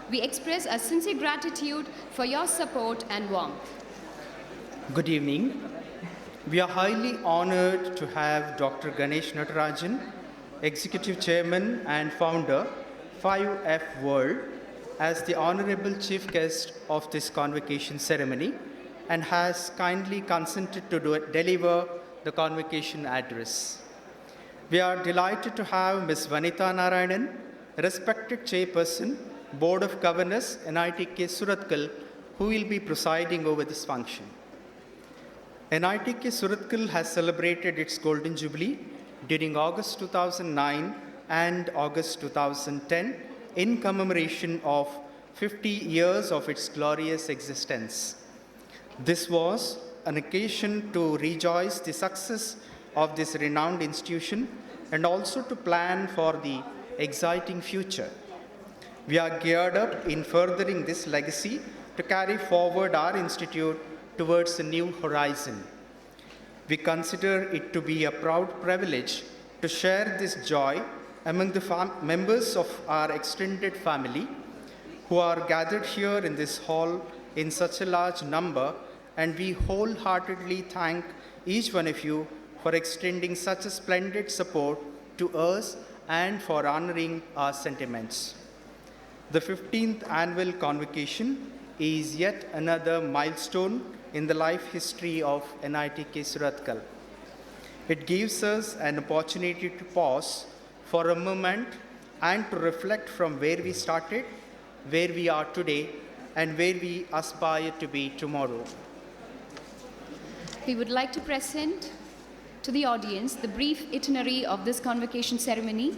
we express our sincere gratitude for your support and warmth. Good evening. We are highly honored to have Dr. Ganesh Natarajan, Executive Chairman and Founder, 5F World, as the Honorable Chief Guest of this Convocation ceremony and has kindly consented to deliver the Convocation address. We are delighted to have Ms. Vanitha Narayanan, respected Chairperson, Board of Governors, NITK Surathkal, who will be presiding over this function. NITK Surathkal has celebrated its Golden Jubilee during August 2009 and August 2010 in commemoration of 50 years of its glorious existence. This was an occasion to rejoice the success of this renowned institution and also to plan for the exciting future. We are geared up in furthering this legacy to carry forward our institute towards a new horizon. We consider it to be a proud privilege to share this joy among the members of our extended family who are gathered here in this hall in such a large number, and we wholeheartedly thank each one of you for extending such a splendid support to us and for honoring our sentiments. The 15th Annual Convocation is yet another milestone in the life history of NITK Surathkal. It gives us an opportunity to pause for a moment and to reflect from where we started, where we are today, and where we aspire to be tomorrow. We would like to present to the audience the brief itinerary of this Convocation ceremony.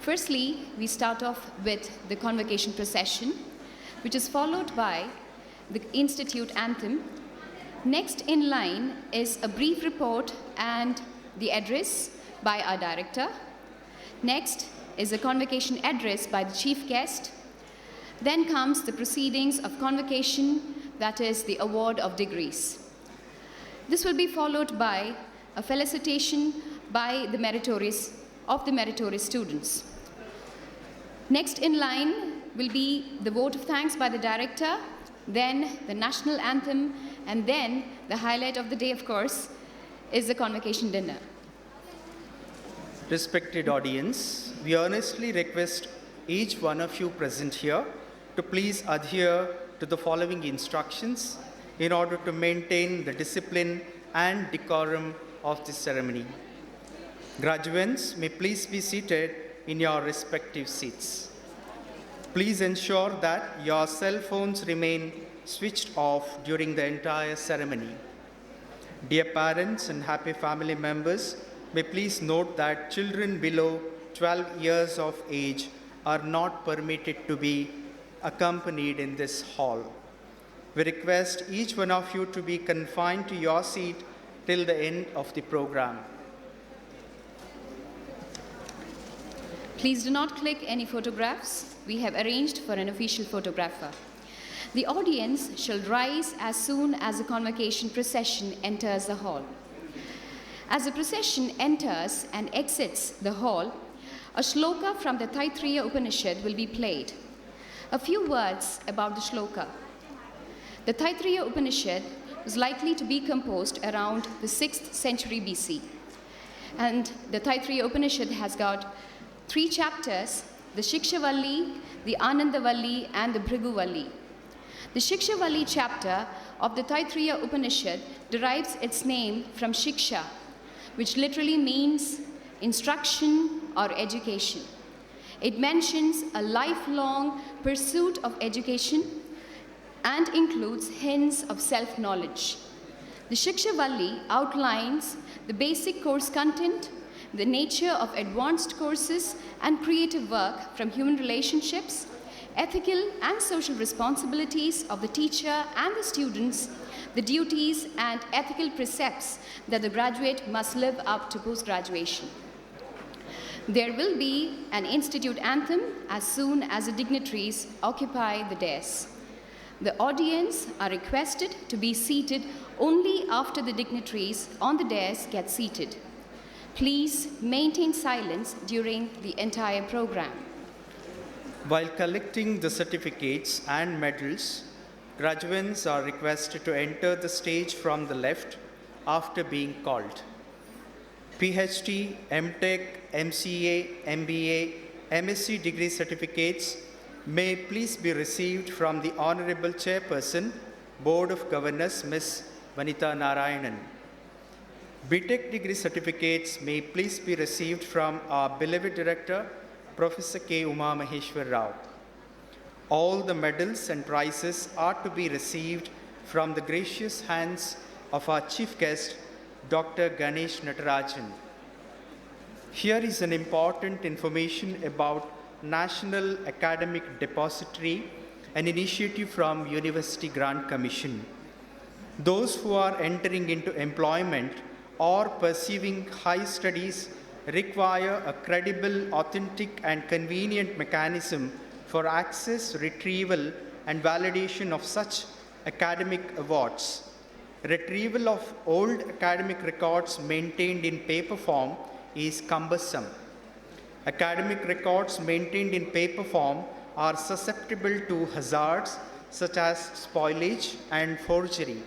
Firstly, we start off with the Convocation procession, which is followed by the Institute anthem. Next in line is a brief report and the address by our director. Next is a Convocation address by the chief guest. Then comes the proceedings of Convocation, that is the award of degrees. This will be followed by a felicitation by the meritorious students. Next in line will be the vote of thanks by the director, then the national anthem, and then the highlight of the day, of course, is the Convocation dinner. Respected audience, we earnestly request each one of you present here to please adhere to the following instructions in order to maintain the discipline and decorum of this ceremony. Graduates may please be seated in your respective seats. Please ensure that your cell phones remain switched off during the entire ceremony. Dear parents and happy family members, may please note that children below 12 years of age are not permitted to be accompanied in this hall. We request each one of you to be confined to your seat till the end of the program. Please do not click any photographs. We have arranged for an official photographer. The audience shall rise as soon as the Convocation procession enters the hall. As the procession enters and exits the hall, a shloka from the Taittiriya Upanishad will be played. A few words about the shloka. The Taittiriya Upanishad was likely to be composed around the 6th century BC. And the Taittiriya Upanishad has got 3 chapters, the Shikshavalli, the Anandavalli, and the Bhriguvalli. The Shikshavalli chapter of the Taittiriya Upanishad derives its name from Shiksha, which literally means instruction or education. It mentions a lifelong pursuit of education and includes hints of self-knowledge. The Shikshavalli outlines the basic course content, the nature of advanced courses and creative work from human relationships, ethical and social responsibilities of the teacher and the students, the duties and ethical precepts that the graduate must live up to post-graduation. There will be an institute anthem as soon as the dignitaries occupy the dais. The audience are requested to be seated only after the dignitaries on the dais get seated. Please maintain silence during the entire program. While collecting the certificates and medals, graduates are requested to enter the stage from the left after being called. Ph.D, M.Tech, M.Sc, MBA, M.Sc degree certificates may please be received from the Honorable Chairperson, Board of Governors, Ms. Vanitha Narayanan. B.Tech degree certificates may please be received from our beloved Director, Professor K. Uma Maheshwar Rao. All the medals and prizes are to be received from the gracious hands of our Chief Guest, Dr. Ganesh Natarajan. Here is an important information about National Academic Depository, an initiative from University Grant Commission. Those who are entering into employment or pursuing high studies require a credible, authentic, and convenient mechanism for access, retrieval, and validation of such academic awards. Retrieval of old academic records maintained in paper form is cumbersome. Academic records maintained in paper form are susceptible to hazards such as spoilage and forgery.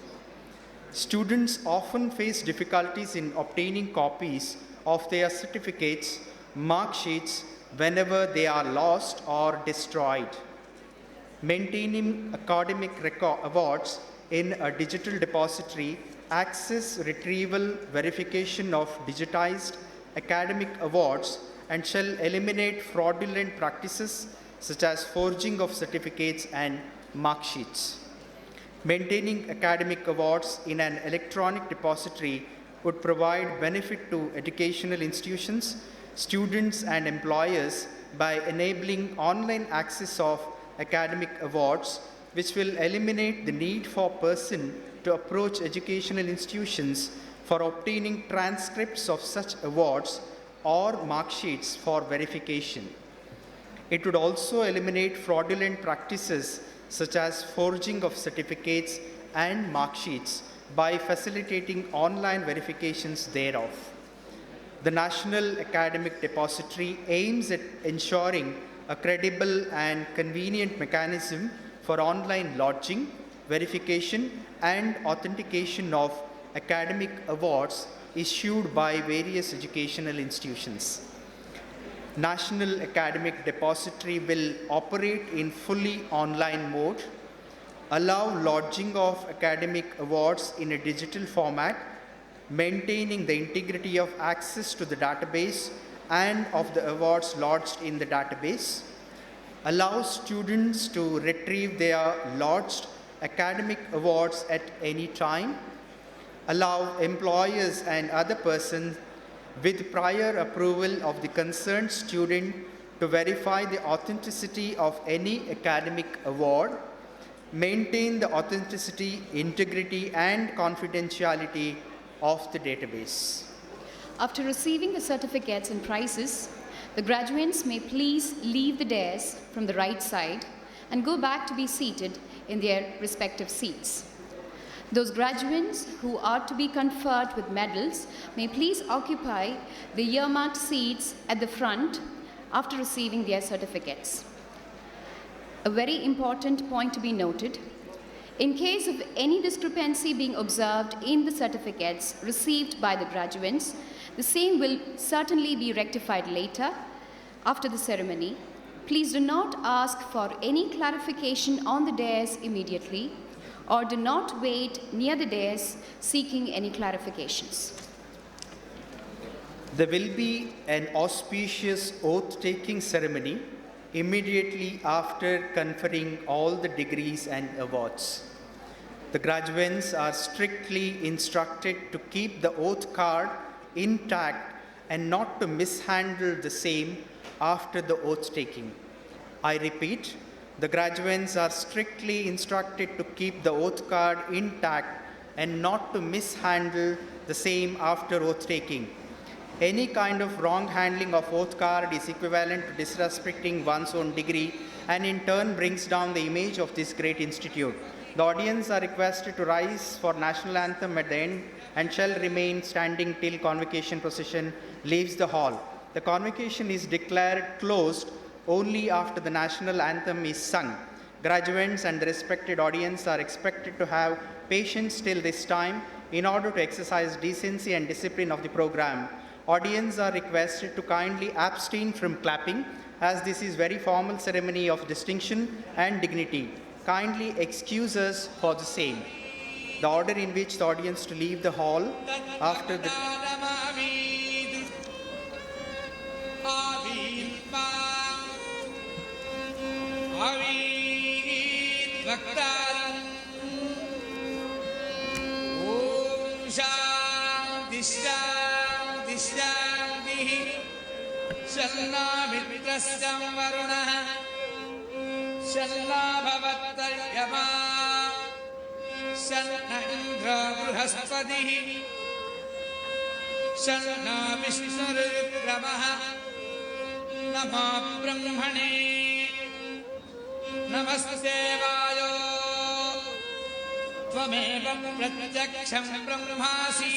Students often face difficulties in obtaining copies of their certificates, mark sheets, whenever they are lost or destroyed. Maintaining academic awards in a digital depository, access, retrieval, verification of digitized academic awards, and shall eliminate fraudulent practices such as forging of certificates and mark sheets. Maintaining academic awards in an electronic depository would provide benefit to educational institutions, students, and employers by enabling online access of academic awards, which will eliminate the need for a person to approach educational institutions for obtaining transcripts of such awards or mark sheets for verification. It would also eliminate fraudulent practices such as forging of certificates and mark sheets by facilitating online verifications thereof. The National Academic Depository aims at ensuring a credible and convenient mechanism for online lodging, verification, and authentication of academic awards issued by various educational institutions. National Academic Depository will operate in fully online mode, allow lodging of academic awards in a digital format, maintaining the integrity of access to the database and of the awards lodged in the database, allow students to retrieve their lodged academic awards at any time, allow employers and other persons with prior approval of the concerned student to verify the authenticity of any academic award, maintain the authenticity, integrity, and confidentiality of the database. After receiving the certificates and prizes, the graduates may please leave the dais from the right side and go back to be seated in their respective seats. Those graduates who are to be conferred with medals may please occupy the earmarked seats at the front after receiving their certificates. A very important point to be noted: in case of any discrepancy being observed in the certificates received by the graduates, the same will certainly be rectified later after the ceremony. Please do not ask for any clarification on the dais immediately, or do not wait near the dais seeking any clarifications. There will be an auspicious oath-taking ceremony immediately after conferring all the degrees and awards. The graduates are strictly instructed to keep the oath card intact and not to mishandle the same after the oath-taking. I repeat, the graduates are strictly instructed to keep the oath card intact and not to mishandle the same after oath-taking. Any kind of wrong handling of oath card is equivalent to disrespecting one's own degree and in turn brings down the image of this great institute. The audience are requested to rise for national anthem at the end and shall remain standing till convocation procession leaves the hall. The convocation is declared closed only after the national anthem is sung. Graduates and the respected audience are expected to have patience till this time in order to exercise decency and discipline of the program. Audience are requested to kindly abstain from clapping, as this is very formal ceremony of distinction and dignity. Kindly excuse us for the same. The order in which the audience to leave the hall after the शल्लाभित्रस्य वरुणः शल्लाभवत्तर्यमा शन्न इन्द्रो बृहस्पतिः शन्नो विष्णुरुक्रमः नमो ब्रह्मणे नमस्ते वायो त्वमेव प्रत्यक्षं ब्रह्मासि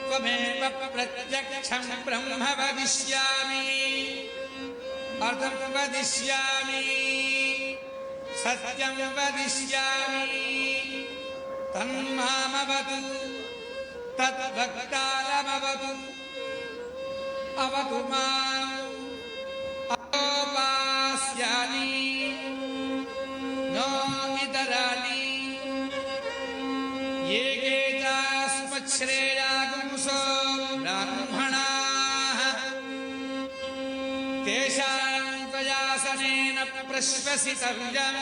त्वमेव प्रत्यक्षं ब्रह्म वदिष्यामि अर्थं वदिष्यामि सत्यं वदिष्यामि तन्मामवतु तद्भक्तारमवतु अवतु माम् अवोपास्यामि नो इतराणि ये केचास्मच्छ्रेया गुंसो ब्राह्मणाः तेषां त्वयासनेन प्रश्वसितव्यम्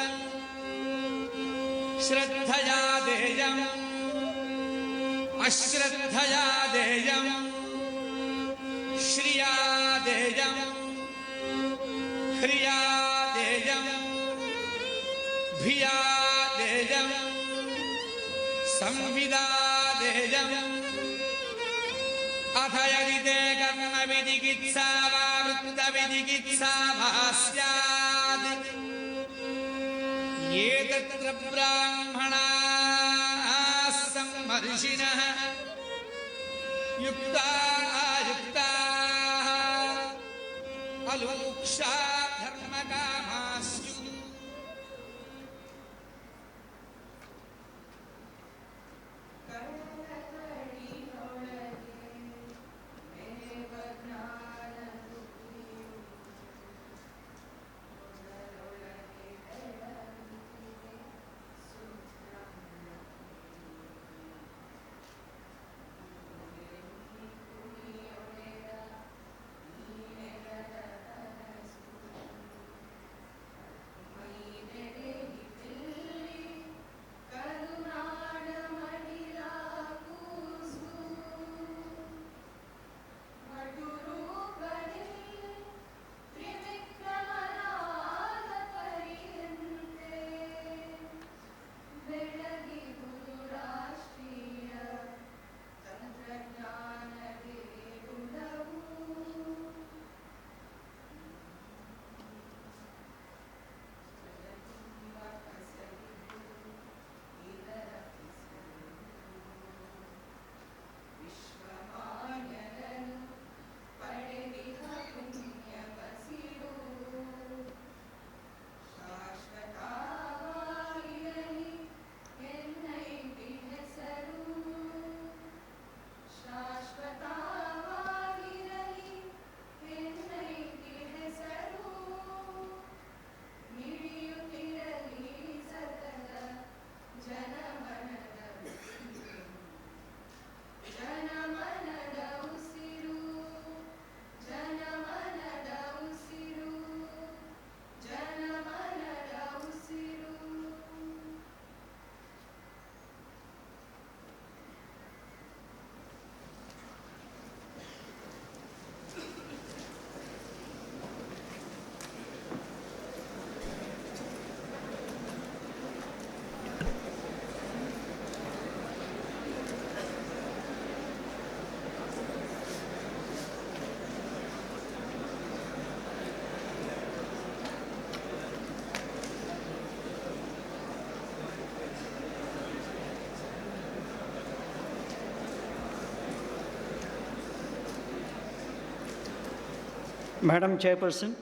श्रद्धया देयम् अश्रद्धया देयम् श्रिया देयम् ह्रिया देयम् भिया देयम् संविदा देयम् अथ यदि ते कर्मविधिकित्सा वा वृत्तविधिकित्सा वा स्यात् ये तत्र ब्राह्मणाः सम्मर्षिणः युक्ताः अलुक्षाः धर्मकामाः स्युः Madam Chairperson,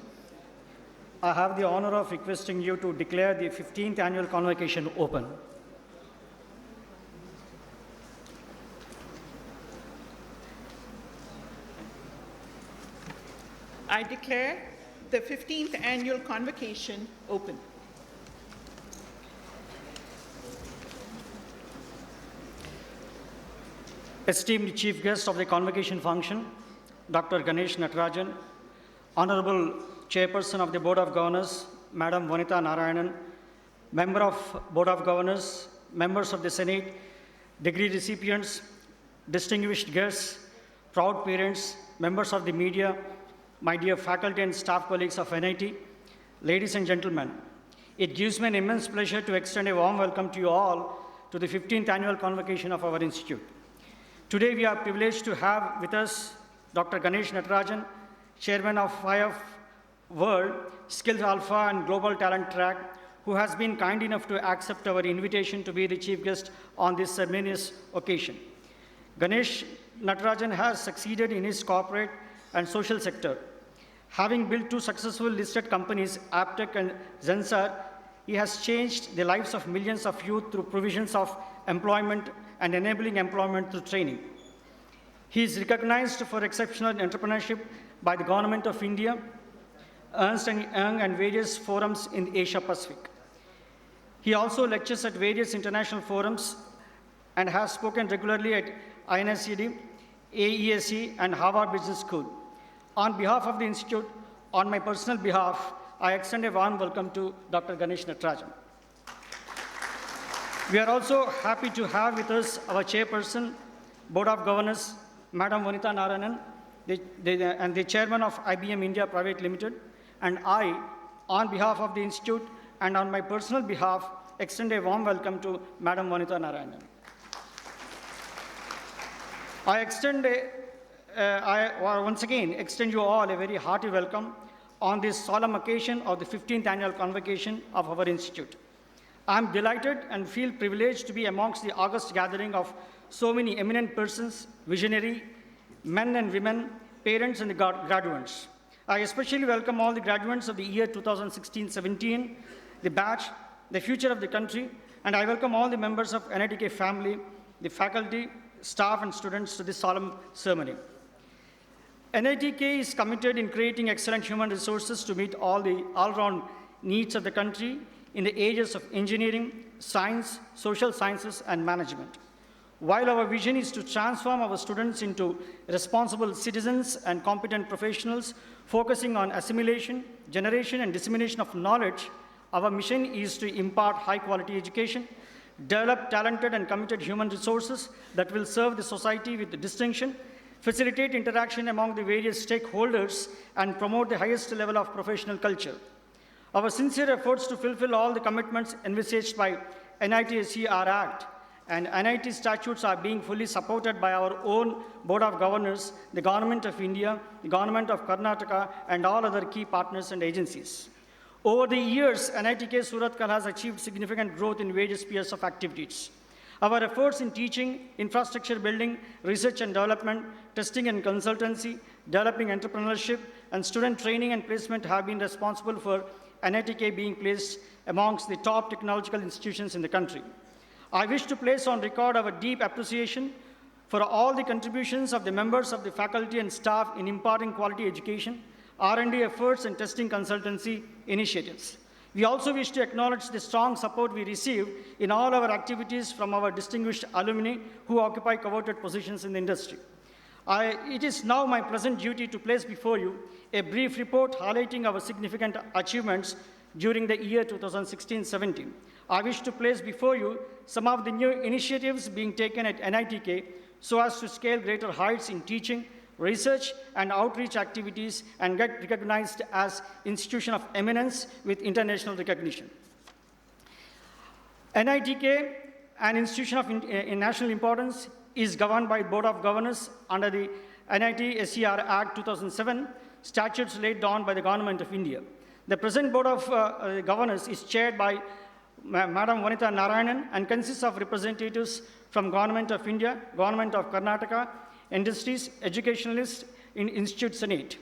I have the honor of requesting you to declare the 15th annual convocation open. I declare the 15th annual convocation open. Esteemed Chief Guest of the convocation function, Dr. Ganesh Natarajan, Honorable Chairperson of the Board of Governors, Madam Vanitha Narayanan, Member of Board of Governors, members of the Senate, degree recipients, distinguished guests, proud parents, members of the media, my dear faculty and staff colleagues of NIT, ladies and gentlemen, it gives me an immense pleasure to extend a warm welcome to you all to the 15th annual convocation of our institute. Today we are privileged to have with us Dr. Ganesh Natarajan, Chairman of FIF World, Skills Alpha and Global Talent Track, who has been kind enough to accept our invitation to be the chief guest on this ceremonious occasion. Ganesh Natarajan has succeeded in his corporate and social sector. Having built two successful listed companies, M.Tech and Zensar, he has changed the lives of millions of youth through provisions of employment and enabling employment through training. He is recognized for exceptional entrepreneurship by the Government of India, Ernst & Young, and various forums in Asia Pacific. He also lectures at various international forums and has spoken regularly at INSED, AESE, and Harvard Business School. On behalf of the Institute, on my personal behalf, I extend a warm welcome to Dr. Ganesh Natarajan. We are also happy to have with us our Chairperson, Board of Governors, Madam Vanitha Narayanan, and the Chairman of IBM India Private Limited, and I, on behalf of the Institute and on my personal behalf, extend a warm welcome to Madam Vanitha Narayanan. I once again extend you all a very hearty welcome on this solemn occasion of the 15th annual convocation of our institute. I am delighted and feel privileged to be amongst the august gathering of so many eminent persons, visionary, men and women, parents and the graduates. I especially welcome all the graduates of the year 2016-17, the batch, the future of the country, and I welcome all the members of NITK family, the faculty, staff and students to this solemn ceremony. NITK is committed in creating excellent human resources to meet all the all-round needs of the country in the areas of engineering, science, social sciences, and management. While our vision is to transform our students into responsible citizens and competent professionals, focusing on assimilation, generation, and dissemination of knowledge, our mission is to impart high-quality education, develop talented and committed human resources that will serve the society with distinction, facilitate interaction among the various stakeholders, and promote the highest level of professional culture. Our sincere efforts to fulfill all the commitments envisaged by NITK Act and NIT statutes are being fully supported by our own Board of Governors, the Government of India, the Government of Karnataka, and all other key partners and agencies. Over the years, NITK Surathkal has achieved significant growth in various spheres of activities. Our efforts in teaching, infrastructure building, research and development, testing and consultancy, developing entrepreneurship, and student training and placement have been responsible for NITK being placed amongst the top technological institutions in the country. I wish to place on record our deep appreciation for all the contributions of the members of the faculty and staff in imparting quality education, R&D efforts, and testing consultancy initiatives. We also wish to acknowledge the strong support we receive in all our activities from our distinguished alumni who occupy coveted positions in the industry. It is now my pleasant duty to place before you a brief report highlighting our significant achievements during the year 2016-17. I wish to place before you some of the new initiatives being taken at NITK so as to scale greater heights in teaching, research, and outreach activities and get recognized as institution of eminence with international recognition. NITK, an institution of national importance, is governed by Board of Governors under the NITK Act 2007, statutes laid down by the Government of India. The present Board of Governors is chaired by Madam Vanitha Narayanan and consists of representatives from Government of India, Government of Karnataka, industries, educationalists in Institute Senate.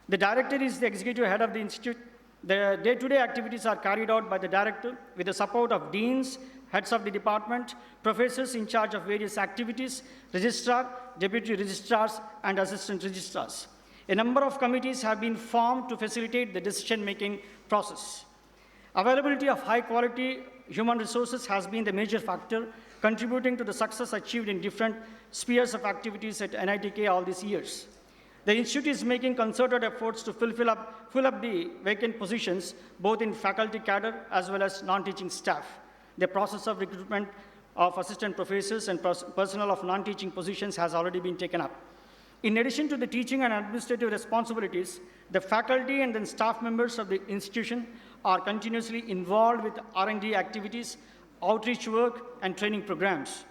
The director is the executive head of the institute. The day-to-day activities are carried out by the director with the support of deans, heads of the department, professors in charge of various activities, registrar, deputy registrars, and assistant registrars. A number of committees have been formed to facilitate the decision-making process. Availability of high-quality human resources has been the major factor contributing to the success achieved in different spheres of activities at NITK all these years. The institute is making concerted efforts to fill up the vacant positions, both in faculty cadre as well as non-teaching staff. The process of recruitment of assistant professors and personnel of non-teaching positions has already been taken up. In addition to the teaching and administrative responsibilities, the faculty and then staff members of the institution are continuously involved with R&D activities, outreach work, and training programs.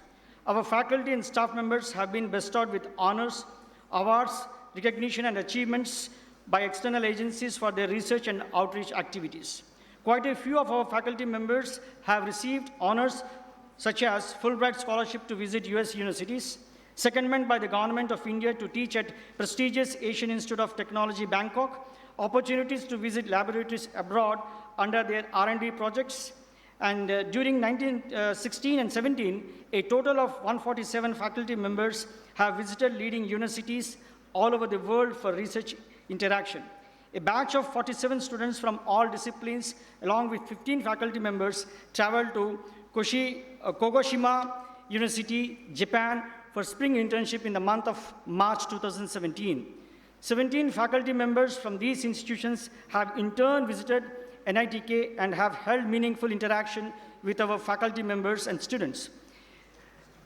Our faculty and staff members have been bestowed with honors, awards, recognition, and achievements by external agencies for their research and outreach activities. Quite a few of our faculty members have received honors such as Fulbright Scholarship to visit US universities, secondment by the Government of India to teach at prestigious Asian Institute of Technology, Bangkok, opportunities to visit laboratories abroad under their R&D projects, and during 1916 and 17, a total of 147 faculty members have visited leading universities all over the world for research interaction. A batch of 47 students from all disciplines, along with 15 faculty members, traveled to Kagoshima University, Japan, for spring internship in the month of March 2017. 17 faculty members from these institutions have in turn visited NITK and have held meaningful interaction with our faculty members and students.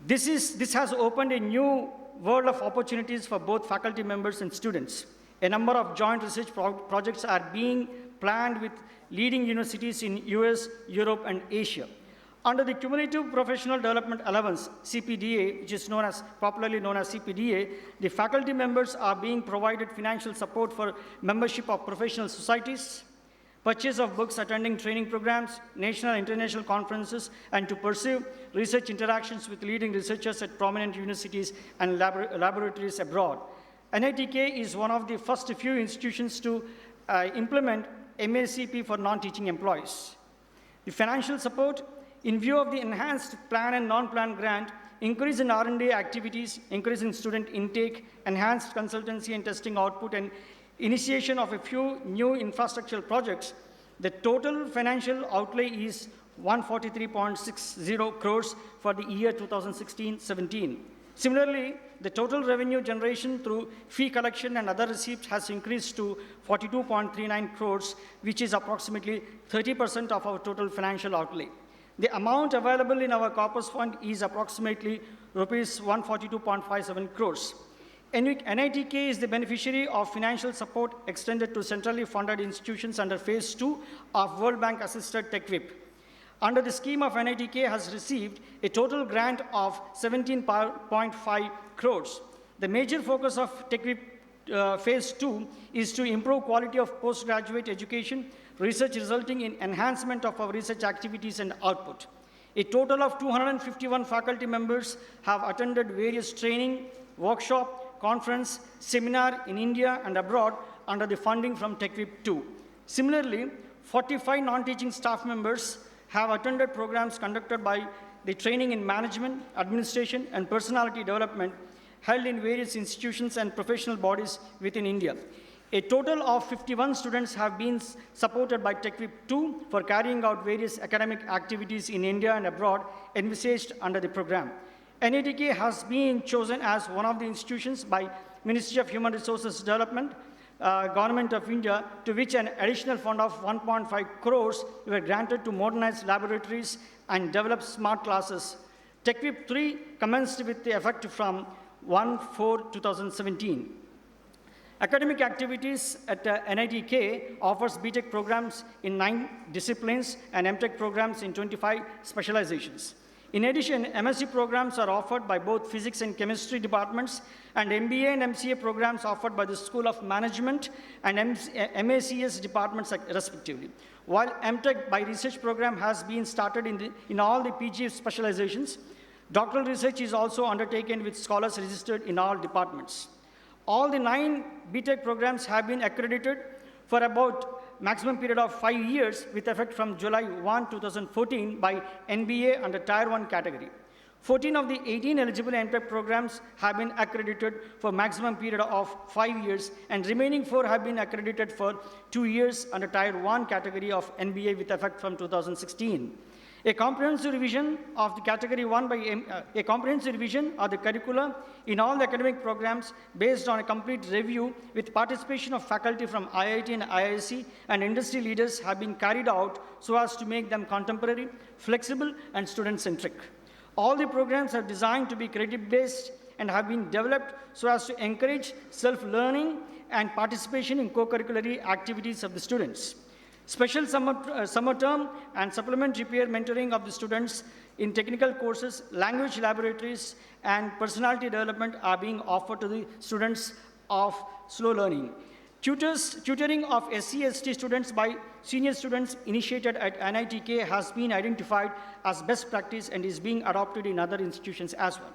This has opened a new world of opportunities for both faculty members and students. A number of joint research projects are being planned with leading universities in US, Europe, and Asia. Under the Cumulative Professional Development Allowance, CPDA, which is popularly known as CPDA, the faculty members are being provided financial support for membership of professional societies, purchase of books, attending training programs, national and international conferences, and to pursue research interactions with leading researchers at prominent universities and laboratories abroad. NITK is one of the first few institutions to implement MACP for non-teaching employees. The financial support, in view of the enhanced plan and non-plan grant, increase in R&D activities, increase in student intake, enhanced consultancy and testing output, and initiation of a few new infrastructural projects, the total financial outlay is 143.60 crores for the year 2016-17. Similarly, the total revenue generation through fee collection and other receipts has increased to 42.39 crores, which is approximately 30% of our total financial outlay. The amount available in our corpus fund is approximately rupees 142.57 crores. NITK is the beneficiary of financial support extended to centrally funded institutions under Phase 2 of World Bank-assisted TechVip. Under the scheme of NITK has received a total grant of 17.5 crores. The major focus of TechVip Phase 2 is to improve quality of postgraduate education, research resulting in enhancement of our research activities and output. A total of 251 faculty members have attended various training, workshop, conference, seminar in India and abroad under the funding from TechVip 2. Similarly, 45 non-teaching staff members have attended programs conducted by the Training in Management, Administration, and Personality Development held in various institutions and professional bodies within India. A total of 51 students have been supported by TechVip 2 for carrying out various academic activities in India and abroad envisaged under the program. NITK has been chosen as one of the institutions by Ministry of Human Resources Development, Government of India, to which an additional fund of 1.5 crores were granted to modernize laboratories and develop smart classes. TechVip 3 commenced with the effect from 1/4/2017. Academic activities at NITK offers B.Tech programs in 9 disciplines and M.Tech programs in 25 specializations. In addition, M.Sc programs are offered by both physics and chemistry departments, and MBA and MCA programs offered by the School of Management and MACS departments respectively. While M.Tech by research program has been started in all the PG specializations, doctoral research is also undertaken with scholars registered in all departments. All the 9 B.Tech programs have been accredited for about maximum period of 5 years with effect from July 1, 2014 by NBA under Tier 1 category. 14 of the 18 eligible M.Tech programs have been accredited for maximum period of 5 years, and remaining 4 have been accredited for 2 years under Tier 1 category of NBA with effect from 2016. A comprehensive revision of the category 1 by a comprehensive revision of the curricula in all the academic programs based on a complete review with participation of faculty from IIT and IISc and industry leaders have been carried out so as to make them contemporary, flexible, and student-centric. All the programs are designed to be credit-based and have been developed so as to encourage self-learning and participation in co-curricular activities of the students. Special summer term and supplementary peer mentoring of the students in technical courses, language laboratories, and personality development are being offered to the students of slow learning. Tutoring of SC/ST students by senior students initiated at NITK has been identified as best practice and is being adopted in other institutions as well.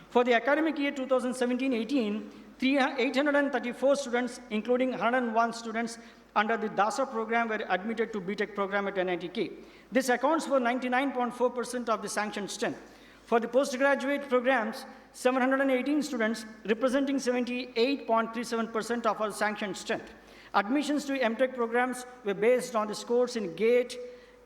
For the academic year 2017-18, 834 students, including 101 students under the DASA program, were admitted to B.Tech program at NITK. This accounts for 99.4% of the sanctioned strength. For the postgraduate programs, 718 students, representing 78.37% of our sanctioned strength. Admissions to M.Tech programs were based on the scores in GATE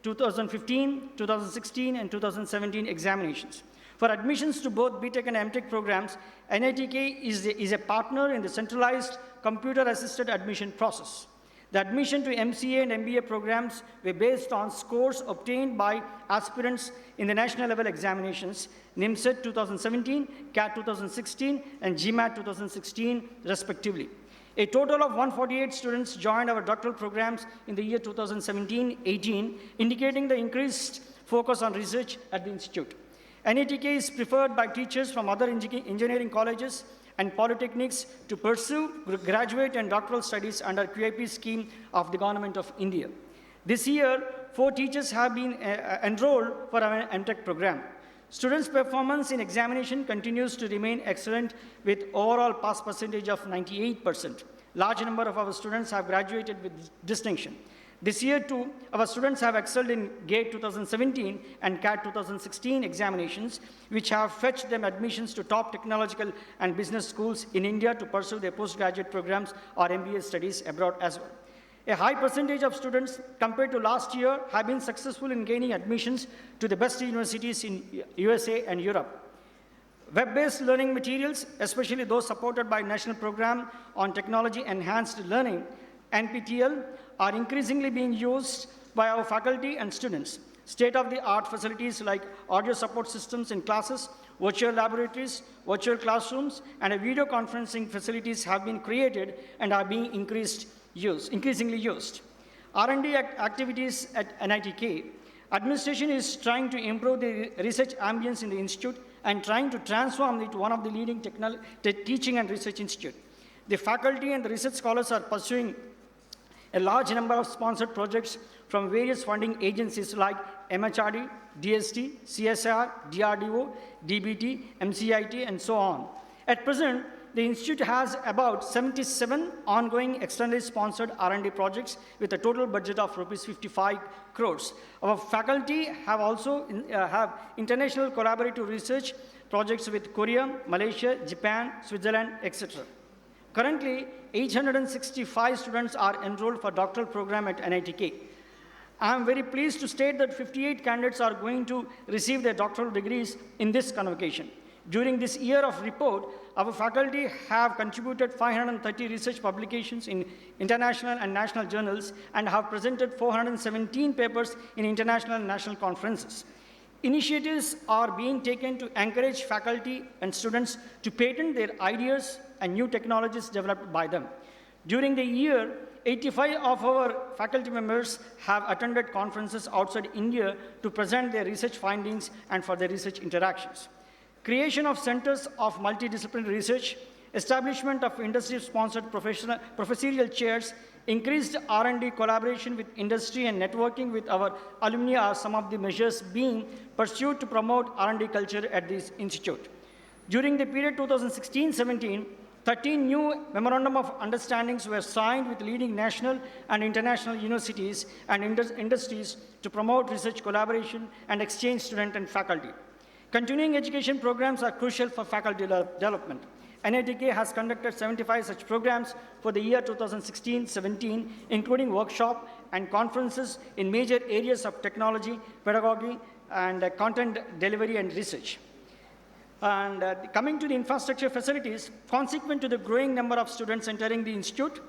2015, 2016, and 2017 examinations. For admissions to both B.Tech and M.Tech programs, NITK is a partner in the centralized computer-assisted admission process. The admission to MCA and MBA programs were based on scores obtained by aspirants in the national level examinations, NIMSET 2017, CAT 2016, and GMAT 2016, respectively. A total of 148 students joined our doctoral programs in the year 2017-18, indicating the increased focus on research at the institute. NITK is preferred by teachers from other engineering colleges and polytechnics to pursue graduate and doctoral studies under QIP scheme of the Government of India. This year, 4 teachers have been enrolled for our M.Tech program. Students' performance in examination continues to remain excellent with overall pass percentage of 98%. Large number of our students have graduated with distinction. This year, too, our students have excelled in GATE 2017 and CAT 2016 examinations, which have fetched them admissions to top technological and business schools in India to pursue their postgraduate programs or MBA studies abroad as well. A high percentage of students, compared to last year, have been successful in gaining admissions to the best universities in USA and Europe. Web-based learning materials, especially those supported by National Program on Technology Enhanced Learning, NPTEL, are increasingly being used by our faculty and students. State-of-the-art facilities like audio support systems in classes, virtual laboratories, virtual classrooms, and video conferencing facilities have been created and are being increasingly used. R&D activities at NITK. Administration is trying to improve the research ambience in the institute and trying to transform it to one of the leading teaching and research institutes. The faculty and the research scholars are pursuing a large number of sponsored projects from various funding agencies like MHRD, DST, CSR, DRDO, DBT, MCIT, and so on. At present, the institute has about 77 ongoing externally sponsored R&D projects with a total budget of rupees 55 crores. Our faculty have also have international collaborative research projects with Korea, Malaysia, Japan, Switzerland, etc. Currently, 865 students are enrolled for doctoral program at NITK. I am very pleased to state that 58 candidates are going to receive their doctoral degrees in this convocation. During this year of report, our faculty have contributed 530 research publications in international and national journals and have presented 417 papers in international and national conferences. Initiatives are being taken to encourage faculty and students to patent their ideas and new technologies developed by them. During the year, 85 of our faculty members have attended conferences outside India to present their research findings and for their research interactions. Creation of centers of multidisciplinary research, establishment of industry-sponsored professorial chairs, increased R&D collaboration with industry and networking with our alumni are some of the measures being pursued to promote R&D culture at this institute. During the period 2016-17, 13 new Memorandum of Understandings were signed with leading national and international universities and industries to promote research collaboration and exchange student and faculty. Continuing education programs are crucial for faculty development. NITK has conducted 75 such programs for the year 2016-17, including workshop and conferences in major areas of technology, pedagogy, and content delivery and research. And coming to the infrastructure facilities, consequent to the growing number of students entering the institute,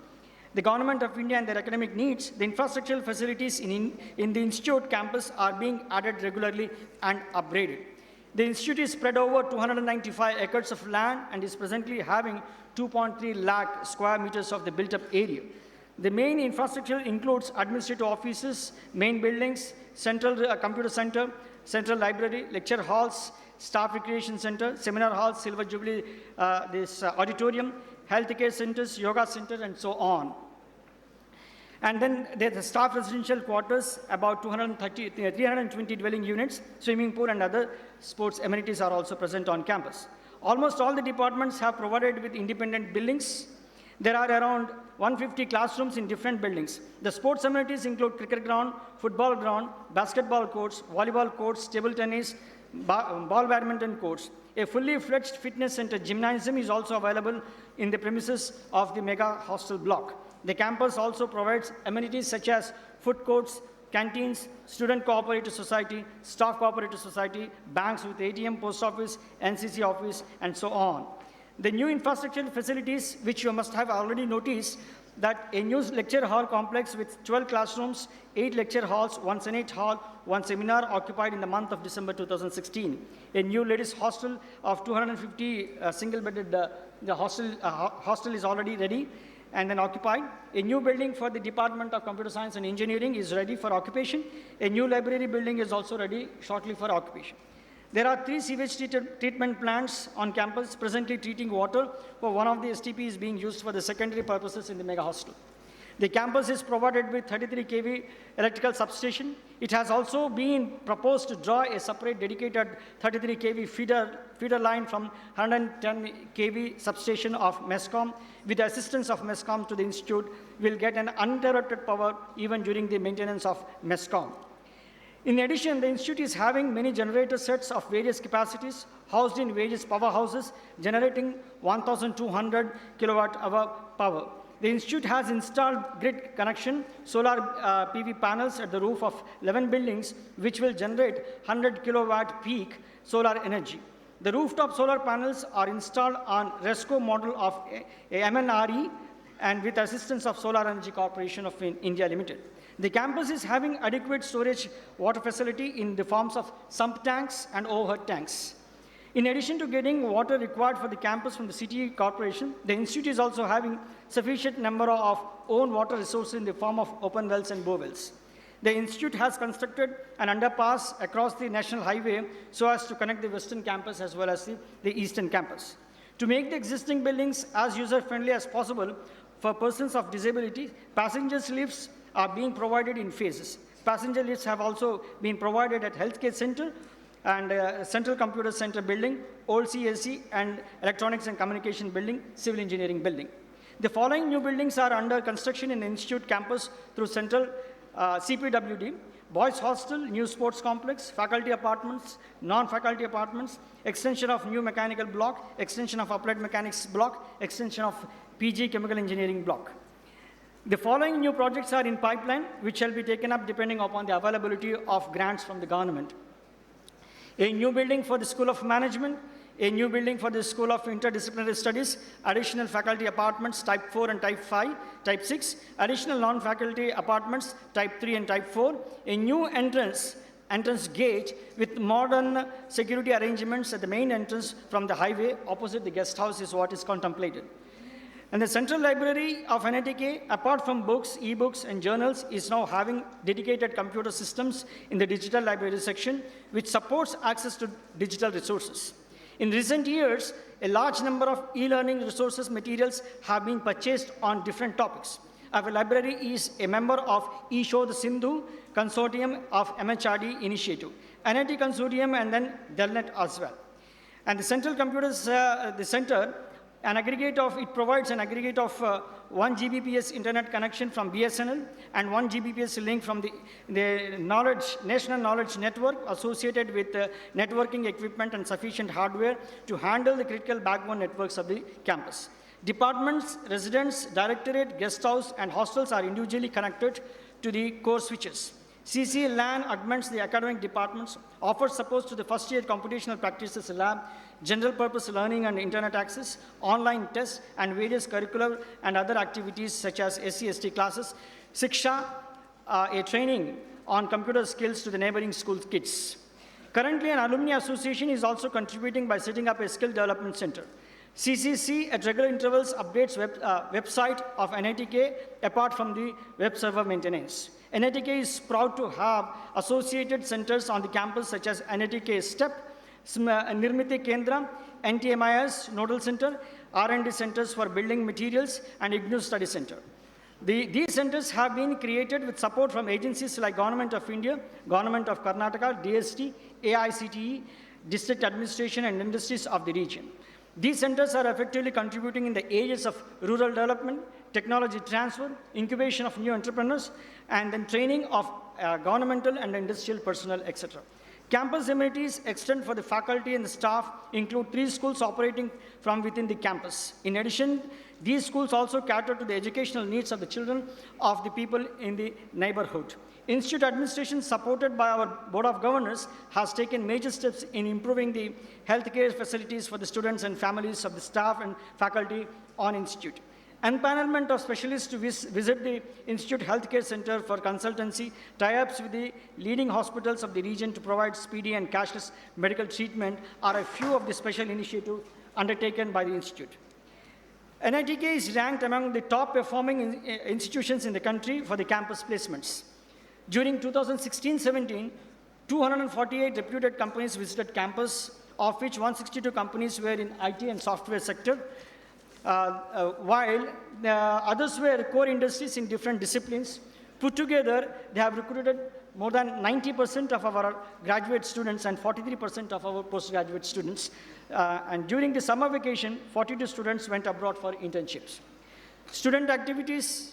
the Government of India and their academic needs, the infrastructural facilities in the institute campus are being added regularly and upgraded. The institute is spread over 295 acres of land and is presently having 2.3 lakh square meters of the built-up area. The main infrastructure includes administrative offices, main buildings, central computer center, central library, lecture halls, staff recreation center, seminar halls, Silver Jubilee, auditorium, healthcare centers, yoga center, and so on. And then there's the staff residential quarters, about 320 dwelling units, swimming pool and other sports amenities are also present on campus. Almost all the departments have provided with independent buildings. There are around 150 classrooms in different buildings. The sports amenities include cricket ground, football ground, basketball courts, volleyball courts, table tennis, ball badminton courts. A fully fledged fitness center gymnasium is also available in the premises of the mega hostel block. The campus also provides amenities such as food courts, canteens, student cooperative society, staff cooperative society, banks with ATM, post office, NCC office, and so on. The new infrastructure facilities, which you must have already noticed, that a new lecture hall complex with 12 classrooms, 8 lecture halls, 1 Senate hall, 1 seminar occupied in the month of December 2016. A new ladies hostel of 250 single-bedded hostel is already ready and then occupied. A new building for the Department of Computer Science and Engineering is ready for occupation. A new library building is also ready shortly for occupation. There are 3 sewage treatment plants on campus presently treating water, for one of the STP is being used for the secondary purposes in the mega hostel. The campus is provided with 33 kV electrical substation. It has also been proposed to draw a separate dedicated 33 kV feeder line from 110 kV substation of MESCOM. With the assistance of MESCOM to the institute, will get an uninterrupted power even during the maintenance of MESCOM. In addition, the institute is having many generator sets of various capacities housed in various powerhouses, generating 1,200 kilowatt-hour power. The institute has installed grid connection, solar PV panels at the roof of 11 buildings, which will generate 100 kilowatt peak solar energy. The rooftop solar panels are installed on RESCO model of MNRE and with assistance of Solar Energy Corporation of India Limited. The campus is having adequate storage water facility in the forms of sump tanks and overhead tanks. In addition to getting water required for the campus from the city corporation, the institute is also having sufficient number of own water resources in the form of open wells and bore wells. The institute has constructed an underpass across the national highway so as to connect the western campus as well as the eastern campus. To make the existing buildings as user-friendly as possible for persons of disability, passengers lifts are being provided in phases. Passenger lifts have also been provided at Healthcare Center and Central Computer Center building, Old CSC, and Electronics and Communication building, Civil Engineering building. The following new buildings are under construction in the institute campus through Central CPWD: Boys Hostel, new sports complex, faculty apartments, non-faculty apartments, extension of new mechanical block, extension of applied mechanics block, extension of PG chemical engineering block. The following new projects are in pipeline, which shall be taken up depending upon the availability of grants from the government. A new building for the School of Management, a new building for the School of Interdisciplinary Studies, additional faculty apartments type 4 and type 5, type 6, additional non-faculty apartments type 3 and type 4, a new entrance gate with modern security arrangements at the main entrance from the highway opposite the guest house is what is contemplated. And the Central Library of NITK, apart from books, e-books, and journals, is now having dedicated computer systems in the digital library section, which supports access to digital resources. In recent years, a large number of e-learning resources materials have been purchased on different topics. Our library is a member of eShodh Sindhu Consortium of MHRD Initiative, NIT Consortium, and then Delnet as well. And the Central Computers, the center It provides an aggregate of 1 Gbps internet connection from BSNL and 1 Gbps link from the National Knowledge Network associated with networking equipment and sufficient hardware to handle the critical backbone networks of the campus. Departments, residence, directorate, guest house, and hostels are individually connected to the core switches. CC LAN augments the academic departments, offers support to the first-year computational practices lab, general purpose learning and internet access, online tests, and various curricular and other activities such as SC/ST classes, Siksha, a training on computer skills to the neighboring school kids. Currently, an alumni association is also contributing by setting up a skill development center. CCC at regular intervals updates website of NITK apart from the web server maintenance. NITK is proud to have associated centers on the campus such as NITK STEP, Nirmiti Kendra, NTMIS Nodal Center, R&D centers for building materials, and IGNU Study Center. These centers have been created with support from agencies like Government of India, Government of Karnataka, DST, AICTE, district administration, and industries of the region. These centers are effectively contributing in the areas of rural development, technology transfer, incubation of new entrepreneurs, and then training of governmental and industrial personnel, etc. Campus amenities extend for the faculty and the staff, include 3 schools operating from within the campus. In addition, these schools also cater to the educational needs of the children of the people in the neighborhood. Institute administration, supported by our Board of Governors, has taken major steps in improving the healthcare facilities for the students and families of the staff and faculty on Institute. Empanelment of specialists to visit the Institute Healthcare Center for consultancy, tie-ups with the leading hospitals of the region to provide speedy and cashless medical treatment are a few of the special initiatives undertaken by the Institute. NITK is ranked among the top performing institutions in the country for the campus placements. During 2016-17, 248 reputed companies visited campus, of which 162 companies were in IT and software sector, while others were core industries in different disciplines. Put together, they have recruited more than 90% of our graduate students and 43% of our postgraduate students. And during the summer vacation, 42 students went abroad for internships. Student activities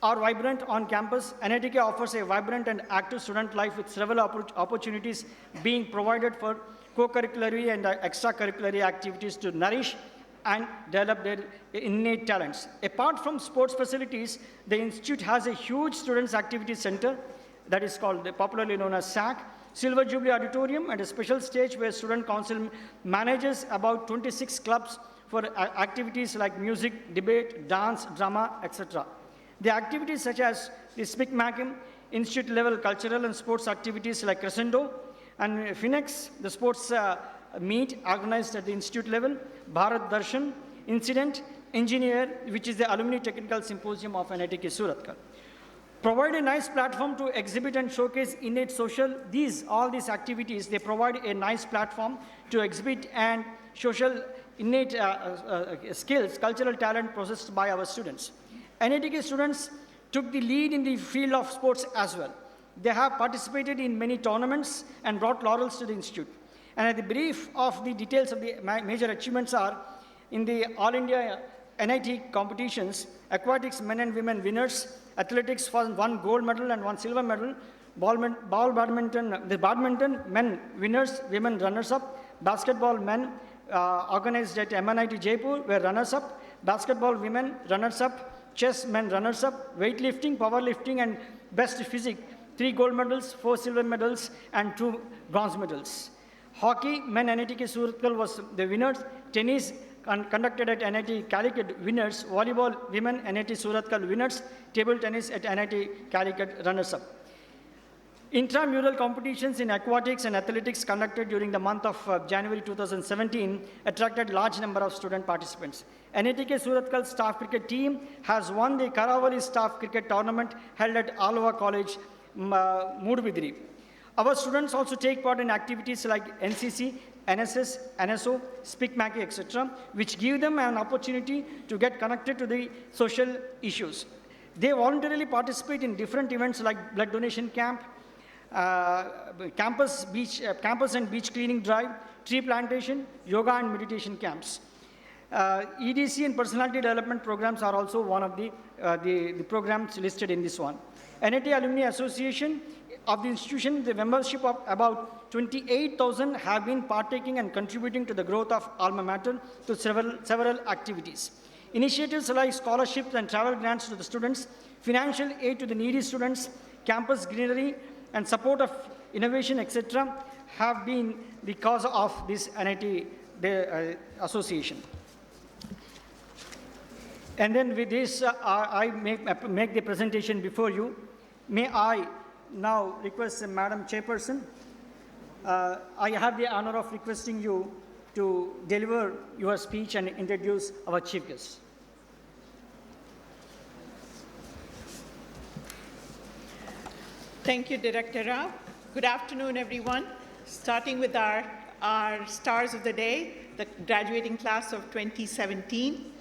are vibrant on campus. NITK offers a vibrant and active student life with several opportunities being provided for co-curricular and extracurricular activities to nourish and develop their innate talents. Apart from sports facilities, the Institute has a huge students' activity center that is called, popularly known as SAC, Silver Jubilee Auditorium, and a special stage where Student Council manages about 26 clubs for activities like music, debate, dance, drama, etc. The activities such as the SPIC-MACIM, institute-level cultural and sports activities like Crescendo, and FINEX, the sports meet organized at the institute level, Bharat Darshan, Incident, Engineer, which is the Alumni Technical Symposium of NITK Surathkal. Provide a nice platform to exhibit and showcase innate social, all these activities, they provide a nice platform to exhibit and social innate skills, cultural talent possessed by our students. NITK students took the lead in the field of sports as well. They have participated in many tournaments and brought laurels to the institute. And the brief of the details of the major achievements are, in the All India NIT competitions, aquatics men and women winners, athletics for 1 gold medal and 1 silver medal, badminton men winners, women runners-up, basketball men organized at MNIT Jaipur were runners-up, basketball women runners-up, chess men runners-up, weightlifting, powerlifting, and best physique, 3 gold medals, 4 silver medals, and 2 bronze medals. Hockey, men NITK Surathkal was the winners. Tennis conducted at NIT Calicut winners. Volleyball, women NIT Surathkal winners. Table tennis at NIT Calicut runners-up. Intramural competitions in aquatics and athletics conducted during the month of January 2017 attracted large number of student participants. NITK Surathkal staff cricket team has won the Karavali staff cricket tournament held at Alva College, Moodbidri. Our students also take part in activities like NCC, NSS, NSO, SPIC-MACI, etc., which give them an opportunity to get connected to the social issues. They voluntarily participate in different events like blood donation camp, campus and beach cleaning drive, tree plantation, yoga and meditation camps. EDC and personality development programs are also one of the programs listed in this one. NIT Alumni Association of the institution, the membership of about 28,000 have been partaking and contributing to the growth of alma mater to several activities. Initiatives like scholarships and travel grants to the students, financial aid to the needy students, campus greenery, and support of innovation, etc., have been the cause of this NIT association. And then with this, I make the presentation before you. May I now request Madam Chairperson, I have the honor of requesting you to deliver your speech and introduce our chief guest. Thank you, Director Rao. Good afternoon, everyone. Starting with our stars of the day, the graduating class of 2017,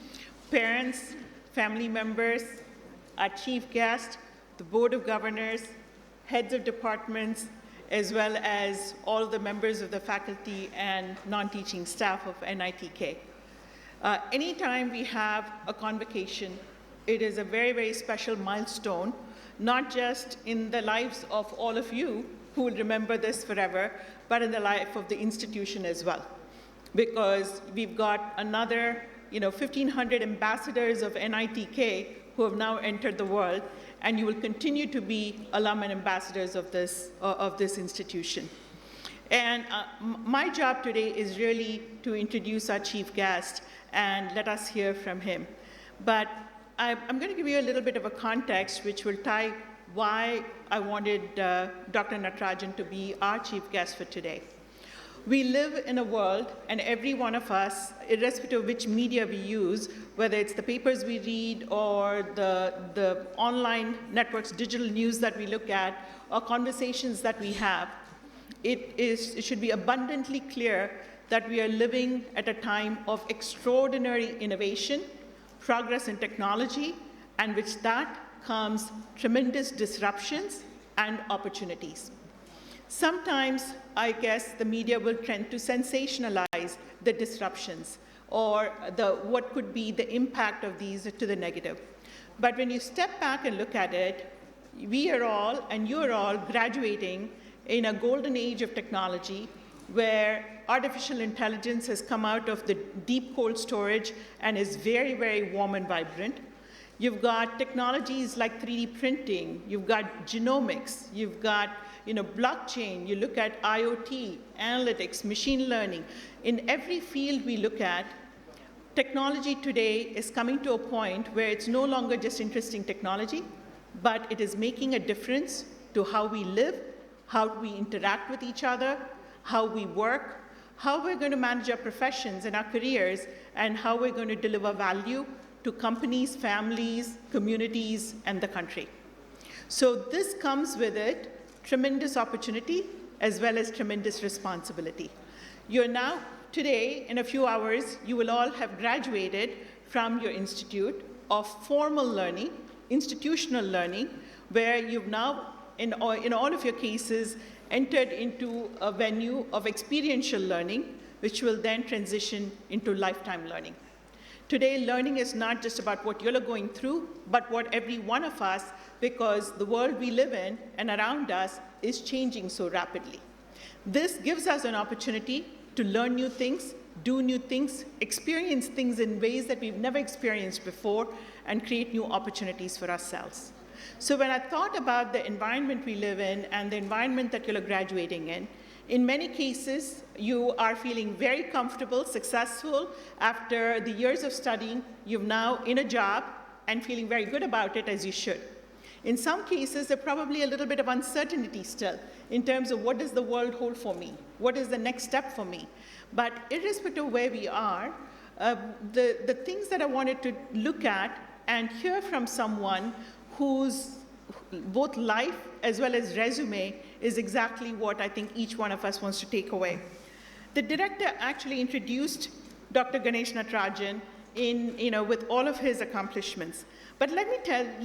parents, family members, our chief guest, the Board of Governors, heads of departments, as well as all the members of the faculty and non-teaching staff of NITK. Anytime we have a convocation, it is a very, very special milestone, not just in the lives of all of you who will remember this forever, but in the life of the institution as well. Because we've got another 1,500 ambassadors of NITK who have now entered the world, and you will continue to be alum and ambassadors of this institution. And my job today is really to introduce our chief guest and let us hear from him. But I'm going to give you a little bit of a context which will tie why I wanted Dr. Natarajan to be our chief guest for today. We live in a world, and every one of us, irrespective of which media we use, whether it's the papers we read or the online networks, digital news that we look at, or conversations that we have, it should be abundantly clear that we are living at a time of extraordinary innovation, progress in technology, and with that comes tremendous disruptions and opportunities. Sometimes, I guess, the media will tend to sensationalize the disruptions or what could be the impact of these to the negative. But when you step back and look at it, we are all, and you're all, graduating in a golden age of technology where artificial intelligence has come out of the deep cold storage and is very, very warm and vibrant. You've got technologies like 3D printing, you've got genomics, you've got blockchain, you look at IoT, analytics, machine learning. In every field we look at, technology today is coming to a point where it's no longer just interesting technology, but it is making a difference to how we live, how we interact with each other, how we work, how we're going to manage our professions and our careers, and how we're going to deliver value to companies, families, communities, and the country. So this comes with it tremendous opportunity as well as tremendous responsibility. You're now, today, in a few hours, you will all have graduated from your institute of formal learning, institutional learning, where you've now, in all of your cases, entered into a venue of experiential learning, which will then transition into lifetime learning. Today, learning is not just about what you're going through, but what every one of us, because the world we live in and around us is changing so rapidly. This gives us an opportunity to learn new things, do new things, experience things in ways that we've never experienced before, and create new opportunities for ourselves. So when I thought about the environment we live in and the environment that you're graduating in many cases, you are feeling very comfortable, successful. After the years of studying, you're now in a job and feeling very good about it, as you should. In some cases, there's probably a little bit of uncertainty still in terms of what does the world hold for me? What is the next step for me? But irrespective of where we are, the things that I wanted to look at and hear from someone whose both life as well as resume is exactly what I think each one of us wants to take away. The director actually introduced Dr. Ganesh Natarajan with all of his accomplishments. But let me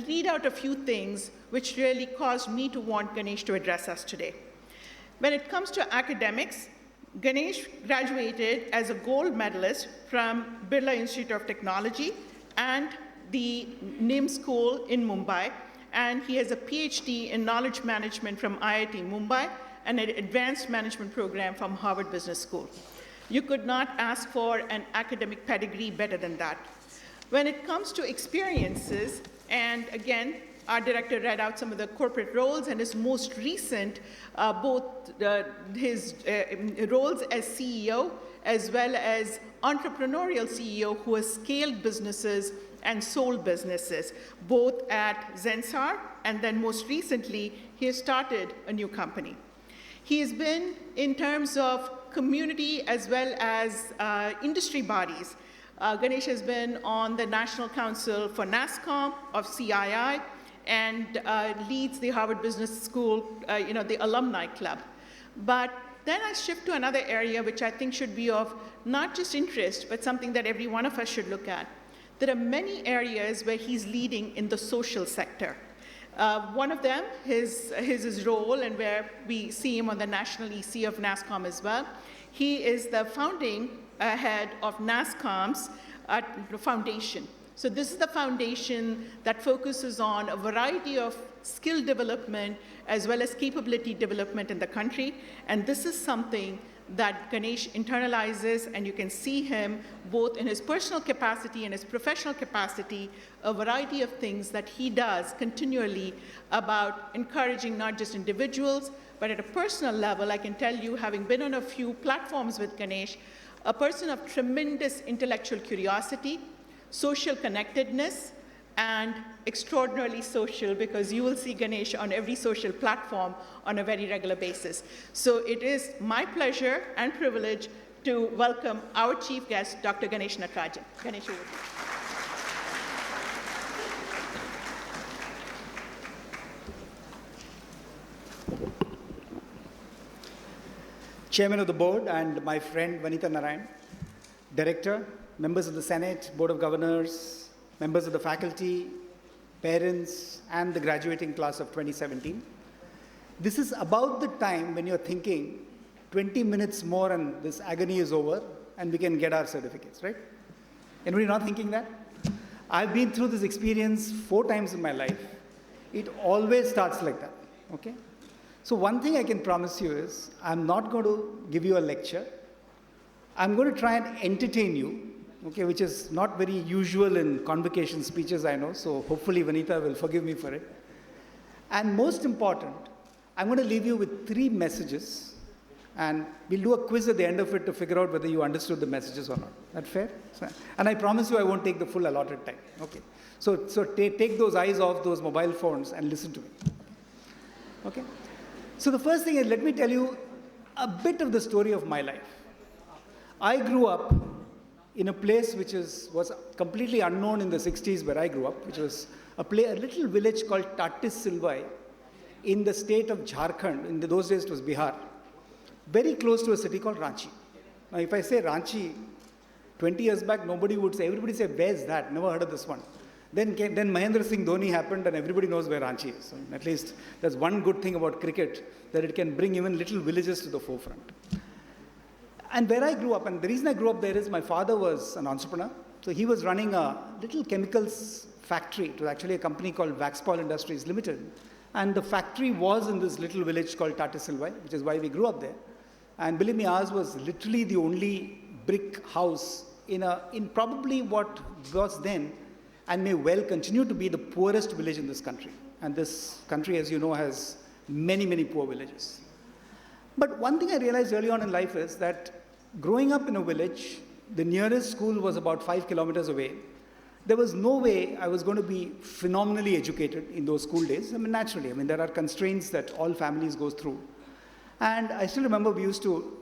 read out a few things which really caused me to want Ganesh to address us today. When it comes to academics, Ganesh graduated as a gold medalist from Birla Institute of Technology and the NIM School in Mumbai, and he has a Ph.D. in knowledge management from IIT Mumbai and an advanced management program from Harvard Business School. You could not ask for an academic pedigree better than that. When it comes to experiences, and again, our director read out some of the corporate roles, and his most recent, his roles as CEO as well as entrepreneurial CEO who has scaled businesses and sold businesses, both at Zensar, and then most recently, he has started a new company. He has been, in terms of community as well as industry bodies, Ganesh has been on the National Council for NASSCOM of CII, and leads the Harvard Business School, the Alumni Club. But then I shift to another area which I think should be of not just interest, but something that every one of us should look at. There are many areas where he's leading in the social sector. One of them is his role, and where we see him on the national EC of NASSCOM as well. He is the founding head of NASSCOM's foundation. So this is the foundation that focuses on a variety of skill development as well as capability development in the country. And this is something that Ganesh internalizes, and you can see him both in his personal capacity and his professional capacity, a variety of things that he does continually about encouraging not just individuals, but at a personal level. I can tell you, having been on a few platforms with Ganesh, a person of tremendous intellectual curiosity, social connectedness, and extraordinarily social, because you will see Ganesh on every social platform on a very regular basis. So it is my pleasure and privilege to welcome our chief guest, Dr. Ganesh Natarajan. Ganesh, over to you. Chairman of the board and my friend Vanitha Narayan, Director, members of the Senate, Board of Governors, members of the faculty, parents, and the graduating class of 2017. This is about the time when you're thinking 20 minutes more and this agony is over and we can get our certificates, right? Anybody not thinking that? I've been through this experience 4 times in my life. It always starts like that, okay? So one thing I can promise you is I'm not going to give you a lecture. I'm going to try and entertain you, okay, which is not very usual in convocation speeches, I know, so hopefully Vanitha will forgive me for it. And most important, I'm going to leave you with 3 messages, and we'll do a quiz at the end of it to figure out whether you understood the messages or not. That fair? And I promise you I won't take the full allotted time, okay? So take those eyes off those mobile phones and listen to me, okay? So the first thing is, let me tell you a bit of the story of my life. I grew up in a place which was completely unknown in the 60s where I grew up, which was a little village called Tatis Silvai in the state of Jharkhand. In those days it was Bihar, very close to a city called Ranchi. Now if I say Ranchi, 20 years back everybody would say, where's that? Never heard of this one. Then Mahendra Singh Dhoni happened and everybody knows where Ranchi is. So at least there's one good thing about cricket, that it can bring even little villages to the forefront. And where I grew up, and the reason I grew up there is my father was an entrepreneur. So he was running a little chemicals factory. It was actually a company called Waxpol Industries Limited. And the factory was in this little village called Tatis Silvai, which is why we grew up there. And believe me, ours was literally the only brick house in probably what was then, and may well continue to be, the poorest village in this country. And this country, as you know, has many, many poor villages. But one thing I realized early on in life is that growing up in a village, the nearest school was about 5 kilometers away. There was no way I was going to be phenomenally educated in those school days. I mean, naturally, there are constraints that all families go through. And I still remember we used to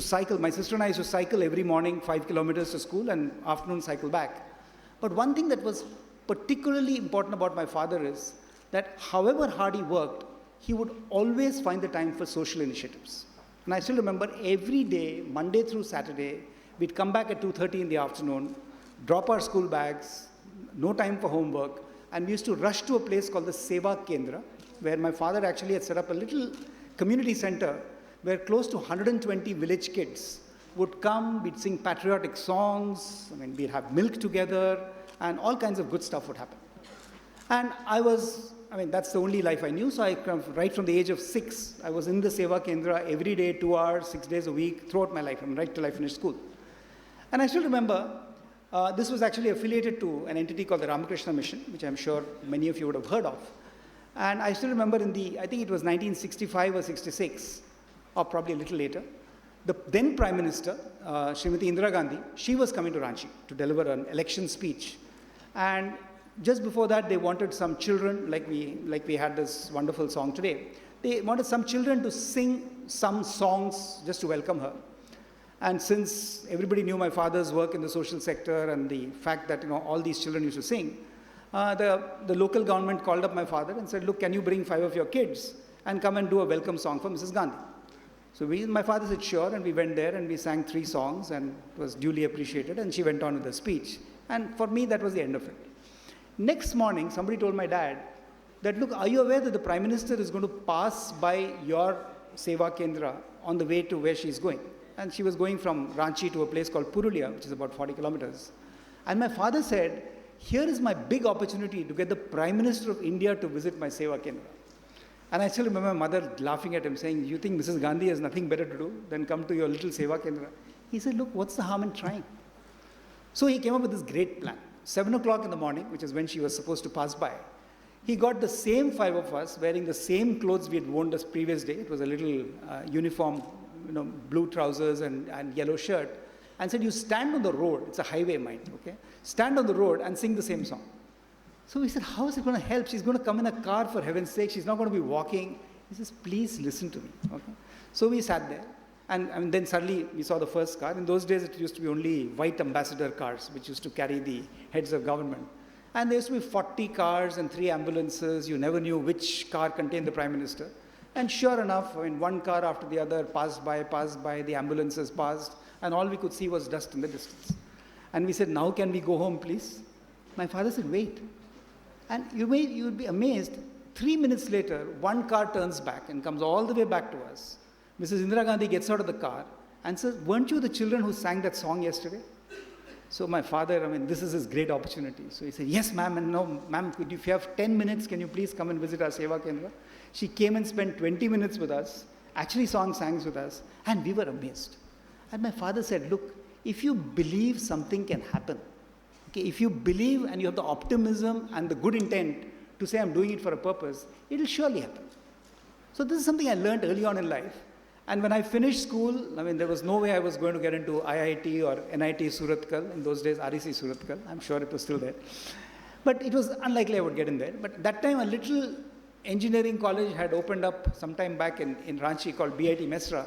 cycle. My sister and I used to cycle every morning 5 kilometers to school and afternoon cycle back. But one thing that was particularly important about my father is that however hard he worked, he would always find the time for social initiatives. And I still remember every day, Monday through Saturday, we'd come back at 2:30 in the afternoon, drop our school bags, no time for homework, and we used to rush to a place called the Seva Kendra, where my father actually had set up a little community center where close to 120 village kids would come, we'd sing patriotic songs, we'd have milk together, and all kinds of good stuff would happen. And that's the only life I knew, so right from the age of 6, I was in the Seva Kendra every day, 2 hours, 6 days a week, throughout my life, right till I finished school. And I still remember, this was actually affiliated to an entity called the Ramakrishna Mission, which I'm sure many of you would have heard of. And I still remember I think it was 1965 or 66, or probably a little later, the then Prime Minister, Srimati Indira Gandhi, she was coming to Ranchi to deliver an election speech. And just before that, they wanted some children, like we had this wonderful song today. They wanted some children to sing some songs just to welcome her. And since everybody knew my father's work in the social sector and the fact that all these children used to sing, the local government called up my father and said, look, can you bring 5 of your kids and come and do a welcome song for Mrs. Gandhi? So my father said, sure, and we went there and we sang 3 songs and it was duly appreciated, and she went on with the speech. And for me, that was the end of it. Next morning, somebody told my dad that, look, are you aware that the Prime Minister is going to pass by your Seva Kendra on the way to where she's going? And she was going from Ranchi to a place called Purulia, which is about 40 kilometers. And my father said, here is my big opportunity to get the Prime Minister of India to visit my Seva Kendra. And I still remember my mother laughing at him, saying, you think Mrs. Gandhi has nothing better to do than come to your little Seva Kendra? He said, look, what's the harm in trying? So he came up with this great plan. 7 o'clock in the morning, which is when she was supposed to pass by, he got the same 5 of us wearing the same clothes we had worn the previous day. It was a little uniform, blue trousers and yellow shirt, and said, you stand on the road, it's a highway, mind, okay? Stand on the road and sing the same song. So we said, how is it going to help? She's going to come in a car, for heaven's sake. She's not going to be walking. He says, please listen to me. Okay? So we sat there. And then suddenly we saw the first car. In those days, it used to be only white ambassador cars, which used to carry the heads of government. And there used to be 40 cars and 3 ambulances. You never knew which car contained the Prime Minister. And sure enough, one car after the other passed by, the ambulances passed, and all we could see was dust in the distance. And we said, now can we go home, please? My father said, wait. And you would be amazed, 3 minutes later, one car turns back and comes all the way back to us. Mrs. Indira Gandhi gets out of the car and says, weren't you the children who sang that song yesterday? So my father, this is his great opportunity. So he said, yes, ma'am, and no, ma'am, if you have 10 minutes, can you please come and visit our Seva Kendra? She came and spent 20 minutes with us, actually sang with us, and we were amazed. And my father said, look, if you believe something can happen, okay, if you believe and you have the optimism and the good intent to say I'm doing it for a purpose, it will surely happen. So this is something I learned early on in life. And when I finished school, there was no way I was going to get into IIT or NITK Surathkal. In those days, REC Surathkal. I'm sure it was still there. But it was unlikely I would get in there. But that time, a little engineering college had opened up sometime back in Ranchi called BIT Mesra.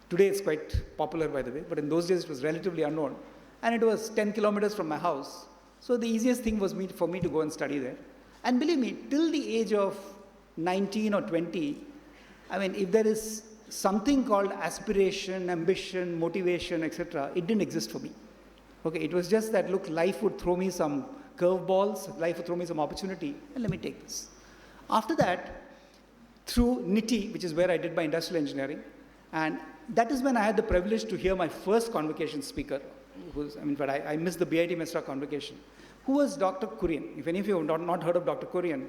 Today, it's quite popular, by the way. But in those days, it was relatively unknown. And it was 10 kilometers from my house. So the easiest thing was for me to go and study there. And believe me, till the age of 19 or 20, if there is something called aspiration, ambition, motivation, etc., it didn't exist for me. Okay, it was just that, look, life would throw me some curveballs, life would throw me some opportunity, and let me take this. After that, through NITK, which is where I did my industrial engineering, and that is when I had the privilege to hear my first convocation speaker, I missed the BIT Mesra convocation, who was Dr. Kurian. If any of you have not heard of Dr. Kurian,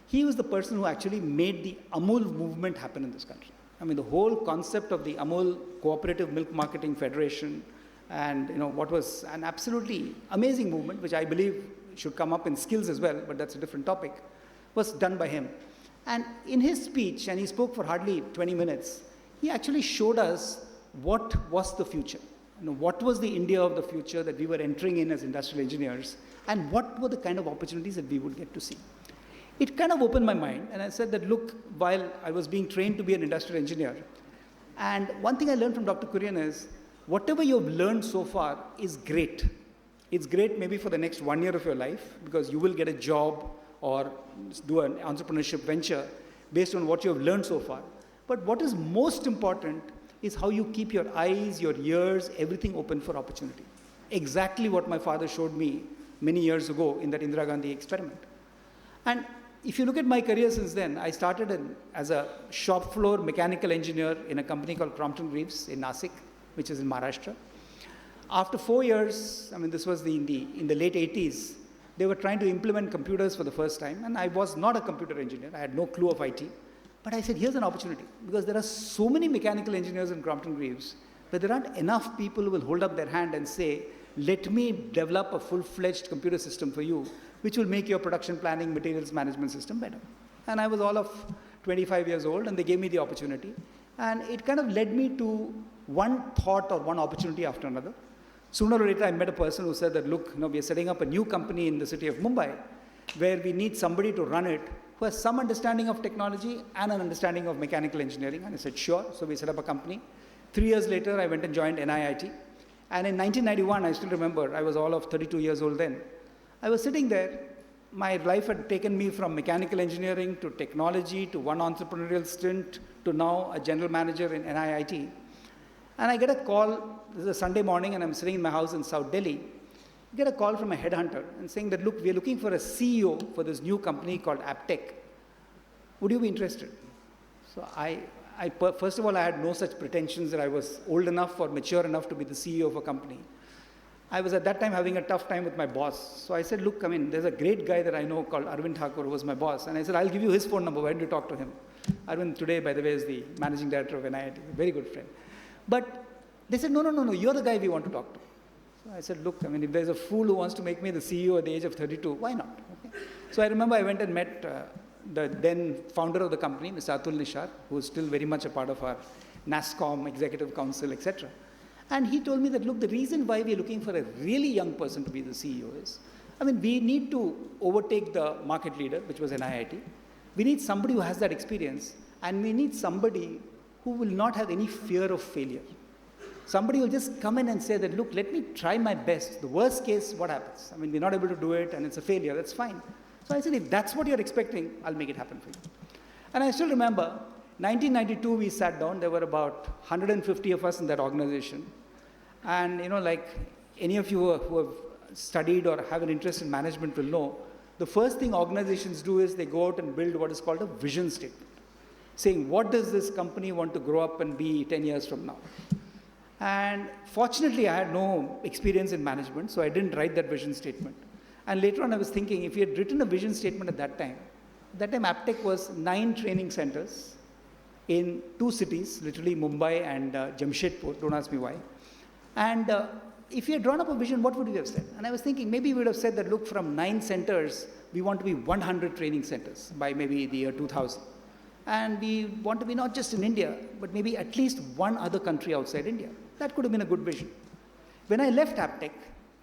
he was the person who actually made the Amul movement happen in this country. The whole concept of the Amul Cooperative Milk Marketing Federation and, what was an absolutely amazing movement, which I believe should come up in skills as well, but that's a different topic, was done by him. And in his speech, and he spoke for hardly 20 minutes, he actually showed us what was the future. What was the India of the future that we were entering in as industrial engineers, and what were the kind of opportunities that we would get to see. It kind of opened my mind, and I said that, look, while I was being trained to be an industrial engineer, and one thing I learned from Dr. Kurian is, whatever you've learned so far is great. It's great maybe for the next 1 year of your life, because you will get a job or do an entrepreneurship venture based on what you have learned so far. But what is most important is how you keep your eyes, your ears, everything open for opportunity. Exactly what my father showed me many years ago in that Indira Gandhi experiment. And if you look at my career since then, I started as a shop floor mechanical engineer in a company called Crompton Greaves in Nasik, which is in Maharashtra. After 4 years, I mean, this was in the late 80s, they were trying to implement computers for the first time, and I was not a computer engineer. I had no clue of IT. But I said, here's an opportunity, because there are so many mechanical engineers in Crompton Greaves, but there aren't enough people who will hold up their hand and say, let me develop a full-fledged computer system for you, which will make your production planning, materials management system better. And I was all of 25 years old, and they gave me the opportunity. And it kind of led me to one thought or one opportunity after another. Sooner or later, I met a person who said that, look, we are setting up a new company in the city of Mumbai, where we need somebody to run it who has some understanding of technology and an understanding of mechanical engineering. And I said, sure. So we set up a company. 3 years later, I went and joined NIIT. And in 1991, I still remember, I was all of 32 years old then. I was sitting there. My life had taken me from mechanical engineering to technology to one entrepreneurial stint to now a general manager in NIIT. And I get a call, this is a Sunday morning, and I'm sitting in my house in South Delhi. I get a call from a headhunter and saying that, look, we're looking for a CEO for this new company called M.Tech. Would you be interested? So first of all, I had no such pretensions that I was old enough or mature enough to be the CEO of a company. I was at that time having a tough time with my boss. So I said, look, there's a great guy that I know called Arvind Thakur, who was my boss. And I said, I'll give you his phone number. Why don't you talk to him? Arvind today, by the way, is the managing director of NIIT, a very good friend. But they said, no, you're the guy we want to talk to. So I said, look, if there's a fool who wants to make me the CEO at the age of 32, why not? Okay. So I remember I went and met the then founder of the company, Mr. Atul Nishar, who is still very much a part of our NASSCOM, Executive Council, etc. And he told me that, look, the reason why we're looking for a really young person to be the CEO is, we need to overtake the market leader, which was NIIT. We need somebody who has that experience, and we need somebody who will not have any fear of failure. Somebody will just come in and say that, look, let me try my best. The worst case, what happens? We're not able to do it, and it's a failure. That's fine. So I said, if that's what you're expecting, I'll make it happen for you. And I still remember, 1992, we sat down. There were about 150 of us in that organization. And, like any of you who have studied or have an interest in management will know, the first thing organizations do is they go out and build what is called a vision statement, saying, what does this company want to grow up and be 10 years from now? And fortunately, I had no experience in management, so I didn't write that vision statement. And later on, I was thinking, if we had written a vision statement at that time M.Tech was 9 training centers in 2 cities, literally Mumbai and Jamshedpur, don't ask me why. And if we had drawn up a vision, what would we have said? And I was thinking, maybe we would have said that, look, from 9 centers, we want to be 100 training centers by maybe the year 2000. And we want to be not just in India, but maybe at least one other country outside India. That could have been a good vision. When I left M.Tech,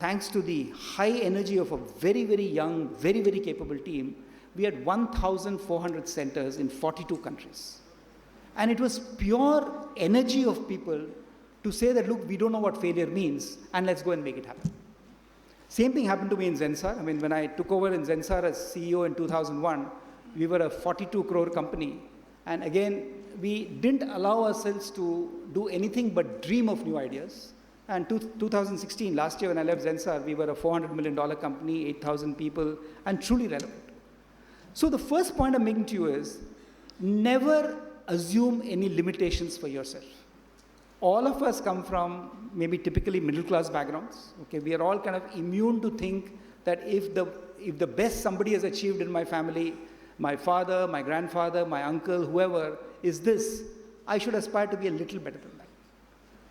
thanks to the high energy of a very, very young, very, very capable team, we had 1,400 centers in 42 countries. And it was pure energy of people to say that, look, we don't know what failure means, and let's go and make it happen. Same thing happened to me in Zensar. When I took over in Zensar as CEO in 2001, we were a 42 crore company. And again, we didn't allow ourselves to do anything but dream of new ideas. And 2016, last year when I left Zensar, we were a $400 million company, 8,000 people, and truly relevant. So the first point I'm making to you is, never assume any limitations for yourself. All of us come from maybe typically middle-class backgrounds. Okay, we are all kind of immune to think that if the best somebody has achieved in my family, my father, my grandfather, my uncle, whoever, is this, I should aspire to be a little better than that.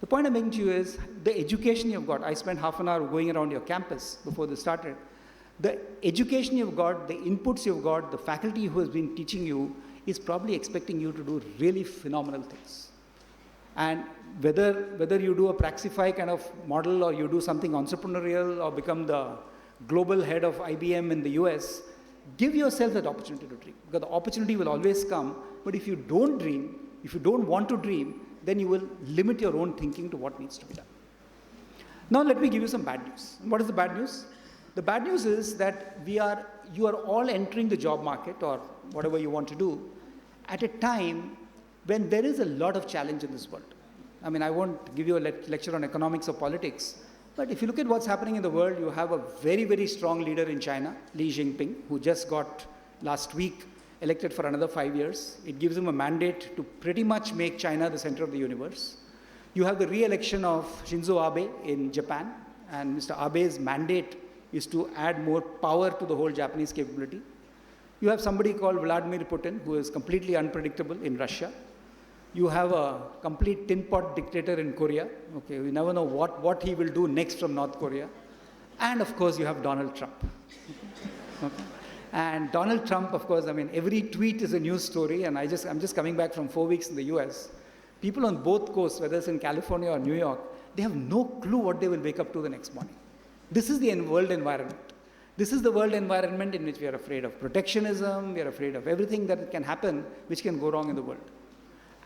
The point I'm making to you is the education you've got. I spent half an hour going around your campus before this started. The education you've got, the inputs you've got, the faculty who has been teaching you is probably expecting you to do really phenomenal things. And whether you do a Praxify kind of model or you do something entrepreneurial or become the global head of IBM in the US, give yourself that opportunity to dream. Because the opportunity will always come, but if you don't dream, if you don't want to dream, then you will limit your own thinking to what needs to be done. Now let me give you some bad news. What is the bad news? The bad news is that you are all entering the job market or whatever you want to do at a time when there is a lot of challenge in this world. I won't give you a lecture on economics or politics, but if you look at what's happening in the world, you have a very, very strong leader in China, Xi Jinping, who just got last week elected for another 5 years. It gives him a mandate to pretty much make China the center of the universe. You have the re-election of Shinzo Abe in Japan, and Mr. Abe's mandate is to add more power to the whole Japanese capability. You have somebody called Vladimir Putin, who is completely unpredictable in Russia. You have a complete tin pot dictator in Korea. Okay, we never know what he will do next from North Korea. And of course, you have Donald Trump. Okay. And Donald Trump, of course, I mean, every tweet is a news story, and I'm just coming back from 4 weeks in the US. People on both coasts, whether it's in California or New York, they have no clue what they will wake up to the next morning. This is the world environment. This is the world environment in which we are afraid of protectionism, we are afraid of everything that can happen, which can go wrong in the world.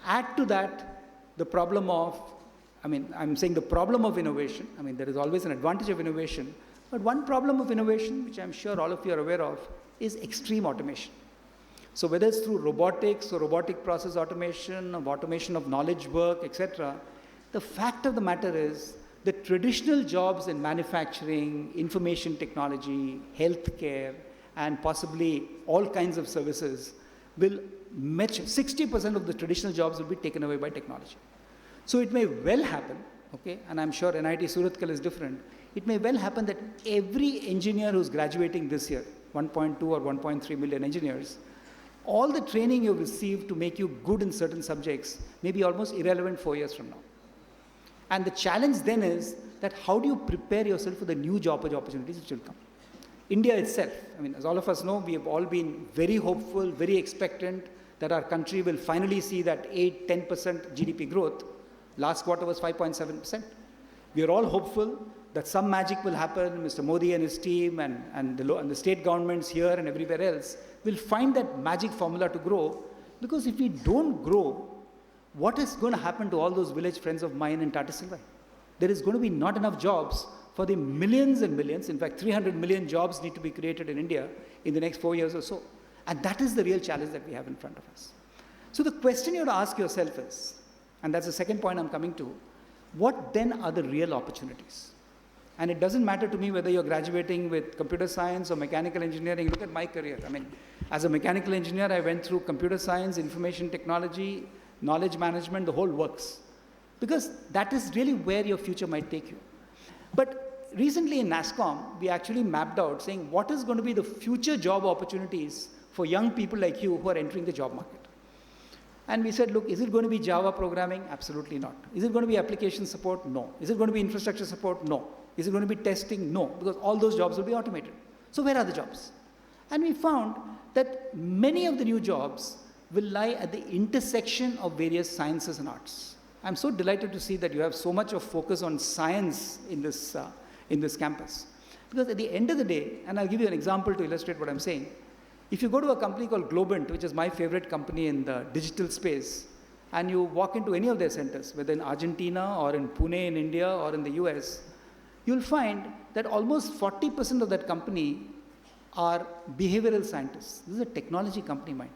Add to that the problem of, I'm saying the problem of innovation. I mean, there is always an advantage of innovation, but one problem of innovation, which I'm sure all of you are aware of, is extreme automation. So whether it's through robotics or robotic process automation, or automation of knowledge work, etc., the fact of the matter is the traditional jobs in manufacturing, information technology, healthcare, and possibly all kinds of services will match 60% of the traditional jobs will be taken away by technology. So it may well happen, okay, and I'm sure NIT Surathkal is different, it may well happen that every engineer who's graduating this year, 1.2 or 1.3 million engineers, all the training you've received to make you good in certain subjects may be almost irrelevant 4 years from now. And the challenge then is that how do you prepare yourself for the new job opportunities which will come? India itself, I mean, as all of us know, we have all been very hopeful, very expectant that our country will finally see that 8-10% GDP growth. Last quarter was 5.7%. We are all hopeful that some magic will happen. Mr. Modi and his team and the state governments here and everywhere else will find that magic formula to grow, because if we don't grow, what is going to happen to all those village friends of mine in Tata Silva? There is going to be not enough jobs for the millions and millions. In fact, 300 million jobs need to be created in India in the next 4 years or so. And that is the real challenge that we have in front of us. So the question you have to ask yourself is, and that's the second point I'm coming to, what then are the real opportunities? And it doesn't matter to me whether you're graduating with computer science or mechanical engineering. Look at my career. I mean, as a mechanical engineer, I went through computer science, information technology, knowledge management, the whole works. Because that is really where your future might take you. But recently in NASSCOM, we actually mapped out saying what is going to be the future job opportunities for young people like you who are entering the job market. And we said, look, is it going to be Java programming? Absolutely not. Is it going to be application support? No. Is it going to be infrastructure support? No. Is it going to be testing? No, because all those jobs will be automated. So where are the jobs? And we found that many of the new jobs will lie at the intersection of various sciences and arts. I'm so delighted to see that you have so much of focus on science in this campus. Because at the end of the day, and I'll give you an example to illustrate what I'm saying, if you go to a company called Globant, which is my favorite company in the digital space, and you walk into any of their centers, whether in Argentina or in Pune in India or in the US, you'll find that almost 40% of that company are behavioral scientists. This is a technology company, mind.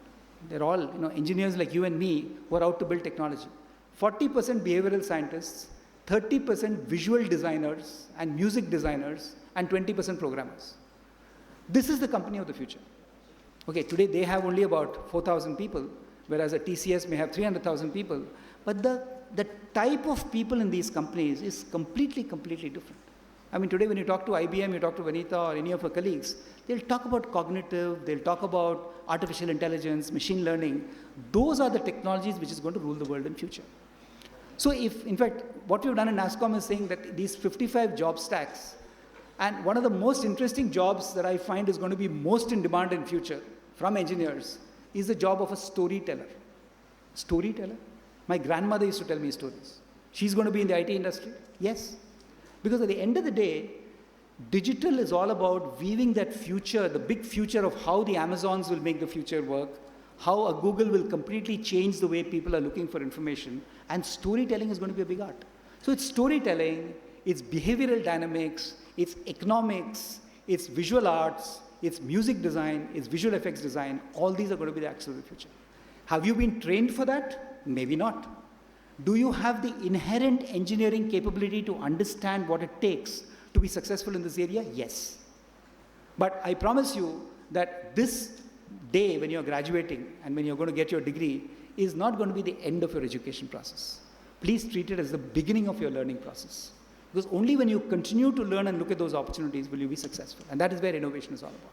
They're all engineers like you and me who are out to build technology. 40% behavioral scientists, 30% visual designers and music designers, and 20% programmers. This is the company of the future. Okay, today they have only about 4,000 people, whereas a TCS may have 300,000 people. But the type of people in these companies is completely different. I mean, today when you talk to IBM, you talk to Vanita or any of her colleagues, they'll talk about cognitive, they'll talk about artificial intelligence, machine learning. Those are the technologies which is going to rule the world in future. So in fact, what we've done in NASSCOM is saying that these 55 job stacks, and one of the most interesting jobs that I find is going to be most in demand in future from engineers is the job of a storyteller. Storyteller? My grandmother used to tell me stories. She's going to be in the IT industry? Yes. Because at the end of the day, digital is all about weaving that future, the big future of how the Amazons will make the future work, how a Google will completely change the way people are looking for information, and storytelling is going to be a big art. So it's storytelling, it's behavioral dynamics, it's economics, it's visual arts, it's music design, it's visual effects design. All these are going to be the axis of the future. Have you been trained for that? Maybe not. Do you have the inherent engineering capability to understand what it takes to be successful in this area? Yes. But I promise you that this day when you're graduating and when you're going to get your degree is not going to be the end of your education process. Please treat it as the beginning of your learning process. Because only when you continue to learn and look at those opportunities will you be successful. And that is where innovation is all about.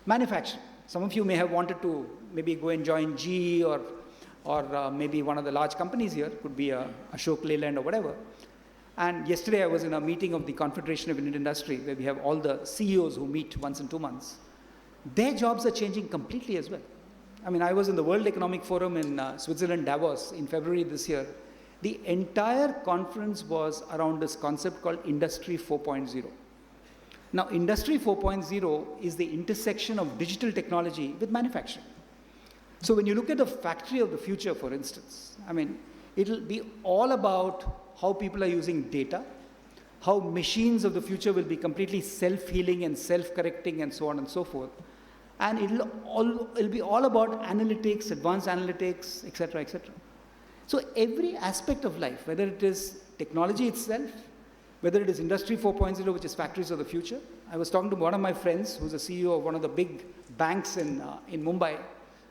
Manufacturing. Some of you may have wanted to maybe go and join GE or maybe one of the large companies here, could be Ashok Leyland or whatever. And yesterday I was in a meeting of the Confederation of Indian Industry where we have all the CEOs who meet once in 2 months. Their jobs are changing completely as well. I mean, I was in the World Economic Forum in Switzerland, Davos, in February this year. The entire conference was around this concept called Industry 4.0. Now, Industry 4.0 is the intersection of digital technology with manufacturing. So when you look at the factory of the future, for instance, I mean, it'll be all about how people are using data, how machines of the future will be completely self-healing and self-correcting and so on and so forth. And it'll be all about analytics, advanced analytics, et cetera, et cetera. So every aspect of life, whether it is technology itself, whether it is Industry 4.0, which is factories of the future. I was talking to one of my friends who's a CEO of one of the big banks in Mumbai,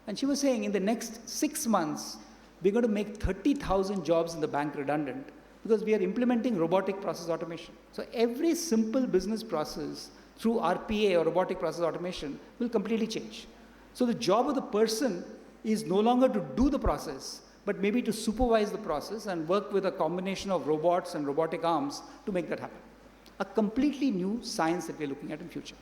and she was saying in the next 6 months, we're going to make 30,000 jobs in the bank redundant because we are implementing robotic process automation. So every simple business process through RPA or robotic process automation will completely change. So the job of the person is no longer to do the process, but maybe to supervise the process and work with a combination of robots and robotic arms to make that happen. A completely new science that we're looking at in future.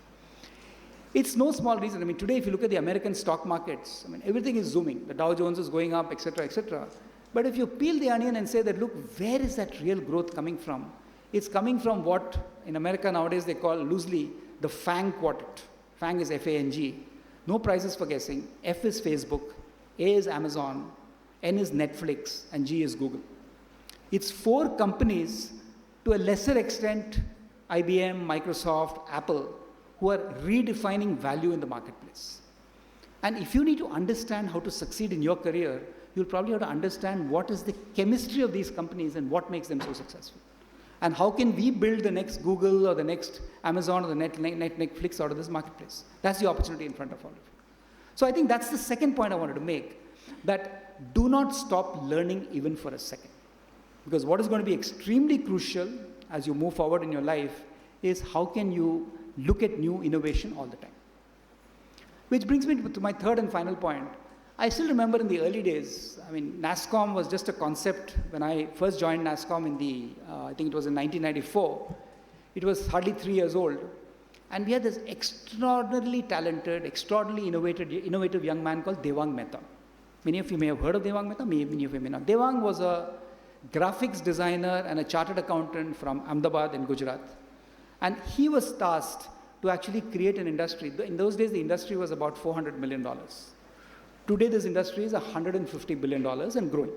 It's no small reason. I mean, today, if you look at the American stock markets, I mean, everything is zooming. The Dow Jones is going up, et cetera, et cetera. But if you peel the onion and say that, look, where is that real growth coming from? It's coming from what in America nowadays they call loosely the FANG quartet. FANG is F-A-N-G. No prizes for guessing. F is Facebook, A is Amazon, N is Netflix, and G is Google. It's 4 companies, to a lesser extent, IBM, Microsoft, Apple, who are redefining value in the marketplace. And if you need to understand how to succeed in your career, you'll probably have to understand what is the chemistry of these companies and what makes them so successful. And how can we build the next Google or the next Amazon or the Netflix out of this marketplace? That's the opportunity in front of all of you. So I think that's the second point I wanted to make, that do not stop learning even for a second. Because what is going to be extremely crucial as you move forward in your life is how can you look at new innovation all the time. Which brings me to my third and final point. I still remember in the early days, I mean, NASSCOM was just a concept when I first joined NASSCOM in I think it was in 1994. It was hardly 3 years old. And we had this extraordinarily talented, extraordinarily innovative young man called Devang Mehta. Many of you may have heard of Devang Mehta, many of you may not. Devang was a graphics designer and a chartered accountant from Ahmedabad in Gujarat. And he was tasked to actually create an industry. In those days, the industry was about $400 million. Today, this industry is $150 billion and growing.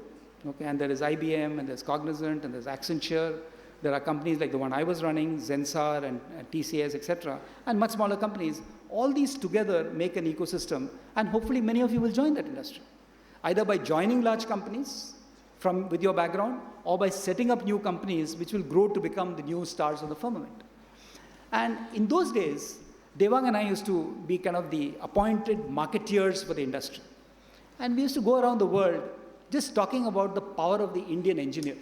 Okay? And there is IBM, and there's Cognizant, and there's Accenture. There are companies like the one I was running, Zensar and TCS, etc., and much smaller companies. All these together make an ecosystem, and hopefully many of you will join that industry, either by joining large companies with your background, or by setting up new companies which will grow to become the new stars of the firmament. And in those days, Devang and I used to be kind of the appointed marketeers for the industry. And we used to go around the world just talking about the power of the Indian engineer.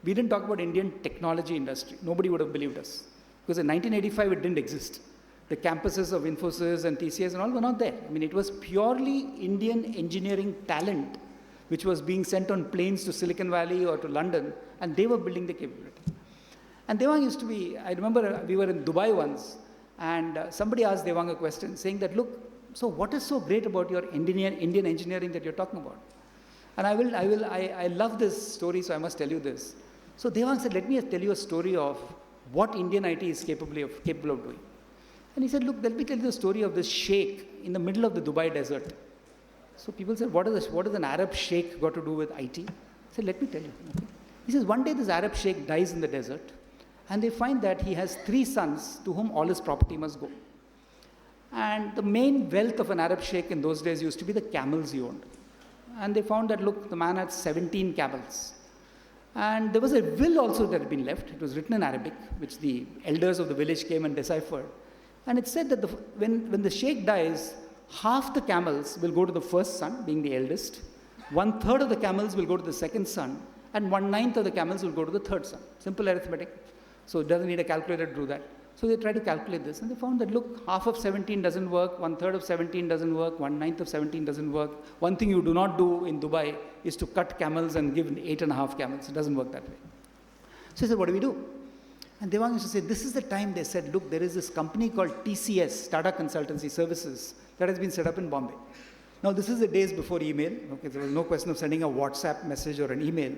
We didn't talk about Indian technology industry. Nobody would have believed us. Because in 1985, it didn't exist. The campuses of Infosys and TCS and all were not there. I mean, it was purely Indian engineering talent which was being sent on planes to Silicon Valley or to London, and they were building the capability. And Devang used to be, I remember we were in Dubai once, and somebody asked Devang a question saying that, look, so what is so great about your Indian engineering that you're talking about? And I love this story, so I must tell you this. So Devang said, let me tell you a story of what Indian IT is capable of doing. And he said, look, let me tell you the story of this sheikh in the middle of the Dubai desert. So people said, what is an Arab sheikh got to do with IT? I said, let me tell you. Okay. He says, one day this Arab sheikh dies in the desert, and they find that he has 3 sons to whom all his property must go. And the main wealth of an Arab sheikh in those days used to be the camels he owned. And they found that, look, the man had 17 camels. And there was a will also that had been left. It was written in Arabic, which the elders of the village came and deciphered. And it said that when the sheikh dies, half the camels will go to the first son, being the eldest, 1/3 of the camels will go to the second son, and 1/9 of the camels will go to the third son. Simple arithmetic. So it doesn't need a calculator to do that. So they tried to calculate this, and they found that, look, half of 17 doesn't work, 1/3 of 17 doesn't work, 1/9 of 17 doesn't work. One thing you do not do in Dubai is to cut camels and give 8.5 camels. It doesn't work that way. So he said, what do we do? And Devang used to say, this is the time they said, look, there is this company called TCS, Tata Consultancy Services, that has been set up in Bombay. Now, this is the days before email. Okay, there was no question of sending a WhatsApp message or an email.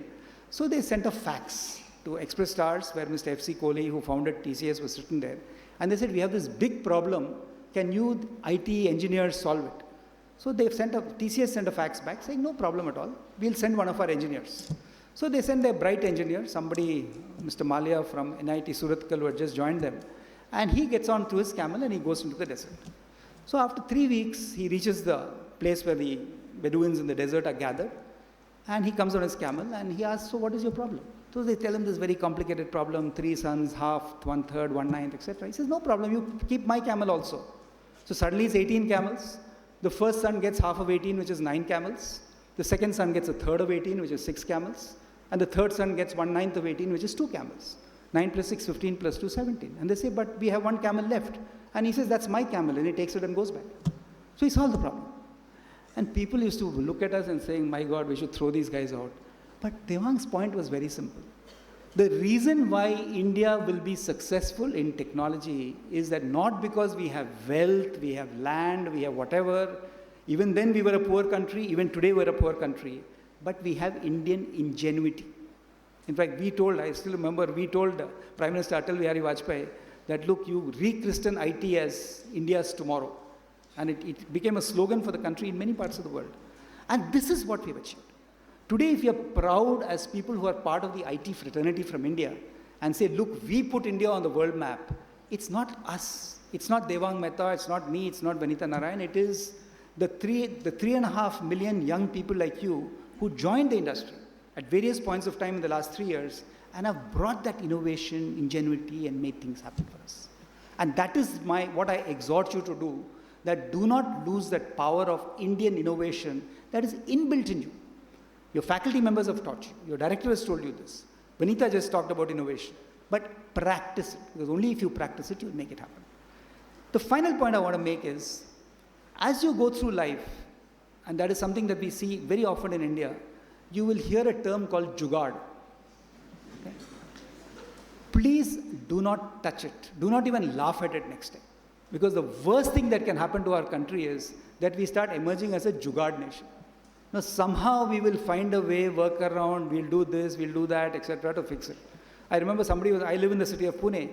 So they sent a fax to Express Stars, where Mr. F.C. Kohli, who founded TCS, was sitting there. And they said, we have this big problem. Can you IT engineers solve it? So TCS sent a fax back saying, no problem at all. We'll send one of our engineers. So they sent their bright engineer, somebody, Mr. Malia from NITK Surathkal, who had just joined them. And he gets on to his camel and he goes into the desert. So after 3 weeks, he reaches the place where the Bedouins in the desert are gathered. And he comes on his camel and he asks, so what is your problem? So they tell him this very complicated problem, 3 sons, half, 1/3, 1/9, etc. He says, no problem, you keep my camel also. So suddenly it's 18 camels. The first son gets half of 18, which is 9 camels. The second son gets 1/3 of 18, which is 6 camels. And the third son gets 1/9 of 18, which is 2 camels. 9 plus 6, 15 plus 2, 17. And they say, but we have 1 camel left. And he says, that's my camel. And he takes it and goes back. So he solved the problem. And people used to look at us and saying, my God, we should throw these guys out. But Devang's point was very simple. The reason why India will be successful in technology is that not because we have wealth, we have land, we have whatever. Even then we were a poor country. Even today we're a poor country. But we have Indian ingenuity. In fact, I still remember, we told Prime Minister Atal Bihari Vajpayee that, look, you rechristen IT as India's tomorrow. And it became a slogan for the country in many parts of the world. And this is what we've achieved. Today, if you're proud as people who are part of the IT fraternity from India and say, look, we put India on the world map, it's not us. It's not Devang Mehta, it's not me, it's not Vanitha Narayan. It is the 3.5 million young people like you who joined the industry at various points of time in the last 3 years and have brought that innovation, ingenuity, and made things happen for us. And that is what I exhort you to do, that do not lose that power of Indian innovation that is inbuilt in you. Your faculty members have taught you. Your director has told you this. Vanitha just talked about innovation. But practice it, because only if you practice it, you'll make it happen. The final point I want to make is, as you go through life, and that is something that we see very often in India, you will hear a term called jugaad. Okay? Please do not touch it. Do not even laugh at it next time. Because the worst thing that can happen to our country is that we start emerging as a jugaad nation. Now, somehow we will find a way, work around, we'll do this, we'll do that, etc. to fix it. I remember I live in the city of Pune,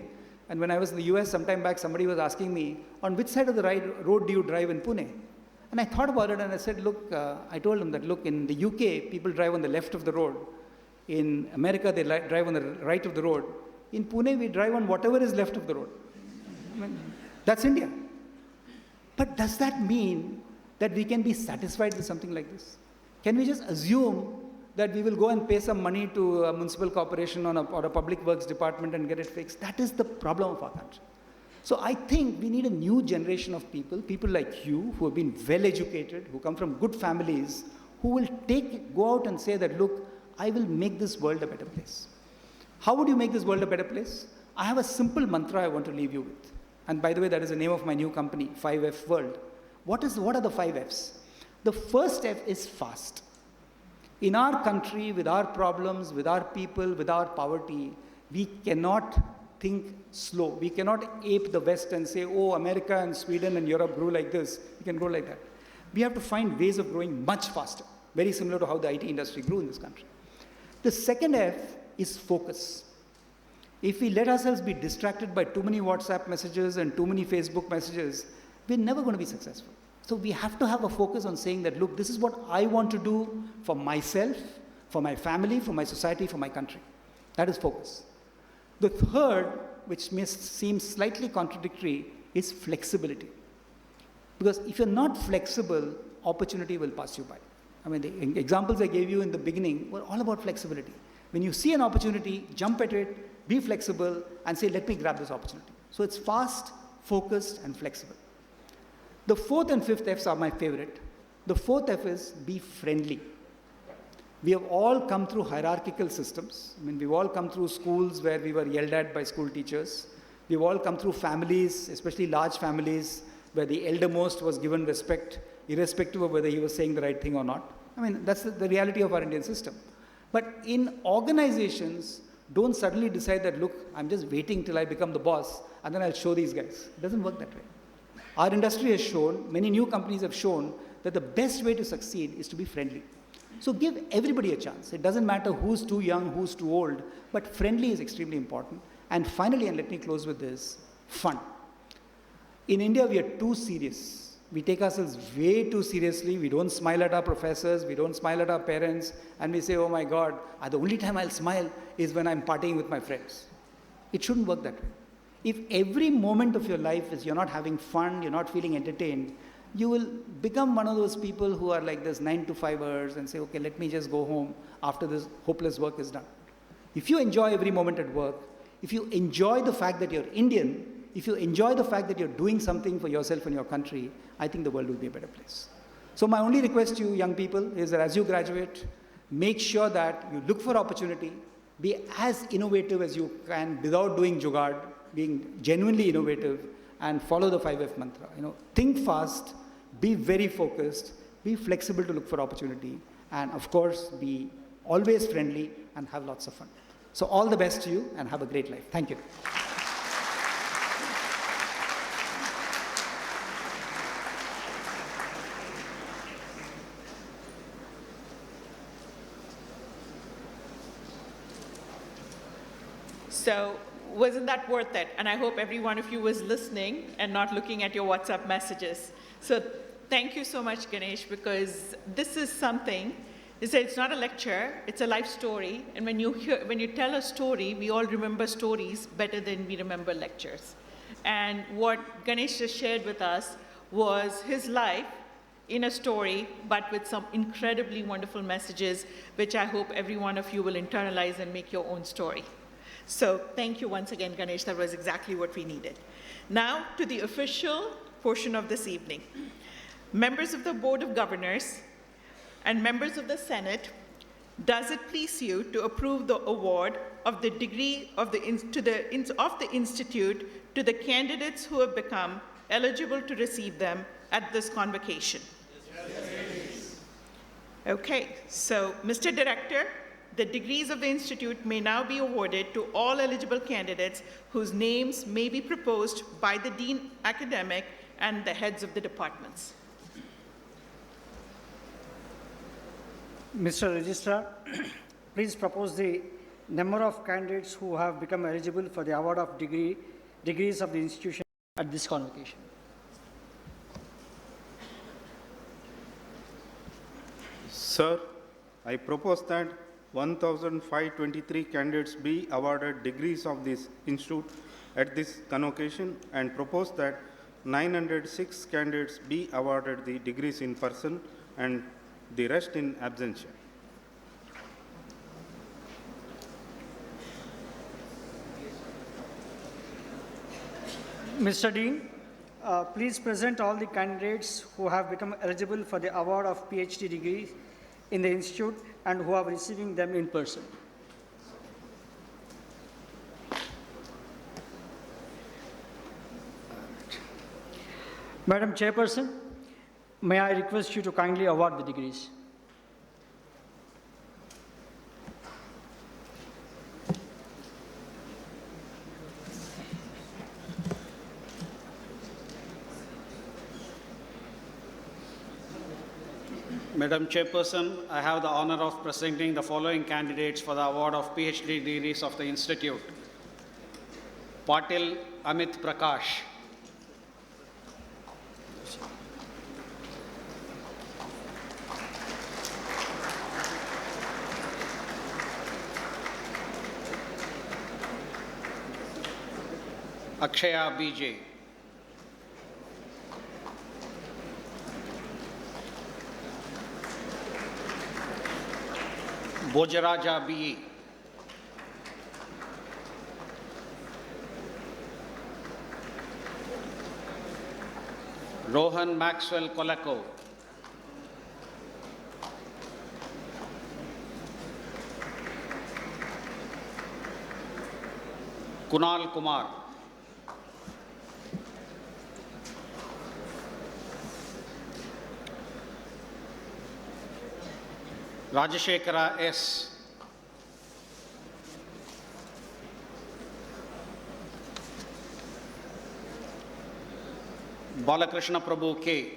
and when I was in the US sometime back, somebody was asking me, on which side of the road do you drive in Pune? And I thought about it and I said, look, I told him that, look, in the UK, people drive on the left of the road. In America, they drive on the right of the road. In Pune, we drive on whatever is left of the road. I mean, that's India. But does that mean that we can be satisfied with something like this? Can we just assume that we will go and pay some money to a municipal corporation or a public works department and get it fixed? That is the problem of our country. So I think we need a new generation of people like you, who have been well educated, who come from good families, who will go out and say that, look, I will make this world a better place. How would you make this world a better place? I have a simple mantra I want to leave you with. And by the way, that is the name of my new company, 5F World. What are the 5 Fs? The first F is fast. In our country, with our problems, with our people, with our poverty, we cannot think slow. We cannot ape the West and say, oh, America and Sweden and Europe grew like this. We can grow like that. We have to find ways of growing much faster, very similar to how the IT industry grew in this country. The second F is focus. If we let ourselves be distracted by too many WhatsApp messages and too many Facebook messages, we're never going to be successful. So we have to have a focus on saying that, look, this is what I want to do for myself, for my family, for my society, for my country. That is focus. The third, which may seem slightly contradictory, is flexibility. Because if you're not flexible, opportunity will pass you by. I mean, the examples I gave you in the beginning were all about flexibility. When you see an opportunity, jump at it, be flexible, and say, let me grab this opportunity. So it's fast, focused, and flexible. The fourth and fifth F's are my favorite. The fourth F is be friendly. We have all come through hierarchical systems. I mean, we've all come through schools where we were yelled at by school teachers. We've all come through families, especially large families, where the eldermost was given respect, irrespective of whether he was saying the right thing or not. I mean, that's the reality of our Indian system. But in organizations, don't suddenly decide that, look, I'm just waiting till I become the boss, and then I'll show these guys. It doesn't work that way. Our industry has shown, many new companies have shown, that the best way to succeed is to be friendly. So give everybody a chance. It doesn't matter who's too young, who's too old, but friendly is extremely important. And finally, and let me close with this, fun. In India, we are too serious. We take ourselves way too seriously. We don't smile at our professors, we don't smile at our parents, and we say, oh my God, the only time I'll smile is when I'm partying with my friends. It shouldn't work that way. If every moment of your life is you're not having fun, you're not feeling entertained, you will become one of those people who are like this 9 to 5ers and say, okay, let me just go home after this hopeless work is done. If you enjoy every moment at work, if you enjoy the fact that you're Indian, if you enjoy the fact that you're doing something for yourself and your country, I think the world will be a better place. So my only request to you young people is that as you graduate, make sure that you look for opportunity, be as innovative as you can without doing jugaad, being genuinely innovative, and follow the 5F mantra. Think fast, be very focused, be flexible to look for opportunity, and of course, be always friendly and have lots of fun. So all the best to you and have a great life. Thank you. So wasn't that worth it? And I hope every one of you was listening and not looking at your WhatsApp messages. So thank you so much, Ganesh, because this is something, it's not a lecture, it's a life story. And when you tell a story, we all remember stories better than we remember lectures. And what Ganesh just shared with us was his life in a story, but with some incredibly wonderful messages, which I hope every one of you will internalize and make your own story. So thank you once again, Ganesh. That was exactly what we needed. Now to the official portion of this evening. Members of the Board of Governors and members of the Senate, does it please you to approve the award of the degree of the Institute to the candidates who have become eligible to receive them at this convocation? Yes. Okay, so Mr. Director, the degrees of the Institute may now be awarded to all eligible candidates whose names may be proposed by the Dean Academic and the heads of the departments. Mr. Registrar, please propose the number of candidates who have become eligible for the award of degrees of the institution at this convocation. Sir, I propose that 1,523 candidates be awarded degrees of this institute at this convocation, and propose that 906 candidates be awarded the degrees in person and the rest in absentia. Mr. Dean, please present all the candidates who have become eligible for the award of Ph.D. degrees in the institute and who are receiving them in person. Madam Chairperson, may I request you to kindly award the degrees. Madam Chairperson, I have the honor of presenting the following candidates for the award of Ph.D. degrees of the Institute. Patil Amit Prakash. Akshaya B.J. Bojaraja B.E. Rohan Maxwell Kolako. Kunal Kumar. Rajashekara S. Balakrishna Prabhu K.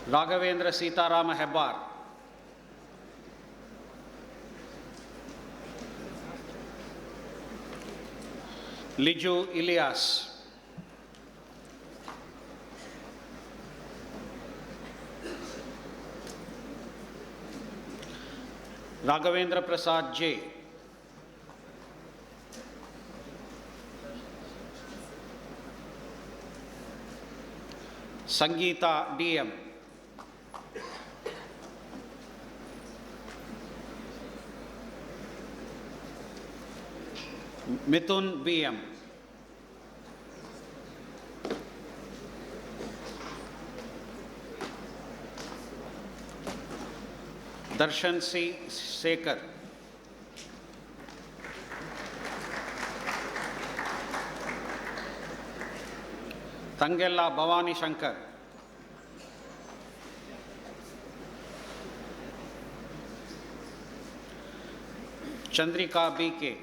Raghavendra Sitarama Hebbar. Liju Ilyas. Raghavendra Prasad J. Sangeeta DM. Mithun BM. Darshan C. Sekar. Tangella Bhavani Shankar. Chandrika BK.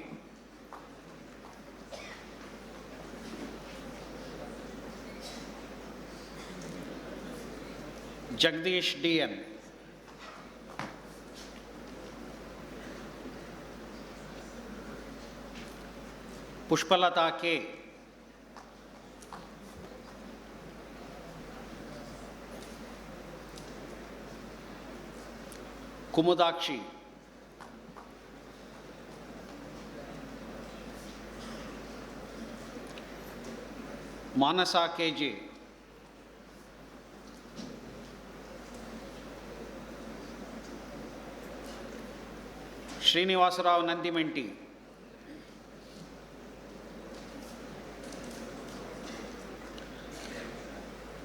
Jagdish DN. Pushpalata K. Kumudakshi. Manasa KJ. Srinivasarao Nandimenti.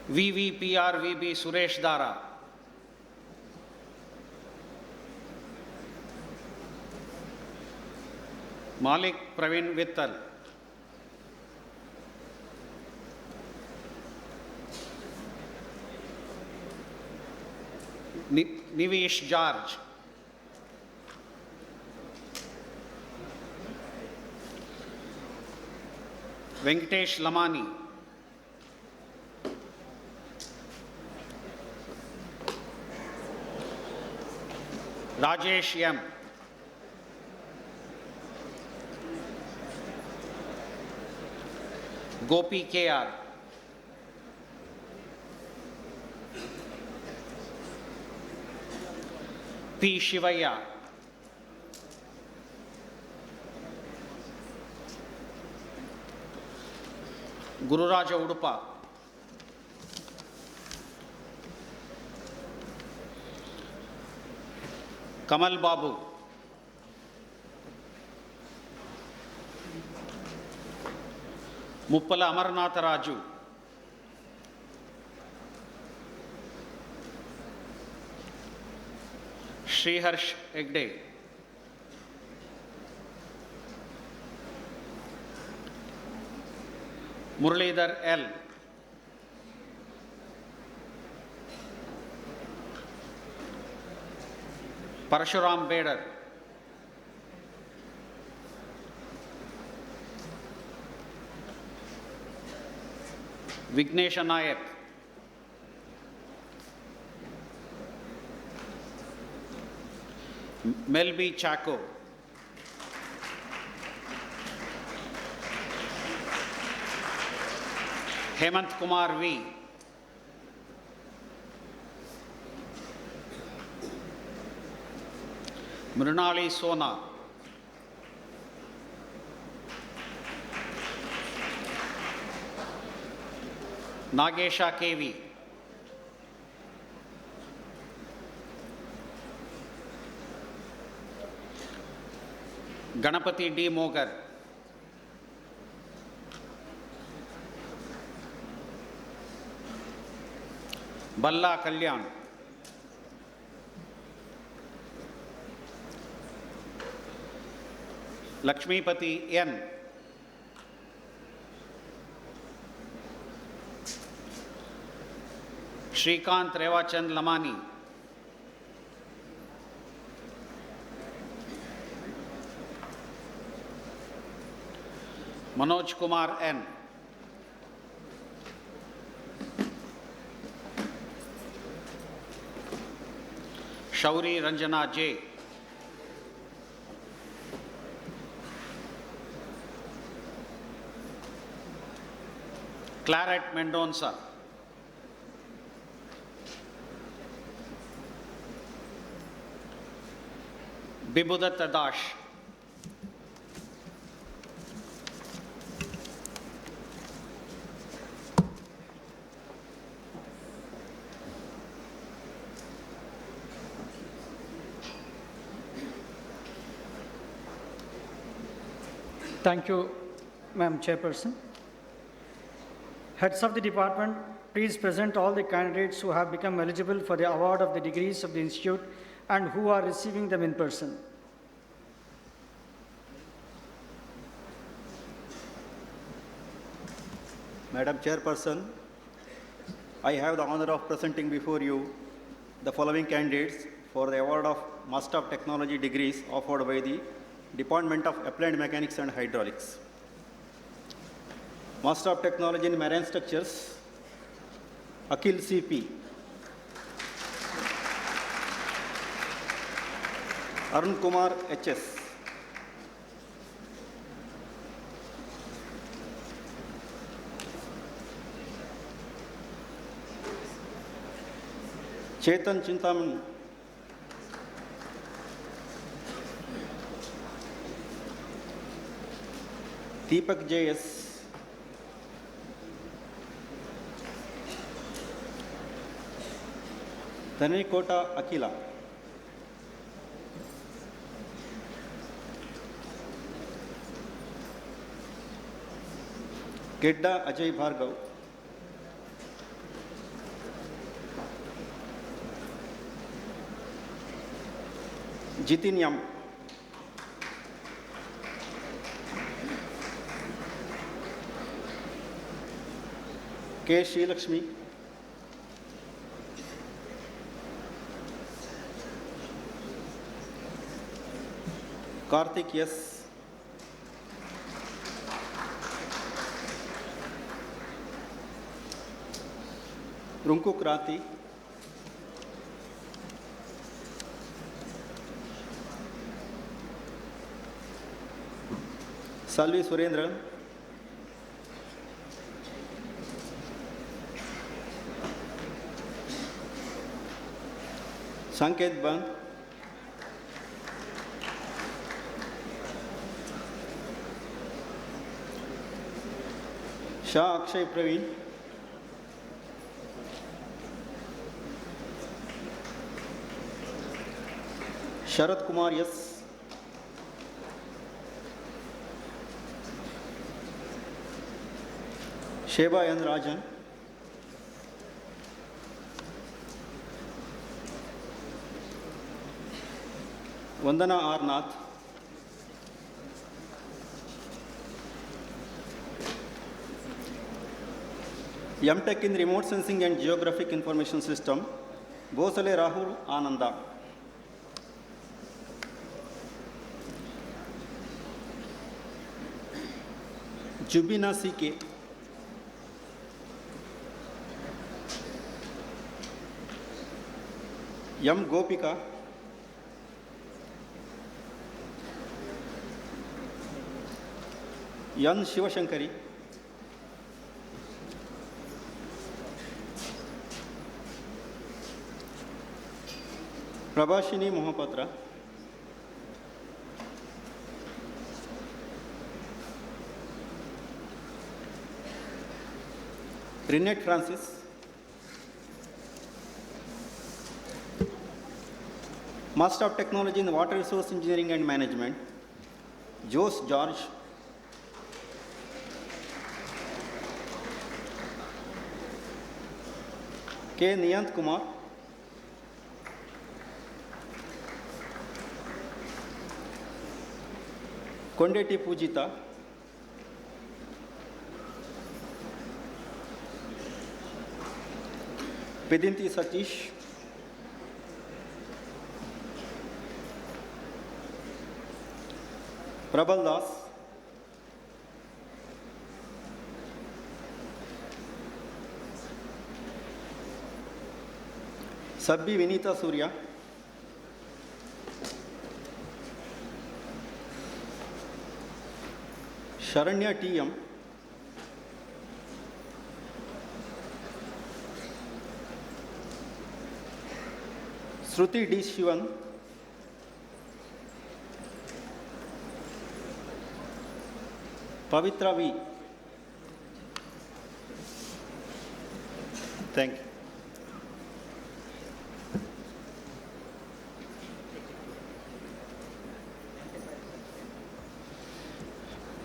VVPRVB Suresh Dara. Malik Praveen Vittal. Nivesh George. Venkatesh Lamani. Rajesh M. Gopi KR. P. Shivaya. Gururaja Udupa. Kamal Babu. Muppala Amarnath Raju. Sriharsh Egde. Muralidhar L. Parashuram Beder. Vignesh Nayak. Melby Chaco. Hemant Kumar V. Mrinali Sona. Nagesha KV. Ganapati D. Mogar, Balla Kalyan, Lakshmipati N, Shrikant Rewachand Lamani, Manoj Kumar N, Shauri Ranjana J, Claret Mendonça, Bibudat Dash, Thank you, Madam Chairperson. Heads of the department, please present all the candidates who have become eligible for the award of the degrees of the institute and who are receiving them in person. Madam Chairperson, I have the honor of presenting before you the following candidates for the award of Master of Technology degrees offered by the Department of Applied Mechanics and Hydraulics. Master of Technology in Marine Structures, Akhil CP. Arun Kumar HS. Chetan Chintamani. Deepak JS. Dhanikota Akila. Gedda Ajay Bhargav. Jitin Yam. K. Srilakshmi. Karthik S. Runku Krati. Salvi Surendra. Sanket Ban. Shah Akshay Praveen. Sharat Kumar S. Sheba N. Rajan. Vandana R. Nath. M.Tech in Remote Sensing and Geographic Information System, Bosale Rahul Ananda. Jubina C.K. M. Gopika. Yan Shivashankari. Prabhashini Mohapatra. Rinette Francis. Master of Technology in Water Resource Engineering and Management, Jose George, K. Niyant Kumar, Kondeti Pujita, Pedinti Satish, Prabal Das, Sabbi Vinita Surya, Sharanya T.M., Shruti D. Shivan, Pavitra V. Thank you.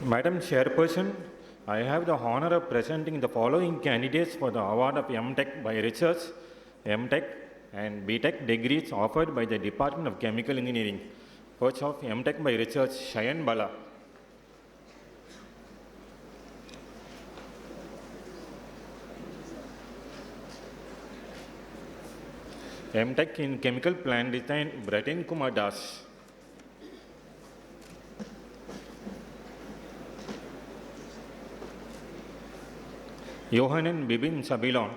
Madam Chairperson, I have the honor of presenting the following candidates for the award of M.Tech by Research, M.Tech and B.Tech degrees offered by the Department of Chemical Engineering. First of M.Tech by Research, Shayan Bala. M.Tech in Chemical Plant Design, Bratin Kumar Das. Johanan Bibin Sabilon.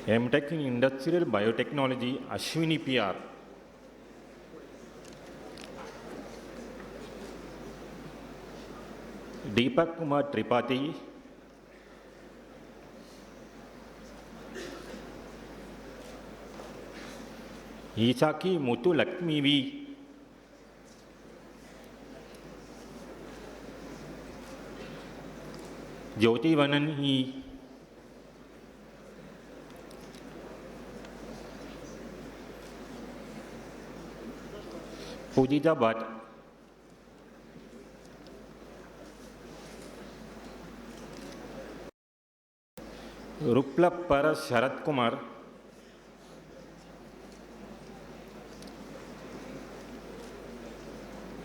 M.Tech in Industrial Biotechnology, Ashwini PR. Deepak Kumar Tripathi. Isaki Muthu Lakshmi V. Jyoti Vanan E. Pujita Bhatt. Ruplap Paras Sharat Kumar.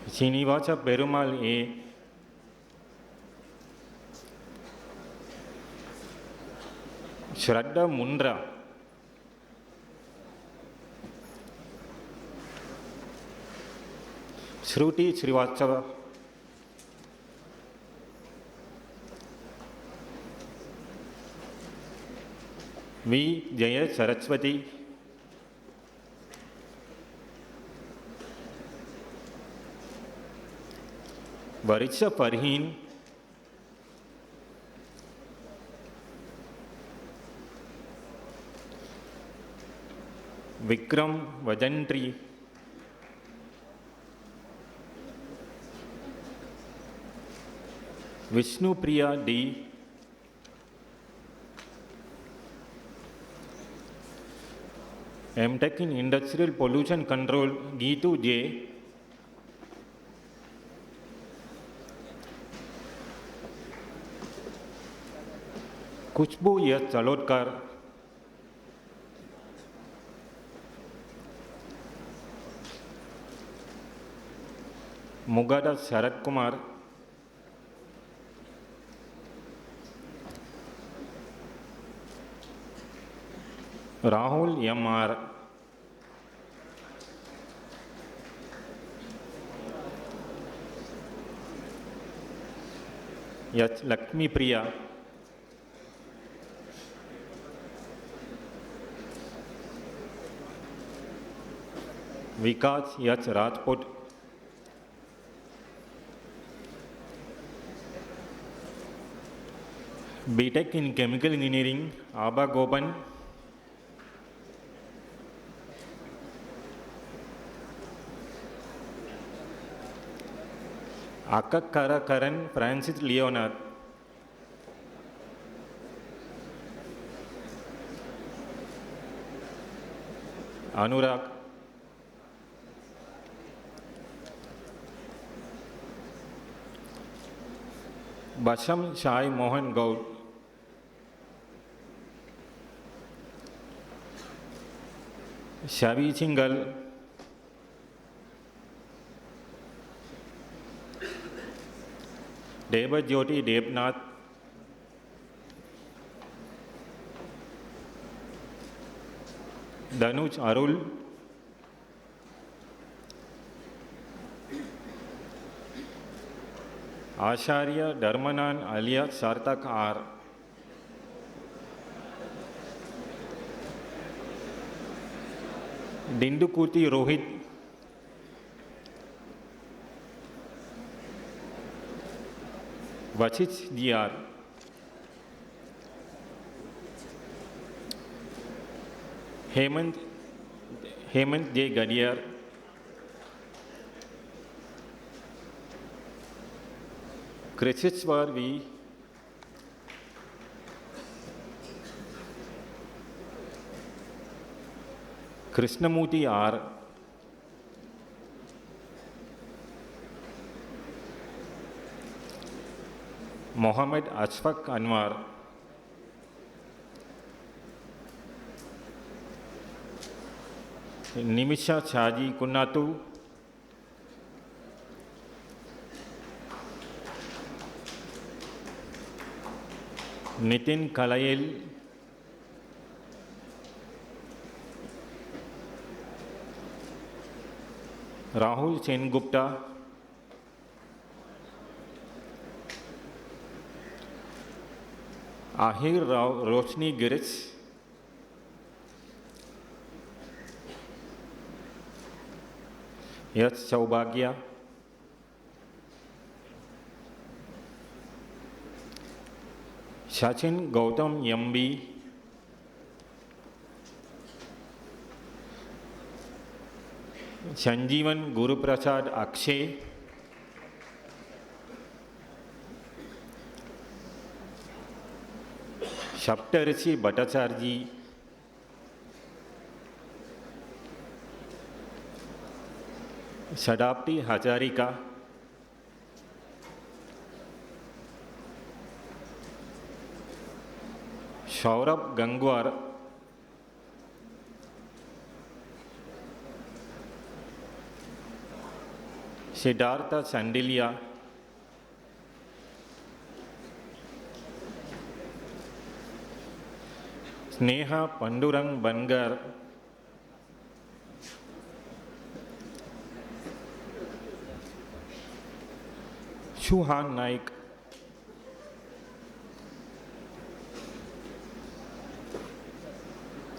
Srinivasa Perumal A. Shraddha Mundra. Shruti Srivastava. V. Jaya Saraswati. Varisha Farheen. Vikram Vajantri. Vishnu Priya D. M.Tech in Industrial Pollution Control, Geetu J. Kushbu S. Chalotkar. Mugada Sharat Kumar. Rahul M.R. Yes, Lakshmi Priya. Vikas H. Rajput. B.Tech in Chemical Engineering, Abha Gopan. Akakkara Karan Francis Leonard. Anurag, Basham Shai Mohan Gaur, Shavi Chingal, Devajyoti Devnath, Danuj Arul, Acharya Dharmanan alias Sartak R, Dindukuti Rohit, Vachich GR, Hemant J. Gadiyar, Krishishwar V, Krishnamurti R, Mohammed Ashfaq Anwar, Nimisha Chaji Kunnatu, Nitin Kalayel, Rahul Sengupta, Ahir Rao Roshni Girish, Yat Saubhagya, Sachin Gautam Yambi, Sanjeevan Guruprasad Akshay, Saptarshi Bhattacharji, Sadapti Hazarika, Saurabh Gangwar, Siddhartha Sandilya, Sneha Pandurang Bangar, Shuhan Naik,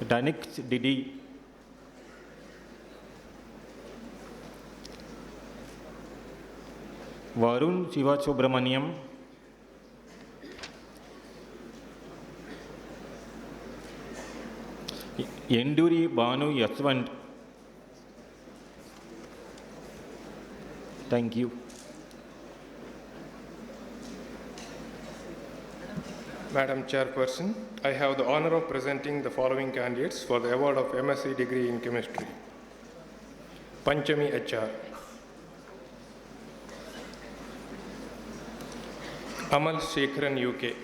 Danik Didi, Varun Shiva Subramaniam, Yenduri Banu Yaswant. Thank you. Madam Chairperson, I have the honor of presenting the following candidates for the award of M.Sc degree in chemistry. Panchami HR, Amal Shekharan UK,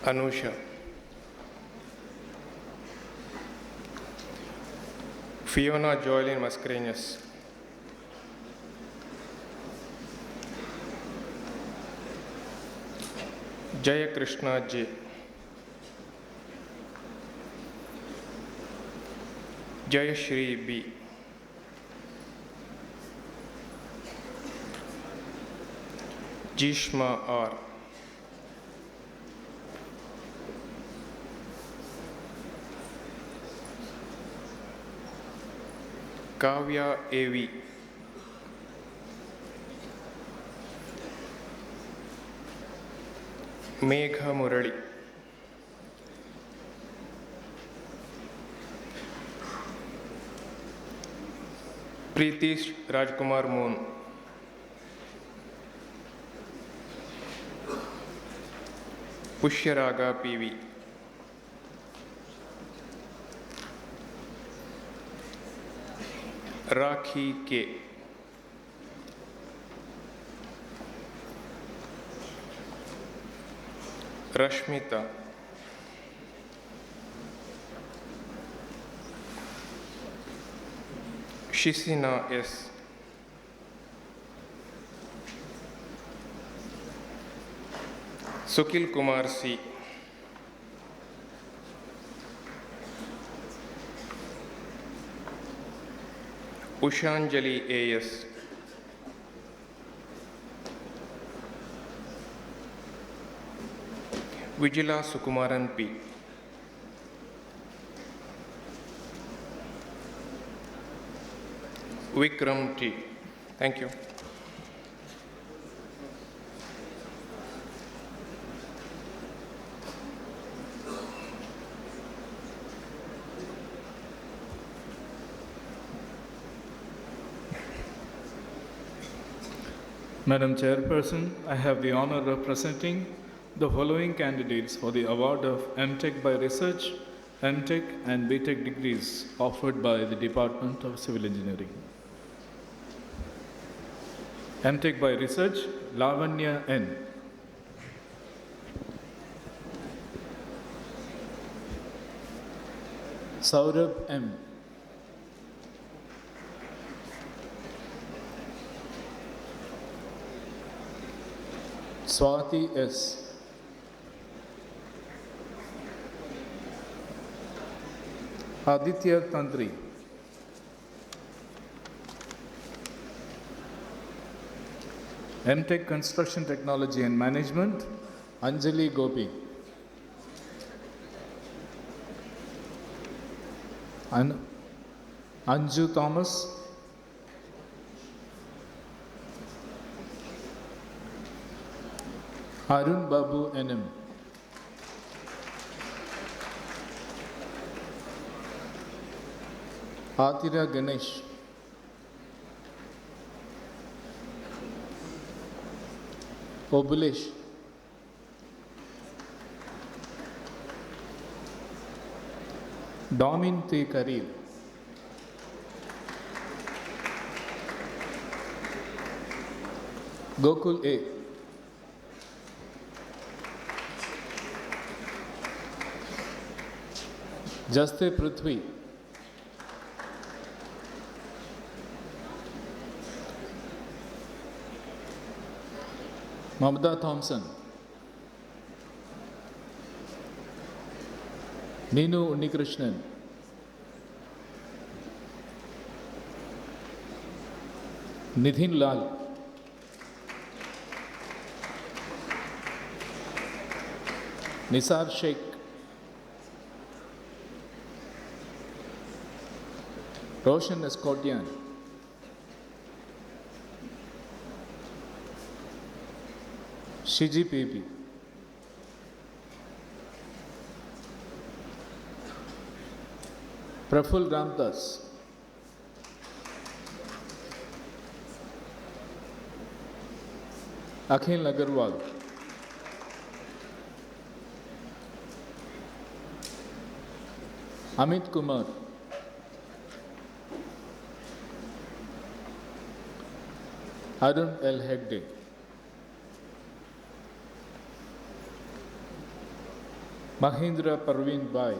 Anusha, Fiona Joylin Mascarenhas, Jaya Krishna J, Jayashri B, Jishma R, Kavya A.V., Megha Murali, Pritish Rajkumar Moon, Pushyaraga P.V., Rakhi K. Rashmita. Shisina S. Sukil Kumar C. Ushanjali A.S. Vijila Sukumaran P. Vikram T. Thank you. Madam Chairperson, I have the honor of presenting the following candidates for the award of M.Tech by Research, M.Tech and B.Tech degrees offered by the Department of Civil Engineering. M.Tech by Research, Lavanya N. Saurabh M. Swati S. Aditya Tandri. M.Tech Construction Technology and Management, Anjali Gopi. Anju Thomas. Arun Babu NM. Atira Ganesh. Obulesh. Domin T. Karil. Gokul A. Jaste Prithvi. Mamda Thompson. Ninu Unnikrishnan. Nithin Lal. Nisar Sheikh. Roshan Escotian. Shiji Pepi. Praful Ramdas. Akhil Agarwal. Amit Kumar. Arun L. Hegde. Mahindra Parveen Bai.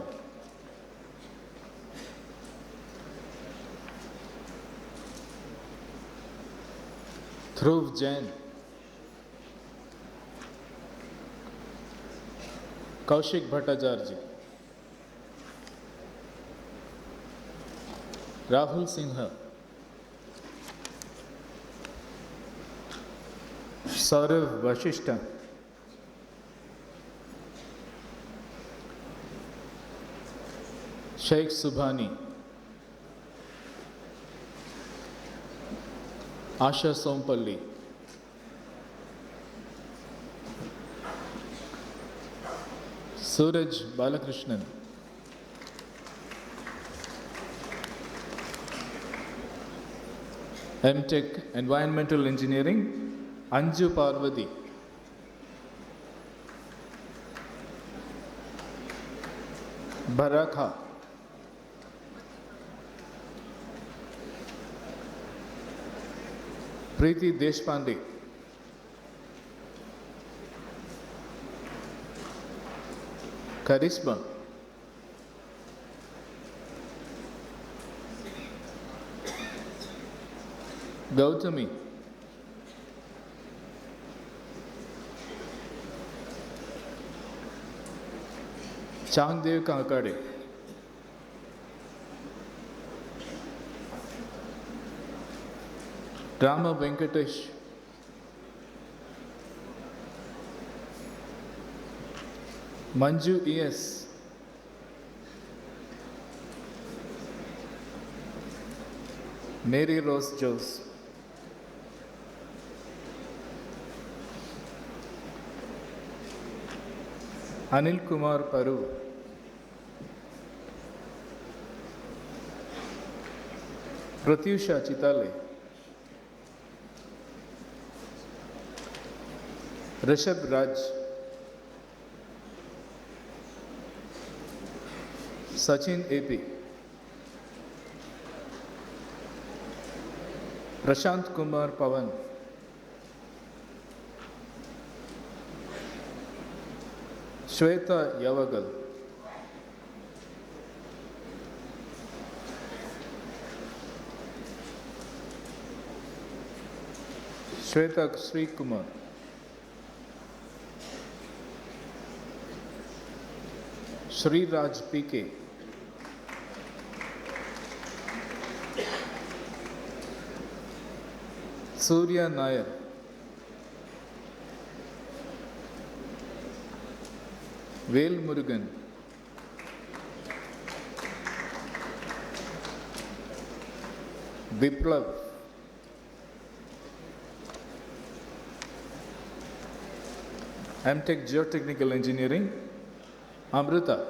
Dhruv Jain. Kaushik Bhattacharya. Rahul Sinha. Saurav Vashishta. Sheikh Subhani. Asha Sompalli. Suraj Balakrishnan. M.Tech Environmental Engineering, Anju Parvati. Barakha. Preeti Deshpande. Karisma. Gautami. Changdev Kankade. Rama Venkatesh. Manju E.S. Mary Rose Jose. Anil Kumar Paru. Pratyusha Chitale. Rishabh Raj. Sachin AP. Prashant Kumar Pavan. Shweta Yavagal. Shweta Sri Kumar. Sri Raj PK. Surya Nair. Vel Murugan. Biplav. M.Tech Geotechnical Engineering. Amrita.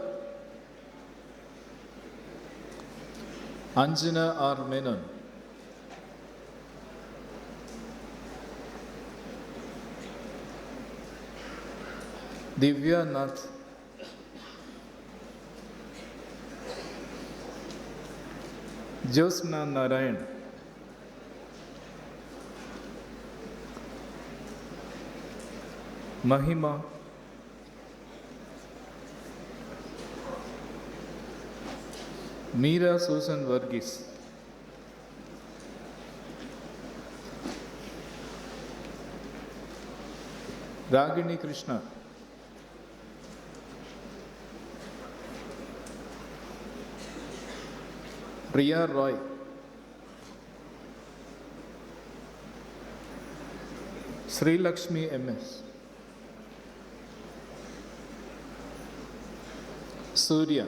Anjana R. Menon. Divya Nath. Josna Narayan. Mahima. Meera Susan Varghese. Ragini Krishna. Priya Roy. Sri Lakshmi MS. Surya.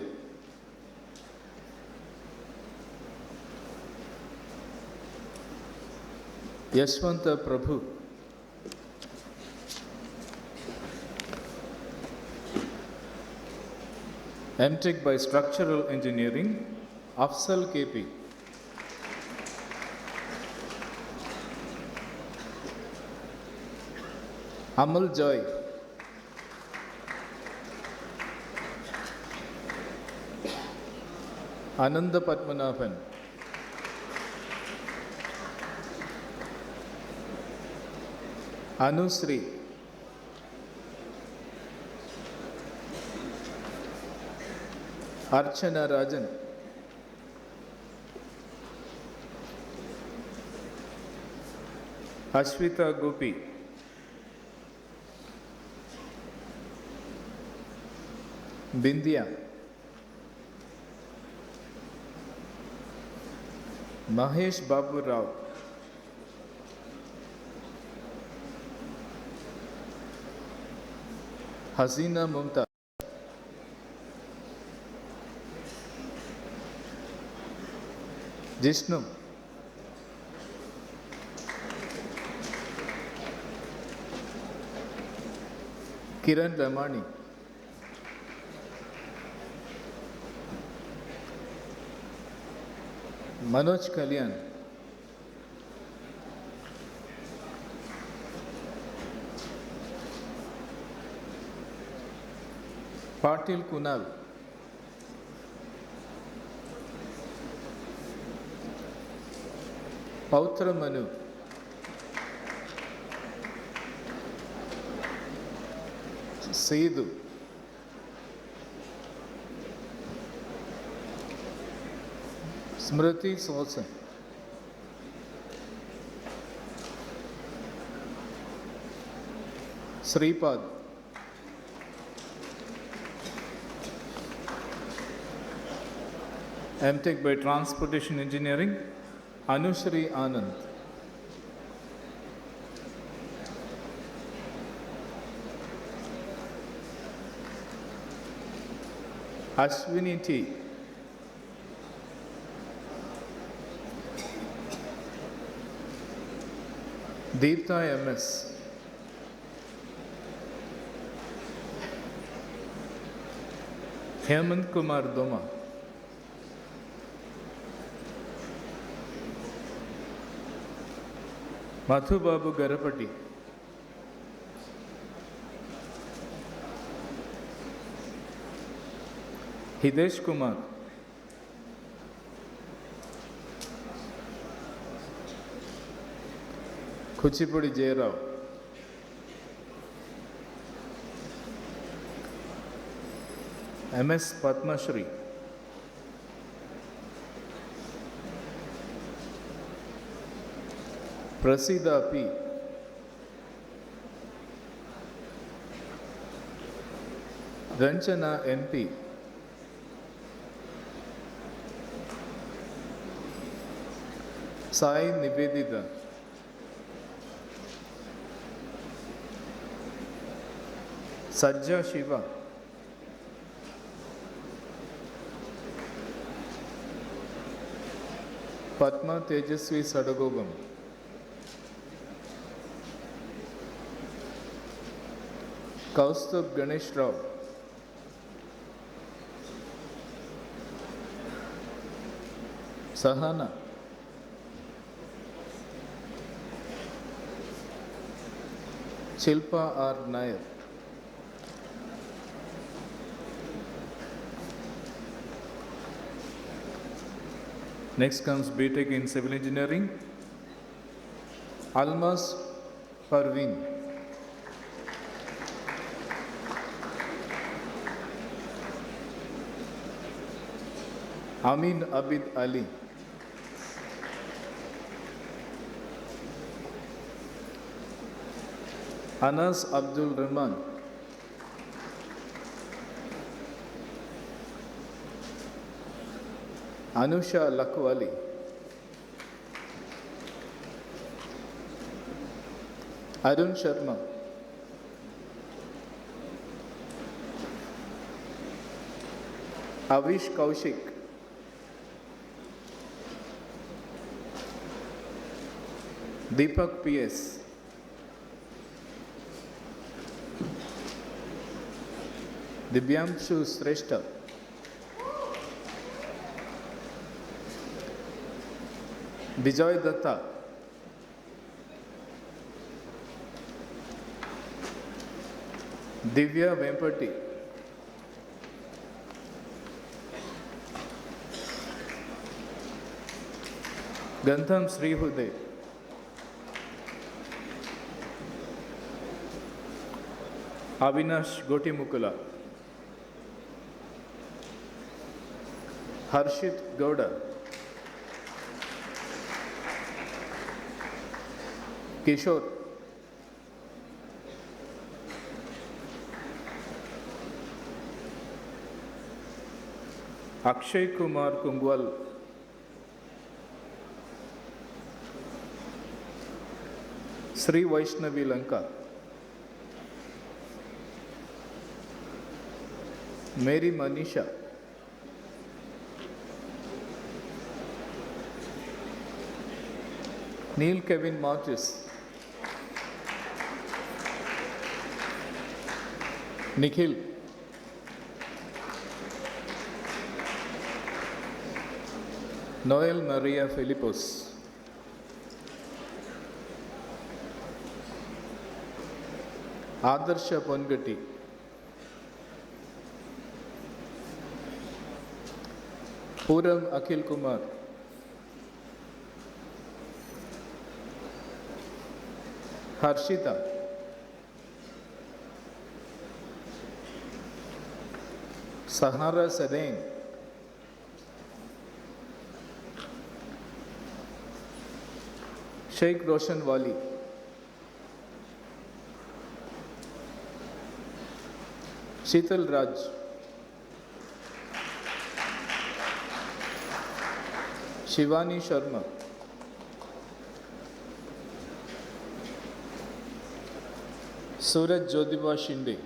Yashwanta Prabhu. M.Tech by Structural Engineering, Afsal KP. Amal Joy. Ananda Padmanabhan. Anusri. Archana Rajan. Ashwita Gopi. Bindya. Mahesh Babu Rao. Hasina Mumtaz. Jishnu. Kiran Ramani. Manoj Kalyan. Patil Kunal. Pautra Manu. Sedu. Smriti Sosan. Sripad. M.Tech by Transportation Engineering, Anushri Anand. Ashwini T. Deepta MS. Hemant Kumar Doma. Mathu Babu Garapati. Hidesh Kumar. Kuchipudi Jayarao. MS Padma Shri. Prasida P. Ranchana MP. Sai Nivedita. Sajja Shiva. Padma Tejasvi Sadagogam. Kaustubh Ganesh Rao. Sahana. Shilpa R. Nair. Next comes B.Tech in Civil Engineering, Almas Parveen. Amin Abid Ali. Anas Abdul Rahman. Anusha Lakwali. Arun Sharma. Avish Kaushik. Deepak P.S. Divyamshu Sreshta. Bijoy Datta. Divya Vempati. Gantham Srihude. Avinash Gotimukula. Harshit Gowda. Kishore. Akshay Kumar Kungwal. Sri Vaishnavi Lanka. Mary Manisha. Neil Kevin Martis. Nikhil. Noel Maria Filipos. Adarsha Pongati. Puram Akhil Kumar. Harshita. Sahara Sadain, Sheikh Roshan Wali, Sheetal Raj, Shivani Sharma, Suraj Jyotiba Shinde,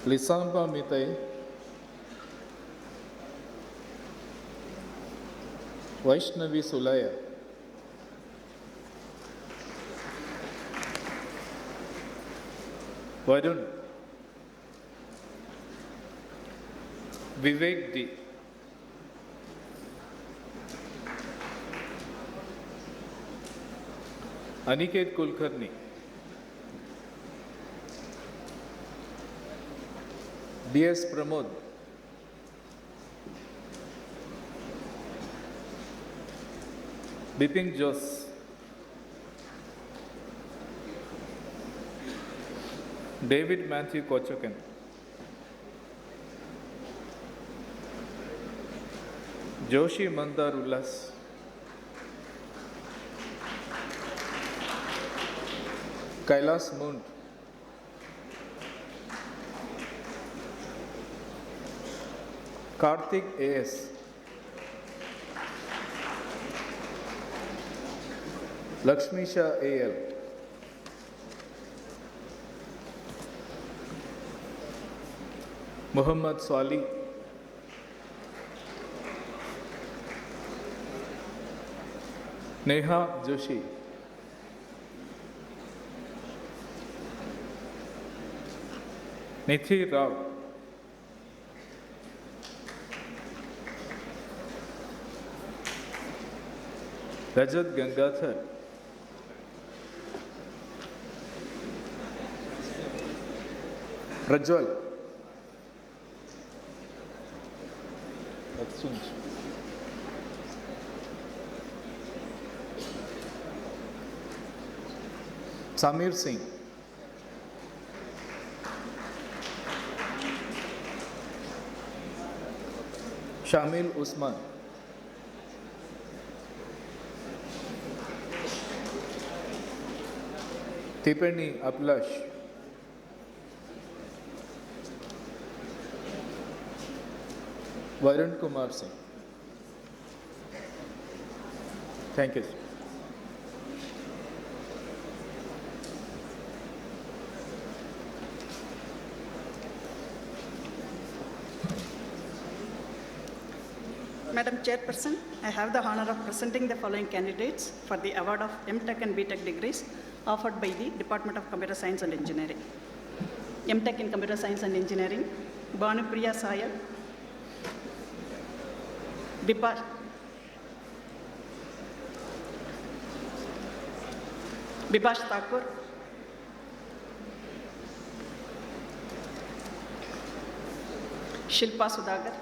Lisamba Mitai, Vaishnavi Sulaya, Varun, Vivek D, Aniket Kulkarni, D.S. Pramod, Bipin Jos, David Matthew Kochokan, Joshi Mandar Ullas, Kailas Mund, Karthik A.S., Lakshmi Shah A.L., Muhammad Swali, Neha Joshi, Nithi Rao, Rajat Gangathar, Rajwal, Samir Singh, Shamil Usman, Tipani Ablash, Varun Kumar Singh. Thank you. Madam Chairperson, I have the honor of presenting the following candidates for the award of M.Tech and B.Tech degrees offered by the Department of Computer Science and Engineering. M.Tech in Computer Science and Engineering, Bhanupriya Sayal, Bibash Thakur, Shilpa Sudagar,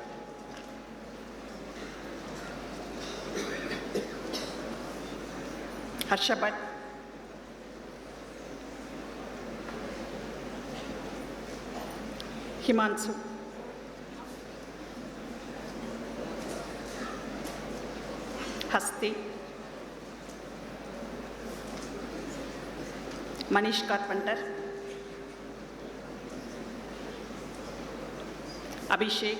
Harsha Bhatt, Himansu, Hasti, Manish Carpenter, Abhishek,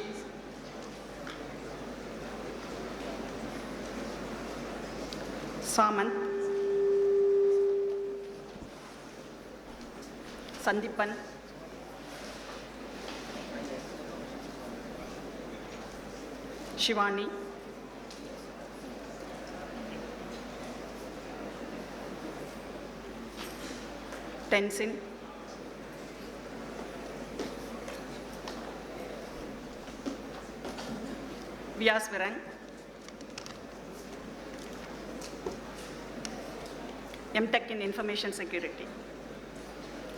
Samant, Sandipan, Shivani, Tenzin, Vyas Virang, M.Tech in Information Security,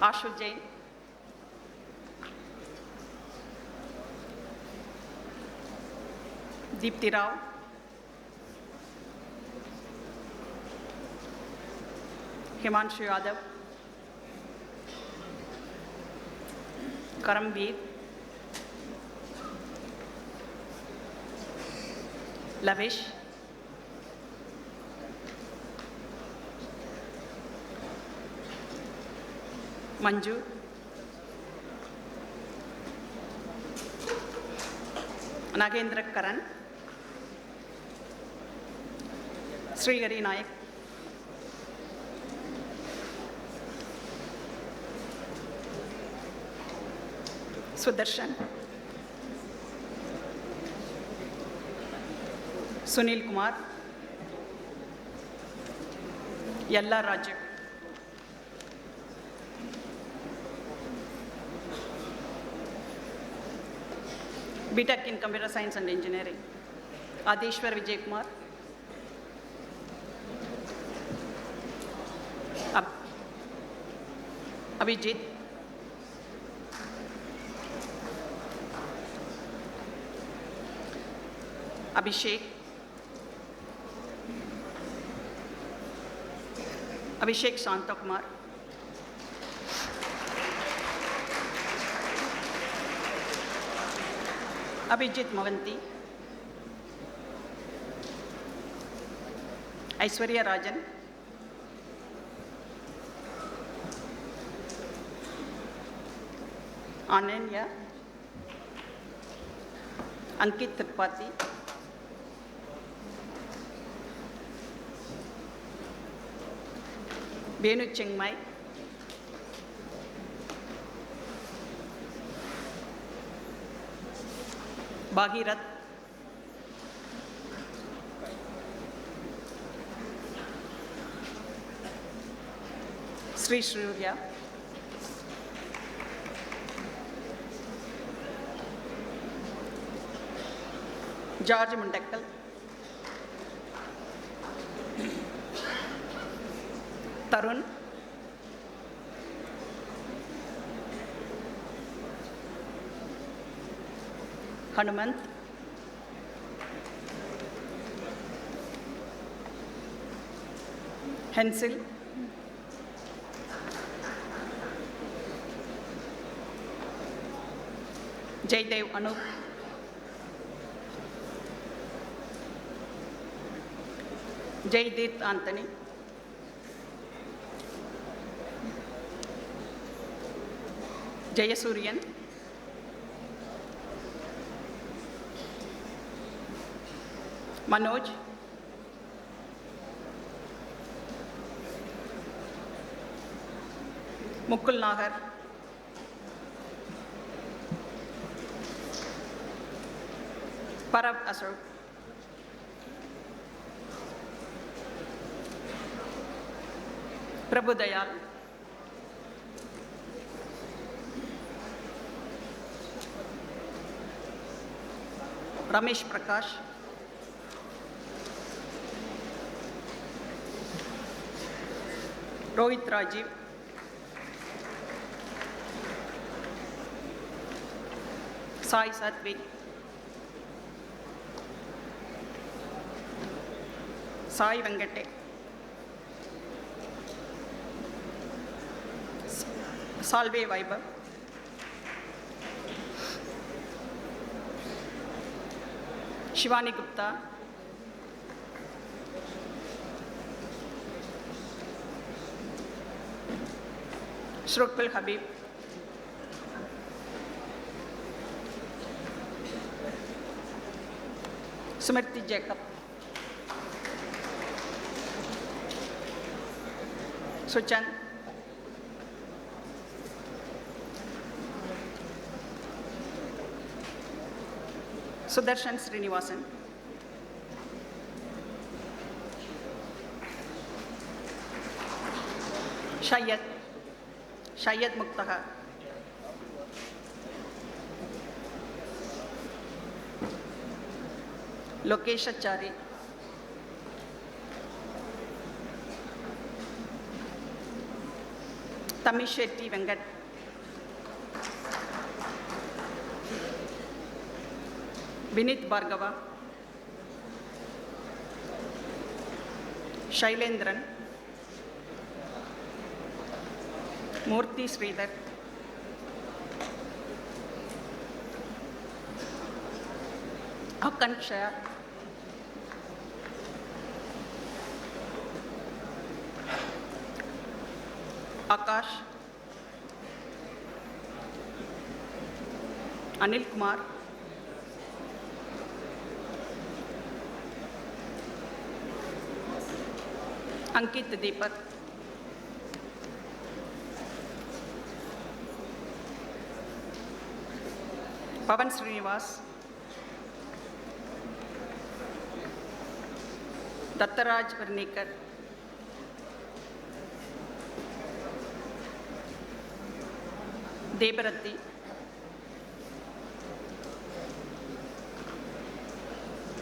Ashu Jain, Deepti Rao, Himanshu Yadav, Karamveer, Lavish, Manju, Nagendra Karan, Srihari Nayak, Sudarshan, Sunil Kumar, Yalla Raju, B.Tech in Computer Science and Engineering, Adeshwar Vijay Kumar, Abhijit, Abhishek, Abhishek Santakumar, Abhijit Mohanty, Aishwarya Rajan, Ananya, Ankit Tripathi, Benu Chengmai, Bhagirat, Sri Surya, George Mundakkal, Tarun, Hanumant, Hensil, Jaydev Anup, Jaydeep Anthony, Jayasuriyan, Manoj, Mukul Nagar, Parab Asur, Prabhu Dayal, Ramesh Prakash, Rohit Rajiv, Sai Satvik, Sai Venkate, Salve Vaibhav, Shivani Gupta, Shrukpal Habib, Smriti Jacob, Suchan, Sudarshan Srinivasan, Shayad Muktaha, Lokesh Achari, Tamish Shetty Venkat, Vinit Bhargava, Shailendran, Murthy Sridhar, Akanksha, Akash, Anil Kumar, Ankit Deepak, Pavan Srinivas, Dattaraj Varnekar, Debarati,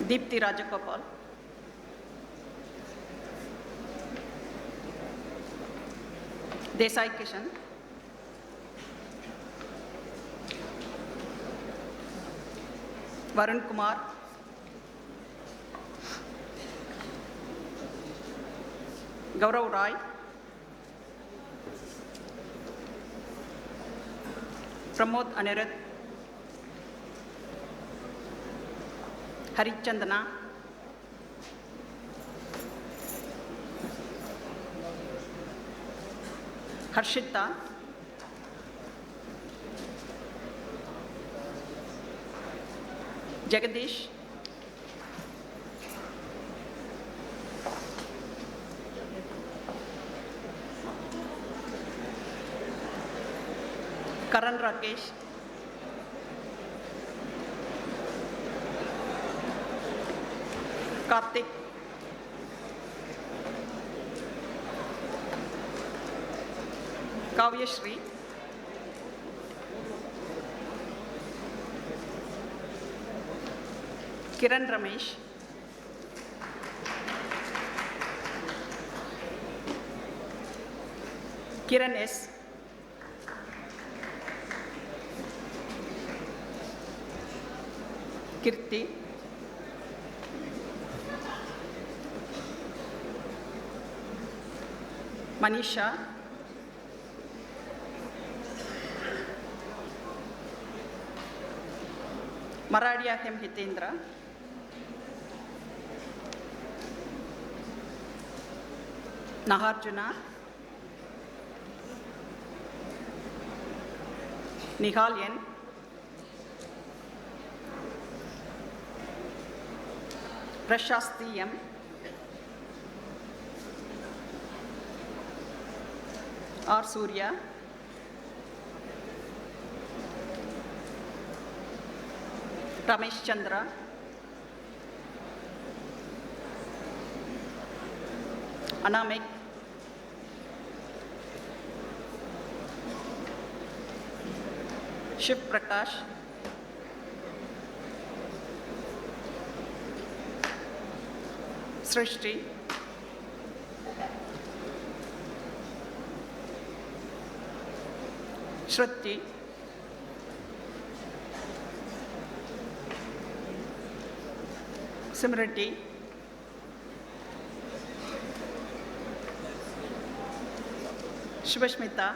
Deepthi Rajagopal, Desai Kishan, Varun Kumar, Gaurav Rai, Pramod Anirudh, Harichandana, Harshita, Jagadish, Karan Rakesh, Karthik, Kavya Shri, Kiran Ramesh, Kiran S, Kirti, Manisha, Maradia Hem Hitendra, Naharjuna, Nihalyan, Prashasti M, R. Surya, Ramesh Chandra, Anamik, Shiv Prakash, Srishti, Shruti, Simriti, Shivashmita,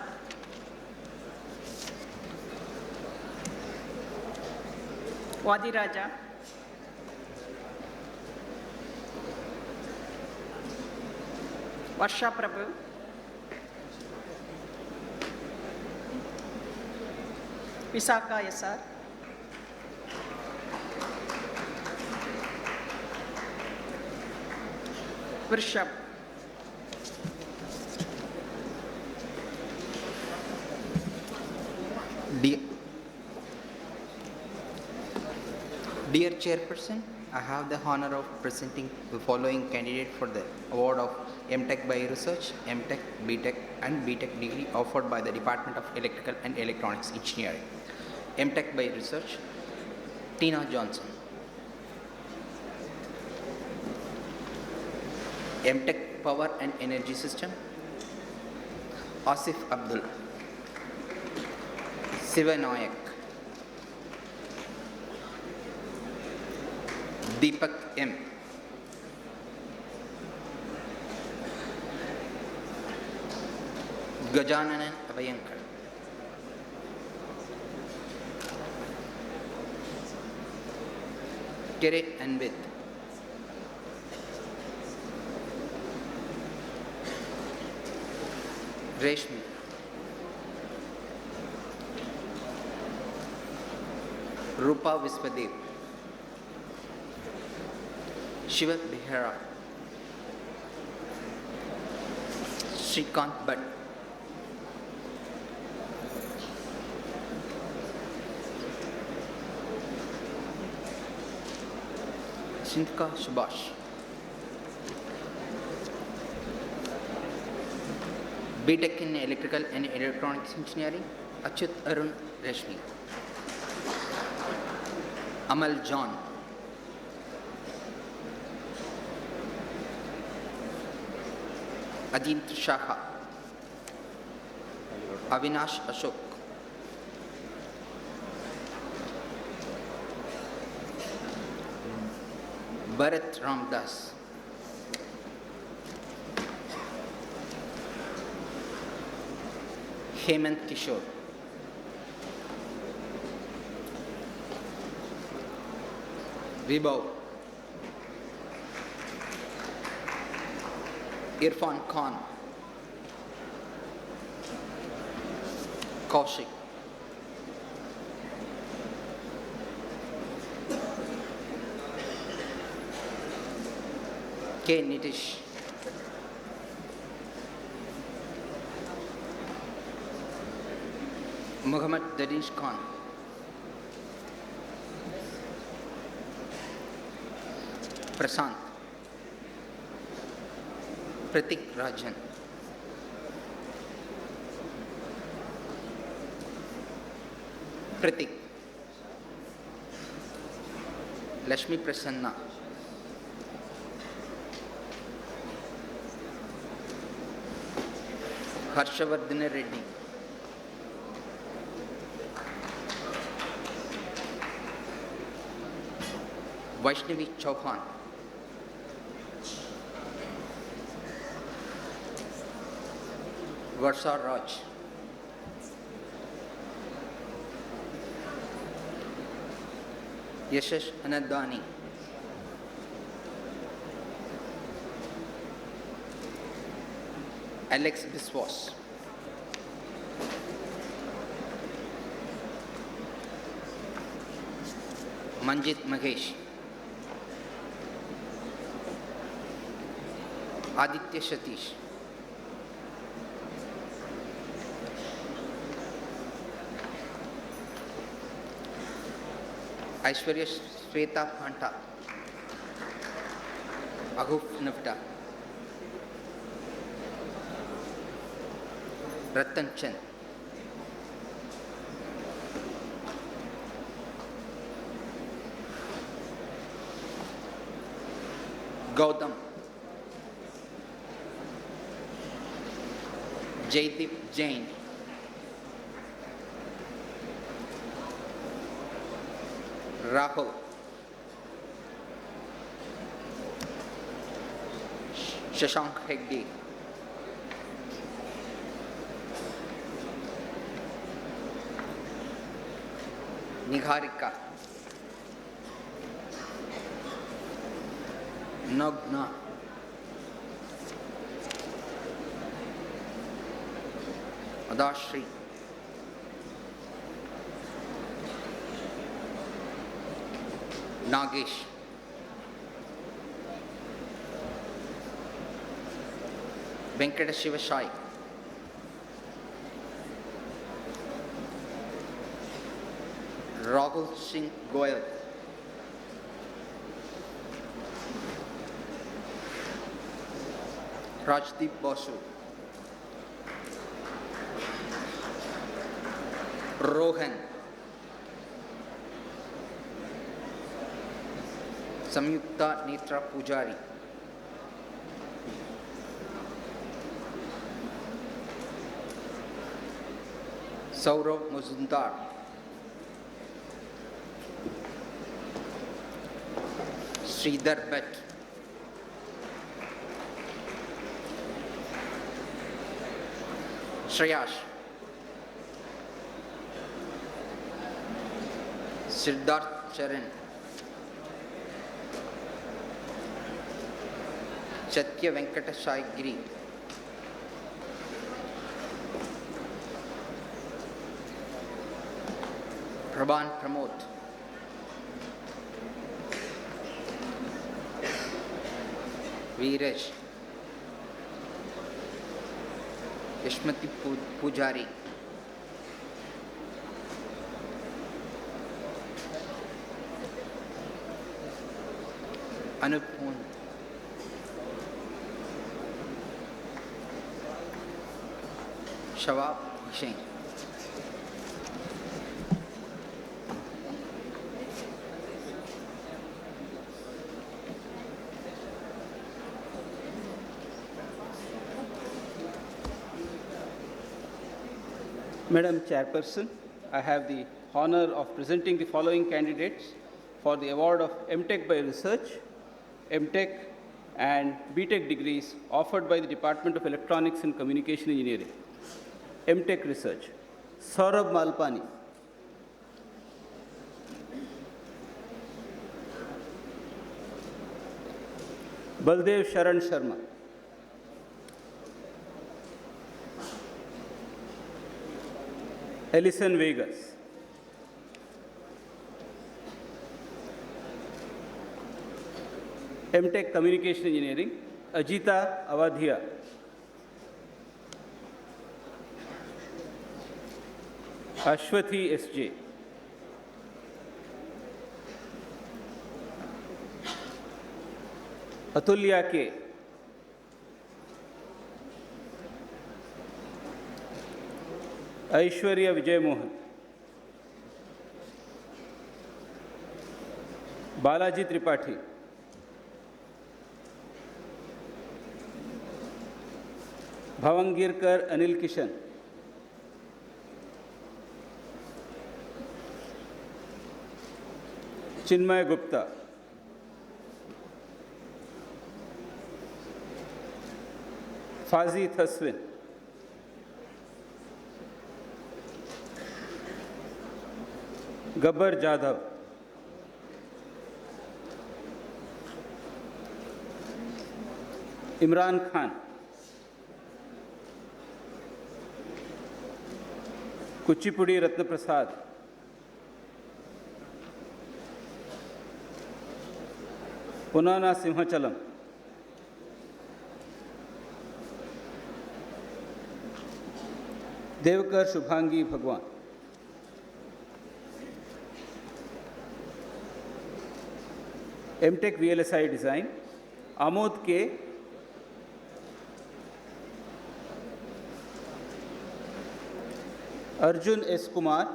Wadi Raja, Varsha Prabhu, Visakha Yasar, Vrishab, Dear Chairperson, I have the honor of presenting the following candidate for the award of M.Tech by Research, M.Tech, B.Tech and B.Tech degree offered by the Department of Electrical and Electronics Engineering. M.Tech by Research, Tina Johnson. M.Tech Power and Energy System, Asif Abdul, Siva Nayak, Deepak M, Gajananan Avayankar, Kere and with. Reshmi. Rupa Vispadev. Shiva Bihara. Shrikant Bhatt. Sindhika Subhash. B.Tech in Electrical and Electronics Engineering, Achyut Arun Reshmi. Amal John. Adint Shakha. Avinash Ashok. Bharat Ramdas. Hemant Kishore. Vibhav. Irfan Khan. Kaushik. K. Nitish. Muhammad Danish Khan. Prasant. Pratik Rajan. Pratik. Lakshmi Prasanna. Harshavardhana Reddy. Vaishnavi Chauhan. Varsha Raj. Yashash Anandani. Alex Biswas. Manjit Magesh. Aditya Satish. Aishwarya Sweta Phanta. Aguf Navda. Ratan Chand. Gautam. Jaydeep Jain. Rahul. Shashank Hegde. Nigharika. Nagna. Adashri. Nagesh. Venkata Shivashai. Rahul Singh Goyal. Rajdeep Basu. Rohan. Samyukta Netra Pujari. Saurav Mazumdar. Sridhar Bhatt. Shreyash. Siddharth Charan. Chatya Venkatashagiri. Prabhan Pramod. Veeraj. Yashmati Pujari. Anup Moon. Shawab Hussain. Madam Chairperson, I have the honor of presenting the following candidates for the award of M.Tech by Research, M.Tech and B.Tech degrees offered by the Department of Electronics and Communication Engineering. M.Tech Research, Saurabh Malpani. Baldev Sharan Sharma. Ellison Vegas. M.Tech Communication Engineering, Ajita Avadhia. Ashwathi S.J. Atulya K. Aishwarya Vijay Mohan. Balaji Tripathi. Bhavangirkar Anil Kishan. Chinmay Gupta. Fazi Thaswin. Gabbar Jadhav. Imran Khan. Kuchipudi Ratna Prasad. Punana Simhachalam. Devkar Shubhangi Bhagwan. M.Tech VLSI Design, Amod K. Arjun S. Kumar.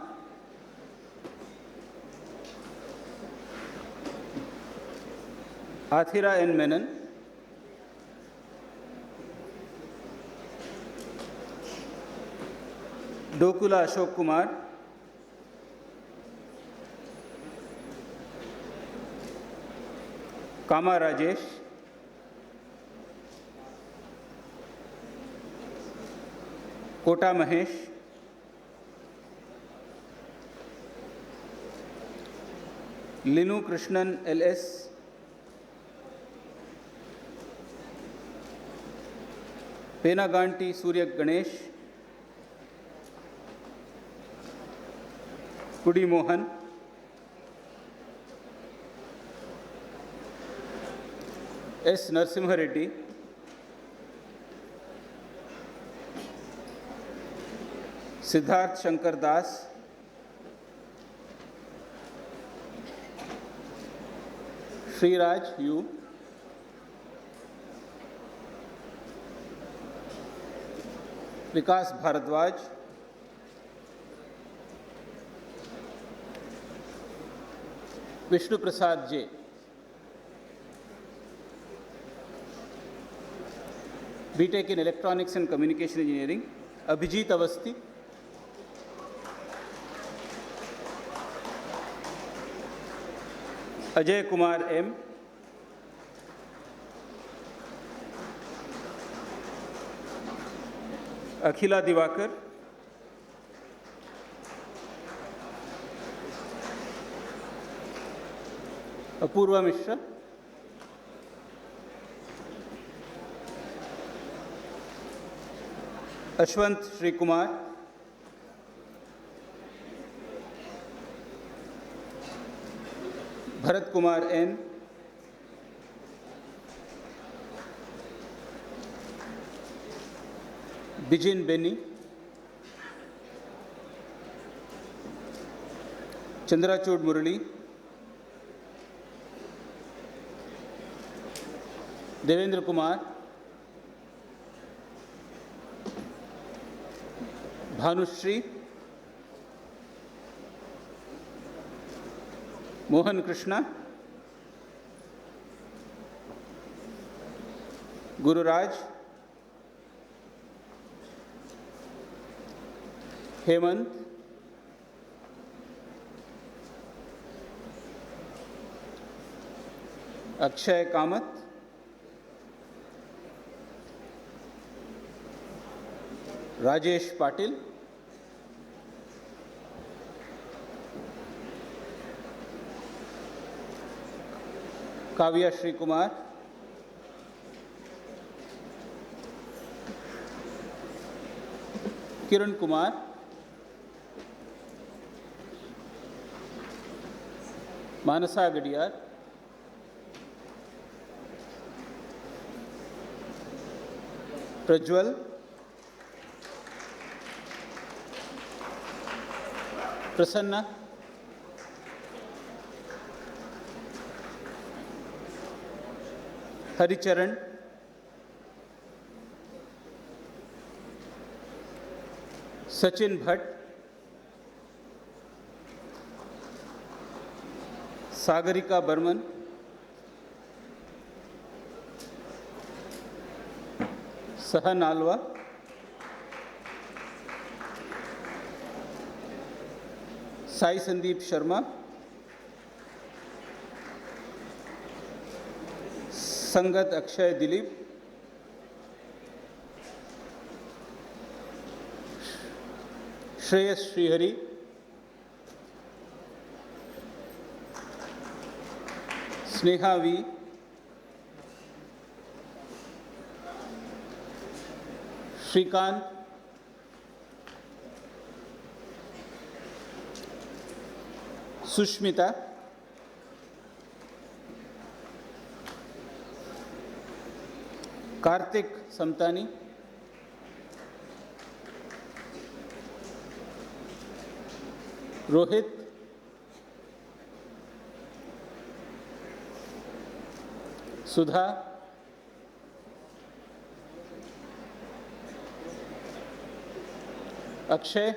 Athira N. Menon. Dokula Ashok Kumar. Kama Rajesh. Kota Mahesh. Linu Krishnan LS. Penaganti Surya Ganesh. Kudi Mohan. S. Narsimha Reddy. Siddharth Shankar Das. Sriraj U. Vikas Bharadwaj. Vishnu Prasad J. B.Tech in Electronics and Communication Engineering, Abhijit Avasti. Ajay Kumar M. Akhila Divakar. Apurva Mishra. Ashwant Shri Kumar, Bharat Kumar N, Bijin Beni, Chandrachud Murali, Devendra Kumar, Bhanushri, Mohan Krishna, Guru Raj, Hemant, Akshay Kamath, Rajesh Patil, Kavya Shri Kumar, Kiran Kumar, Manasa Gadiyar, Prajwal, Prasanna, Haricharan, Sachin Bhatt, Sagarika Burman, Sahan Alwa, Sai Sandeep Sharma, Sangat Akshay Dilip, Shreyas Srihari, Sneha V, Shrikant, Sushmita, Karthik Samtani, Rohit, Sudha, Akshay,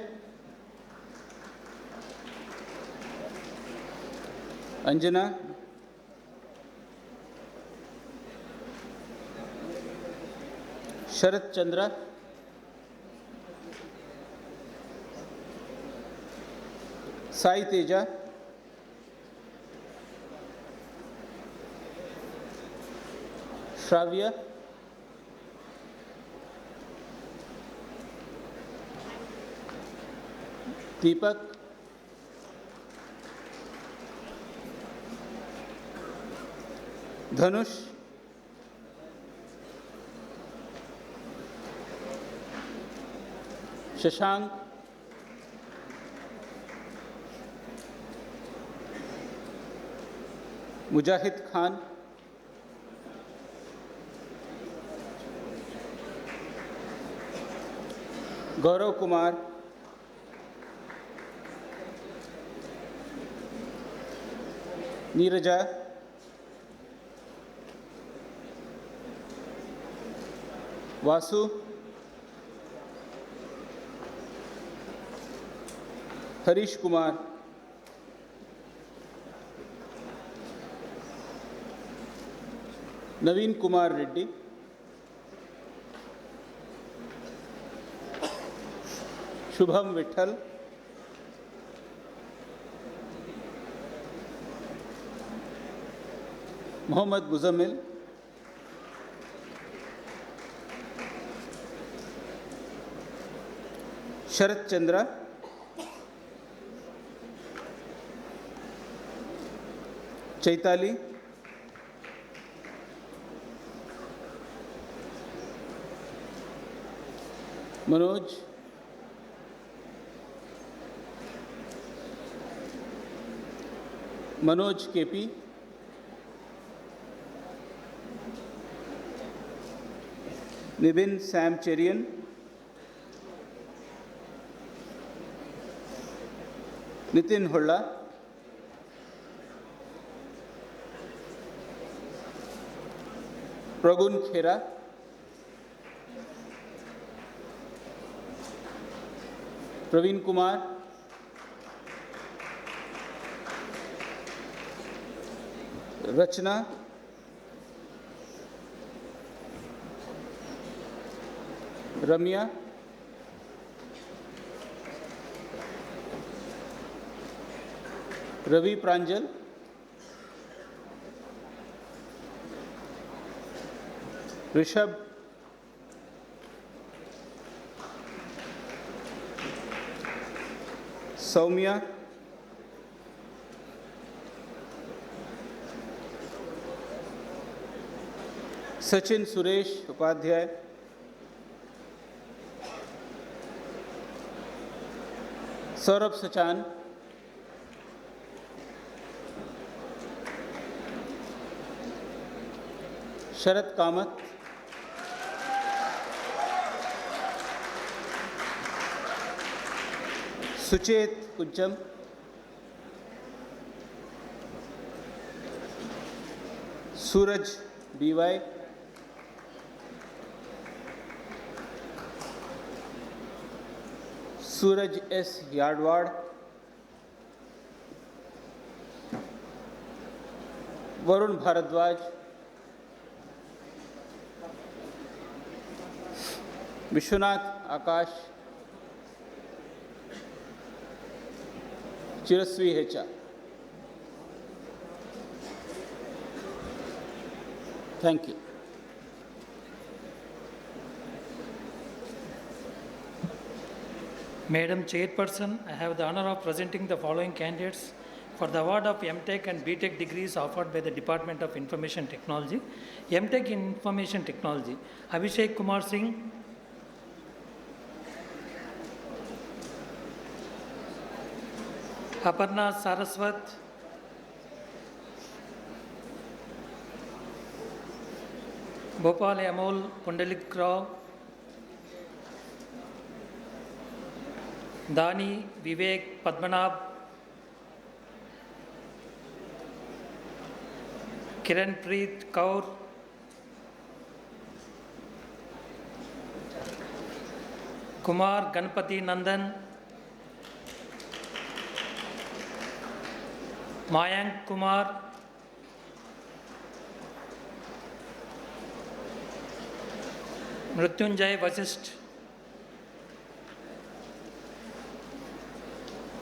Anjana, Sharat Chandra, Sai Teja, Shravya, Deepak, Dhanush, Shashank, Mujahid Khan, Gaurav Kumar, Neeraja, Vasu, Harish Kumar, Naveen Kumar Reddy, Shubham Vittal, Mohammad Muzammil, Sharat Chandra, Chaitali, Manoj, Manoj KP, Nibin Sam Cherian, Nitin Holla, Pragun Khera, Praveen Kumar, Rachna, Ramya, Ravi Pranjal, Rishabh, Soumya, Sachin Suresh Upadhyay, Saurabh Sachan, Sharat Kamath, Suchet Kujjam, Suraj BY, Suraj S. Yardwad, Varun Bharadwaj, Vishwanath Akash, Chirasvi Hecha. Thank you. Madam Chairperson, I have the honor of presenting the following candidates for the award of M.Tech and B.Tech degrees offered by the Department of Information Technology. M.Tech in Information Technology, Abhishek Kumar Singh, Aparna Saraswat, Bhopal Amol Pundalik Rao, Dani Vivek Padmanabh, Kiranpreet Kaur, Kumar Ganpati Nandan, Mayank Kumar, Mrityunjay Vasisht,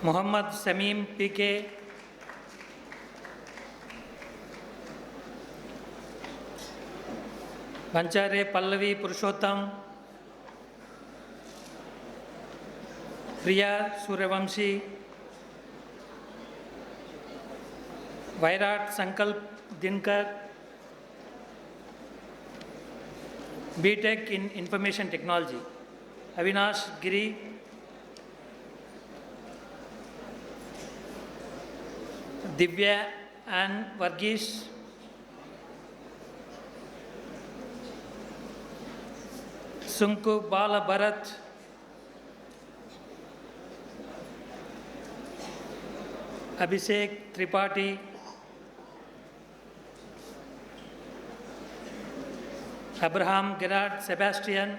Muhammad Sameem PK, Banchare Pallavi Purushottam, Priya Suryavamshi, Vairat Sankalp Dinkar, B.Tech in Information Technology, Avinash Giri, Divya Ann Varghese, Sunku Bala Bharat, Abhishek Tripathi, Abraham Gerard Sebastian,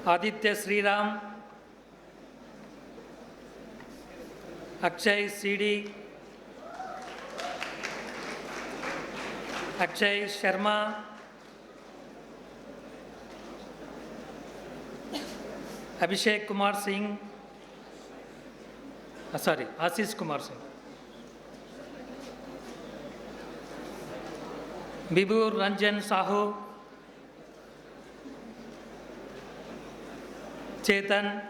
Aditya Sriram, Akshay CD, Akshay Sharma, Abhishek Kumar Singh, Ashish Kumar Singh, Bibur Ranjan Sahu, Chetan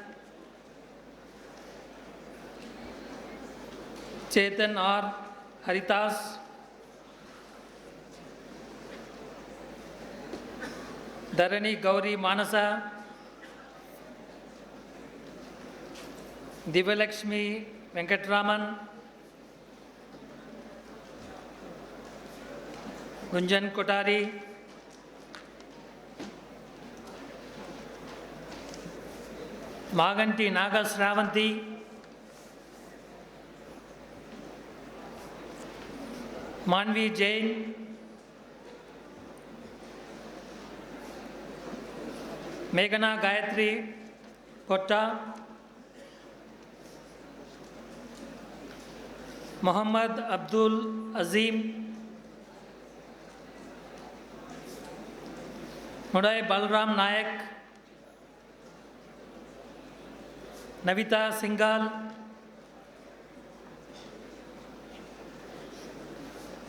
R. Haritas, Dharani Gauri Manasa, Divalakshmi Venkatraman, Gunjan Kotari, Maganti Nagasravanti, Manvi Jain, Meghana Gayatri Kotta, Muhammad Abdul Azim, Mudai Balram Nayak, Navita Singhal,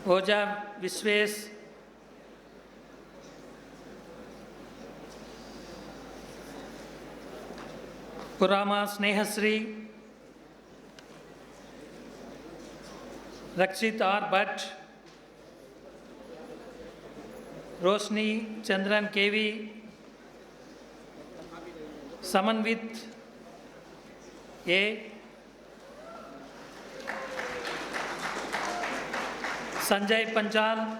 Oja Visves, Kurama Snehasri, Rakshit R. Bhatt, Rosni Chandran KV, Samanvit A, Sanjay Panchal,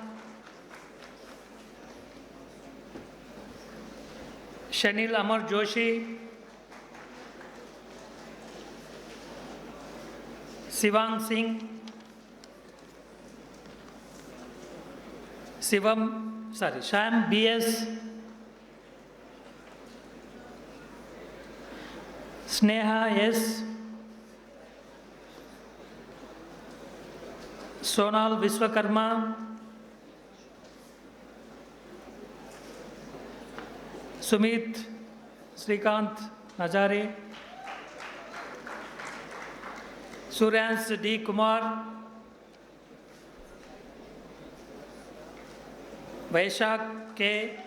Shanil Amar Joshi, Sivang Singh, Sham BS, Sneha S, Sonal Vishwakarma, Sumit Srikant Nazare, Suryans D. Kumar, Vaishak K,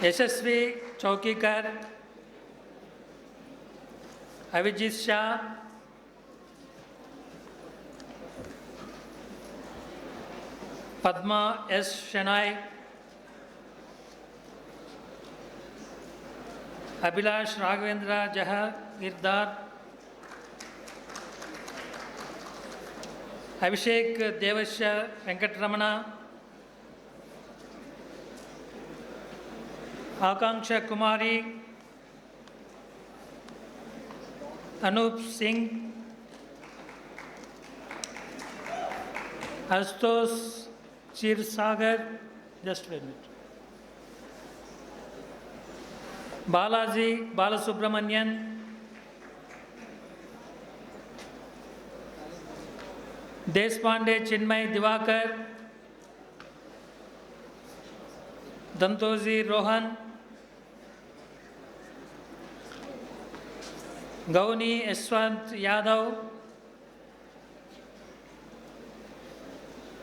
Yashasvi Chaukikar, Avijit Shah, Padma S. Shanai, Abhilash Raghavendra Jahagirdar, Abhishek Devasya Venkatramana, Akanksha Kumari, Anup Singh, Astos Chirsagar, just wait a minute. Balaji Balasubramanian, Deshpande Chinmay Divakar, Dantoji Rohan, Gauni Yashwant Yadav,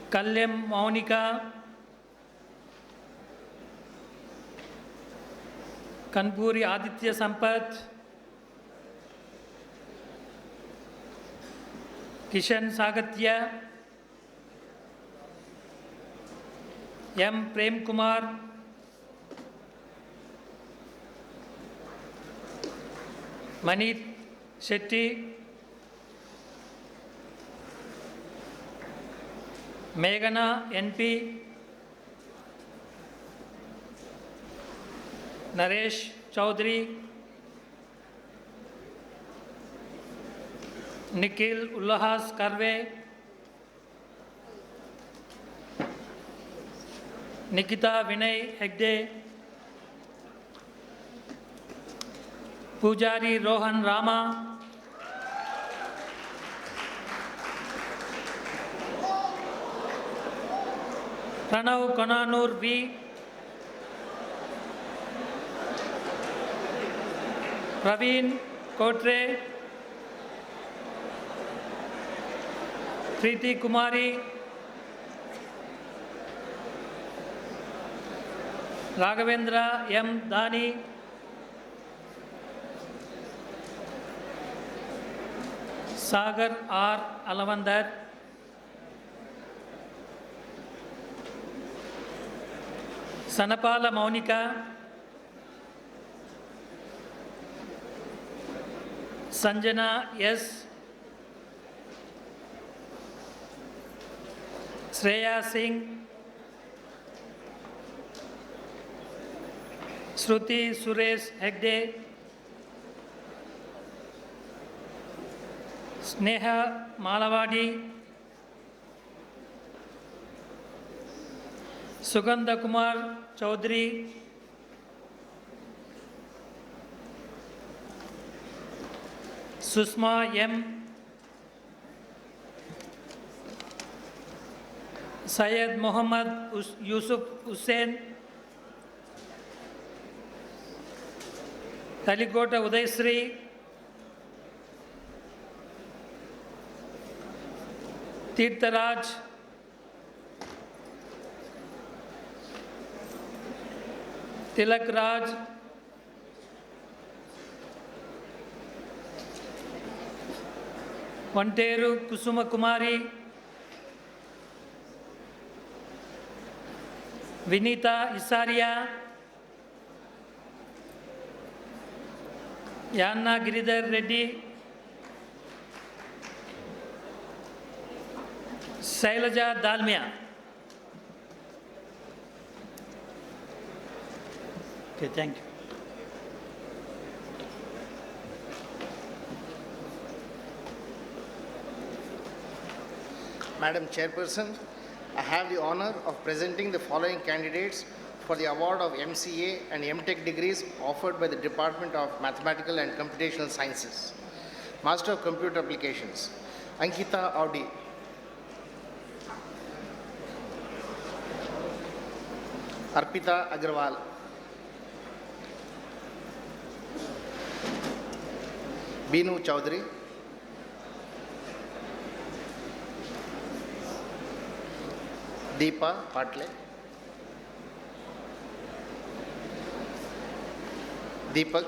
Kalyam Maunika, Kanpuri Aditya Sampath, Kishan Sagatya, M. Prem Kumar, Manit Shetty, Meghana NP, Naresh Chaudhary, Nikhil Ullahas Karve, Nikita Vinay Hegde, Pujari Rohan Rama, Pranav Konanur V, Praveen Kotre, Preeti Kumari, Raghavendra M. Dani, Sagar R. Alavandar, Sanapala Maunika, Sanjana S, Shreya Singh, Shruti Suresh Hegde, Sneha Malavadi, Sugandha Kumar Chaudhary, Susma M, Syed Muhammad Yusuf Hussain, Talikota Udaysri, Tirtharaj, Tilak Raj, Vanteru Kusuma Kumari, Vinita Isaria, Yanna Giridhar Reddy, Shailaja Dalmia. Okay, thank you. Madam Chairperson, I have the honor of presenting the following candidates for the award of MCA and M.Tech degrees offered by the Department of Mathematical and Computational Sciences. Master of Computer Applications, Ankita Audi. Arpita Agrawal. Binu Chaudhary. Deepa Patle. Deepak.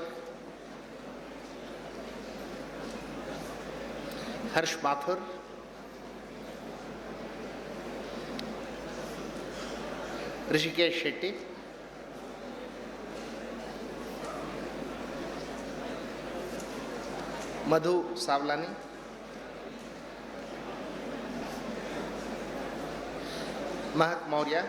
Harsh Mathur. Rishikesh Shetty. Madhu Savlani. Mahak Maurya.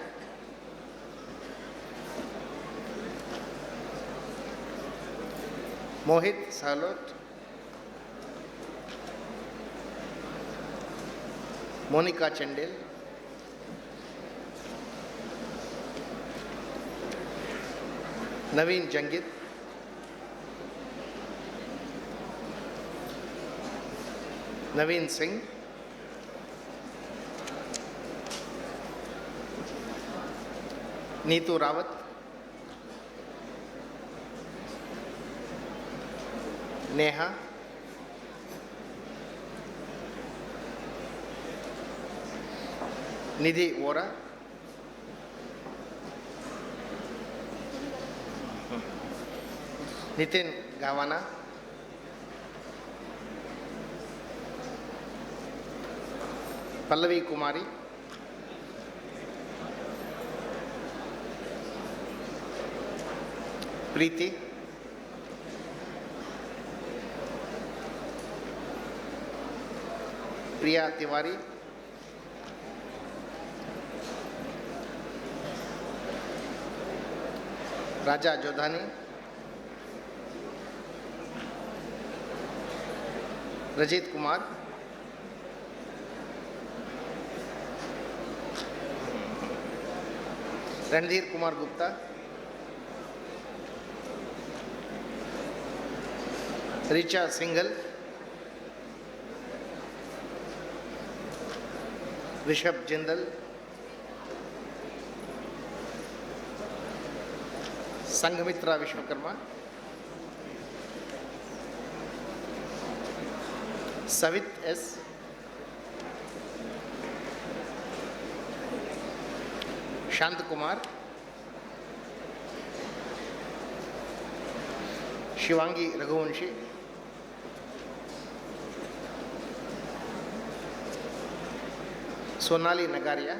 Mohit Sahlot. Monica Chandel. Naveen Jangid. Naveen Singh. Neetu Rawat. Neha. Nidhi Vora. Nitin Gawana. Pallavi Kumari. Preeti. Priya Tiwari. Raja Jodhani. Rajit Kumar. Randhir Kumar Gupta. Richa Singhal. Rishabh Jindal. Sanghamitra Vishwakarma. Savit S. Shant Kumar. Shivangi Raghuvanshi. Sonali Nagaria.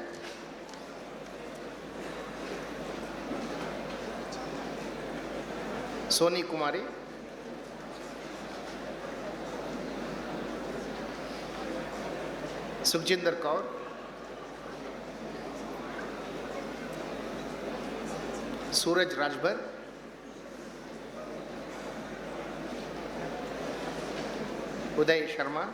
Soni Kumari, Sukhjinder Kaur, Suraj Rajbhar, Uday Sharma,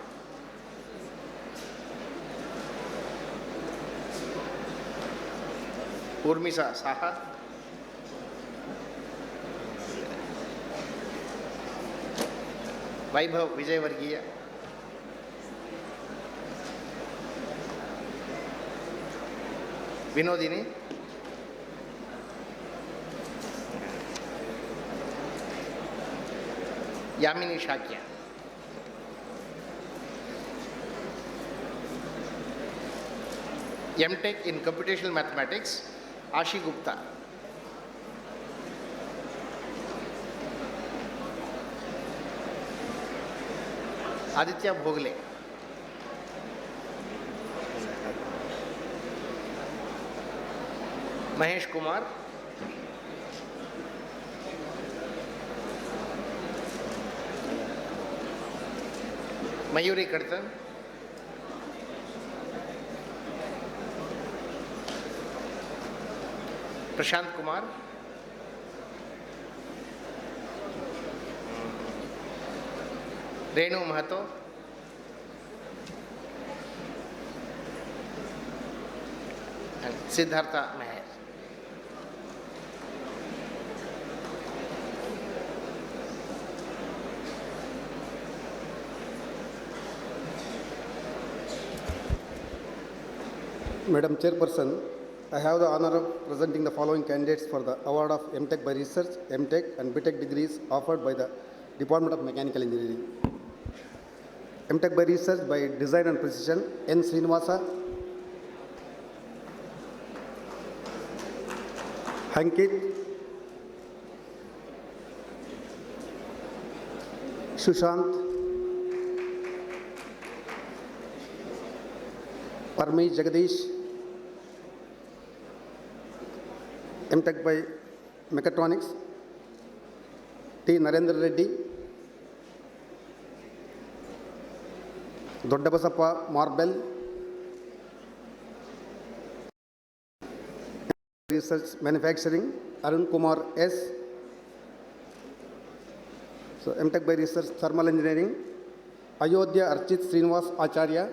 Urmisa Saha, Vaibhav Vijay Vargiya, Vinodini, Yamini Shakya. M.Tech in computational mathematics, Ashi Gupta. Aditya Bhogle. Mahesh Kumar. Mayuri Kartan. Prashant Kumar. Renu Mahato. And Siddhartha Meher. Madam Chairperson, I have the honor of presenting the following candidates for the award of M.Tech by Research, M.Tech and B.Tech degrees offered by the Department of Mechanical Engineering. M.Tech by Research by Design and Precision, N. Srinivasa, Hankit, Sushant, Parmi Jagadish, M.Tech by Mechatronics, T. Narendra Reddy, Doddabasappa Marble, Research Manufacturing, Arun Kumar S. So M.Tech by Research Thermal Engineering, Ayodhya Archit Srinivas Acharya,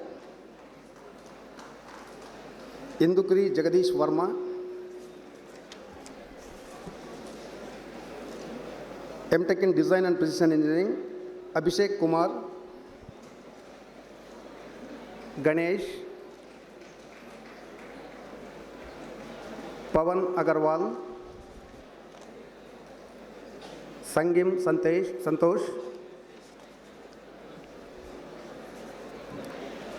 Indukri Jagadish Verma, M.Tech in Design and Precision Engineering, Abhishek Kumar, Ganesh, Pavan Agarwal, Sangim Santosh.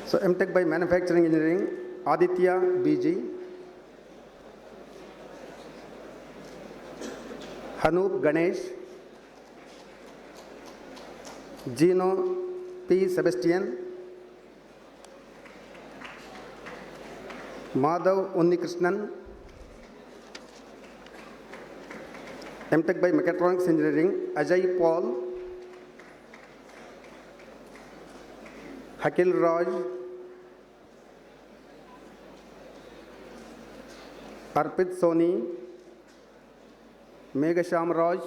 So M.Tech by Manufacturing Engineering, Aditya BG, Hanup Ganesh, Gino P. Sebastian, Madhav Unnikrishnan, M.Tech by Mechatronics Engineering, Ajay Paul, Hakil Raj, Arpit Soni, Meghasham Raj,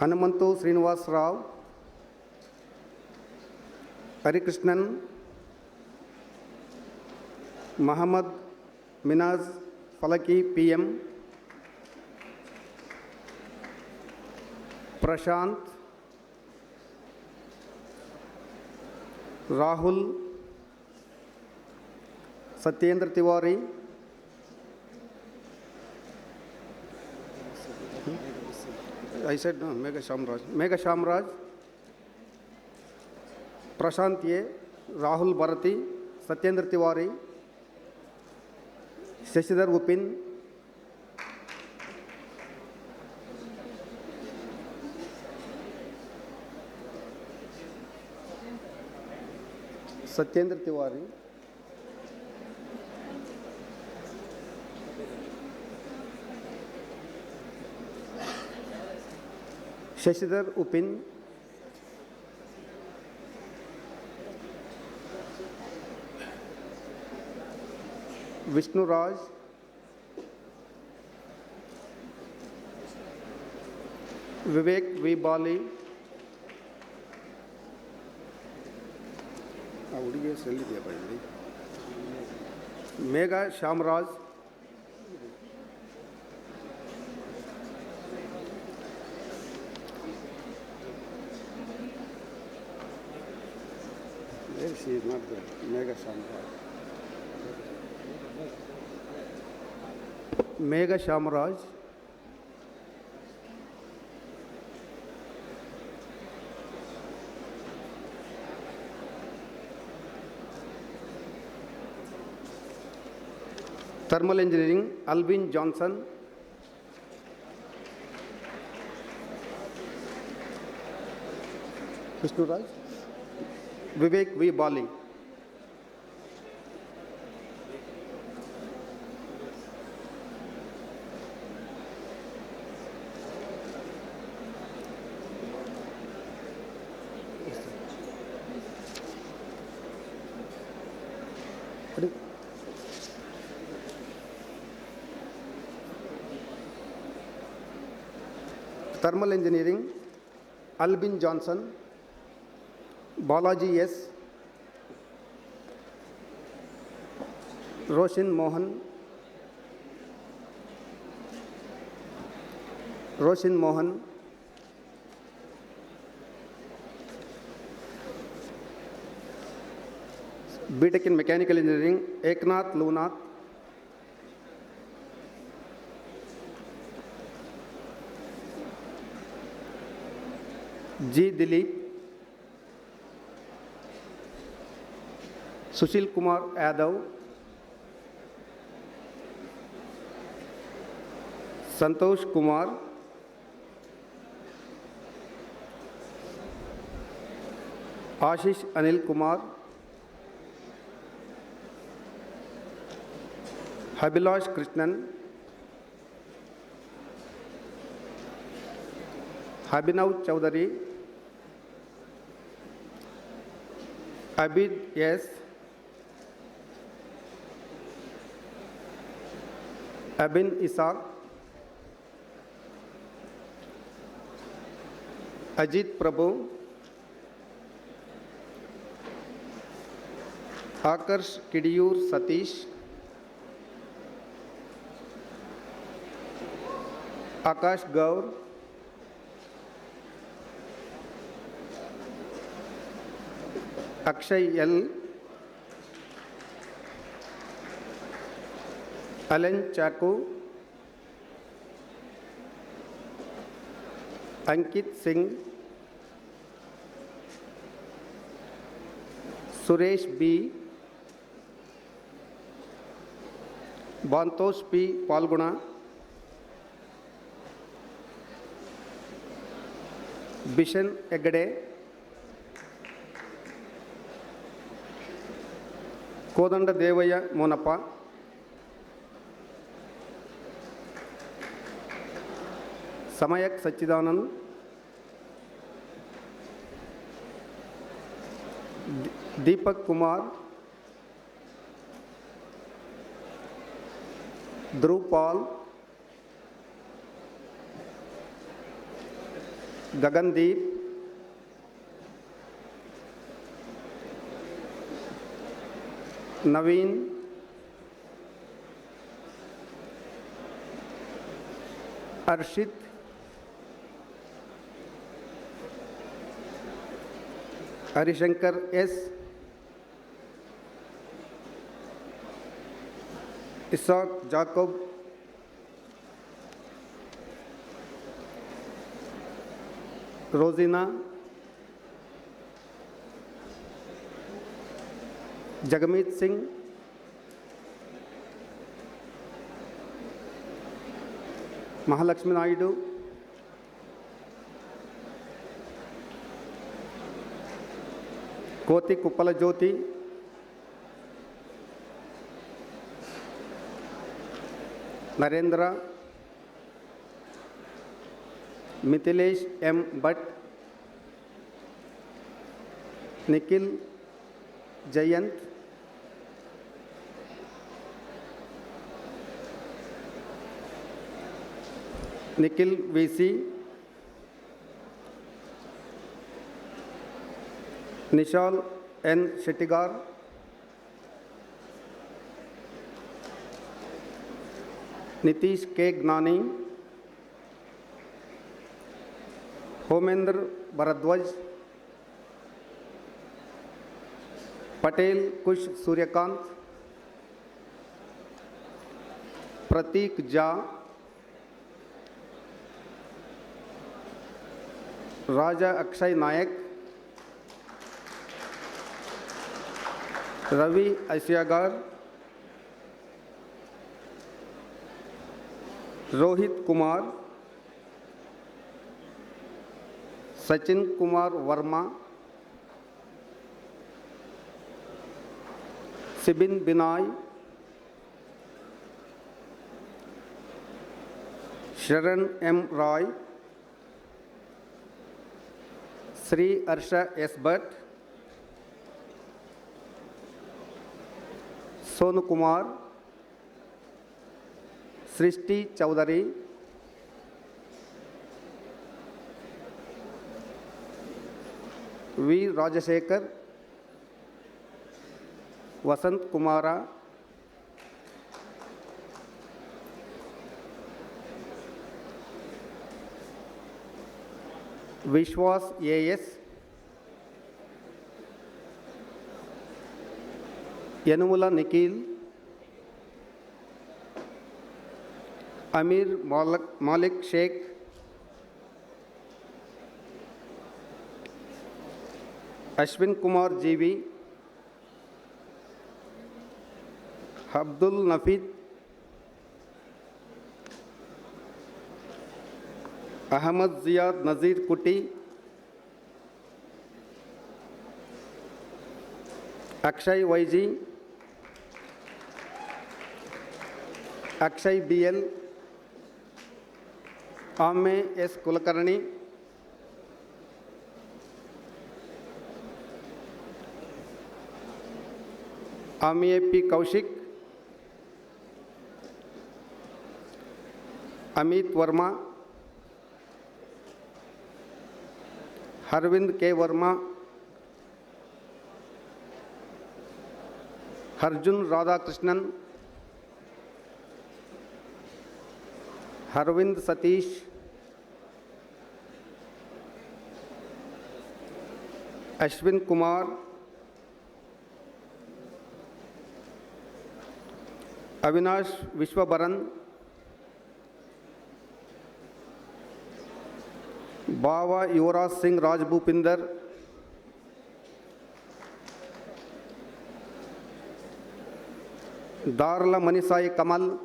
Hanumantu Srinivas Rao, Harikrishnan, Muhammad Minaz Falaki PM, Prashant, Rahul, Satyendra Tiwari, I said no, Megha Shamraj, Prashant Ye, Rahul Bharati, Satyendra Tiwari, Shashidhar Upin, Satyendra Tiwari, Shashidhar Upin, Vishnu Raj, Vivek V. Bali, Megha Shamraj, she is not there. Megha Shamraj. Megha Shamraj, Thermal Engineering, Alvin Johnson, Vishnu Raj, Vivek V. Bali. Thermal Engineering, Albin Johnson, Balaji S, Roshin Mohan, B.Tech in Mechanical Engineering, Eknath Lunath, G. Dilip, Sushil Kumar Yadav, Santosh Kumar, Ashish Anil Kumar, Habilash Krishnan, Abhinav Chaudhary, Abid S, Abin Isaac, Ajit Prabhu, Akarsh Kidiyur Satish, Akash Gaur, Akshay L, Alan Chaku, Ankit Singh, Suresh B, Bantosh P. Palguna, Bishan Egade, Kodanda Devaya Monappa, Samayak Sachidanand, Deepak Kumar, Dhruv Paul, Gagandeep, Naveen, Arshit, Harishankar S, Isaac Jacob, Rosina, Jagmeet Singh, Mahalakshmi Naidu, Koti Kuppala Jyoti, Narendra, Mithilesh M. Bhatt, Nikhil Jayant, Nikhil VC, Nishal N. Shettigar, Nitish K. Gnani, Homendra Bharadwaj, Patel Kush Suryakant, Pratik Jha, Raja Akshay Nayak, Ravi Asyagar, Rohit Kumar, Sachin Kumar Verma, Sibin Binay, Sharan M. Roy, Sri Arsha S. Bhatt, Sonu Kumar, Srishti Chaudhary, V. Rajashekar, Vasant Kumara, Vishwas A.S., Yanumula Nikhil, Amir Malik Sheikh, Ashwin Kumar G.V., Abdul Nafid, Ahmad Ziyad Nazir Kuti, Akshay YG, Akshay BL, Ame S. Kulakarni, Ame P. Kaushik, Amit Verma, Harvind K. Verma, Harjun Radhakrishnan, Harvind Satish, Ashwin Kumar, Avinash Vishwabaran, Baba Yuvraj Singh Raj Bhupinder, Darla Manisai Kamal,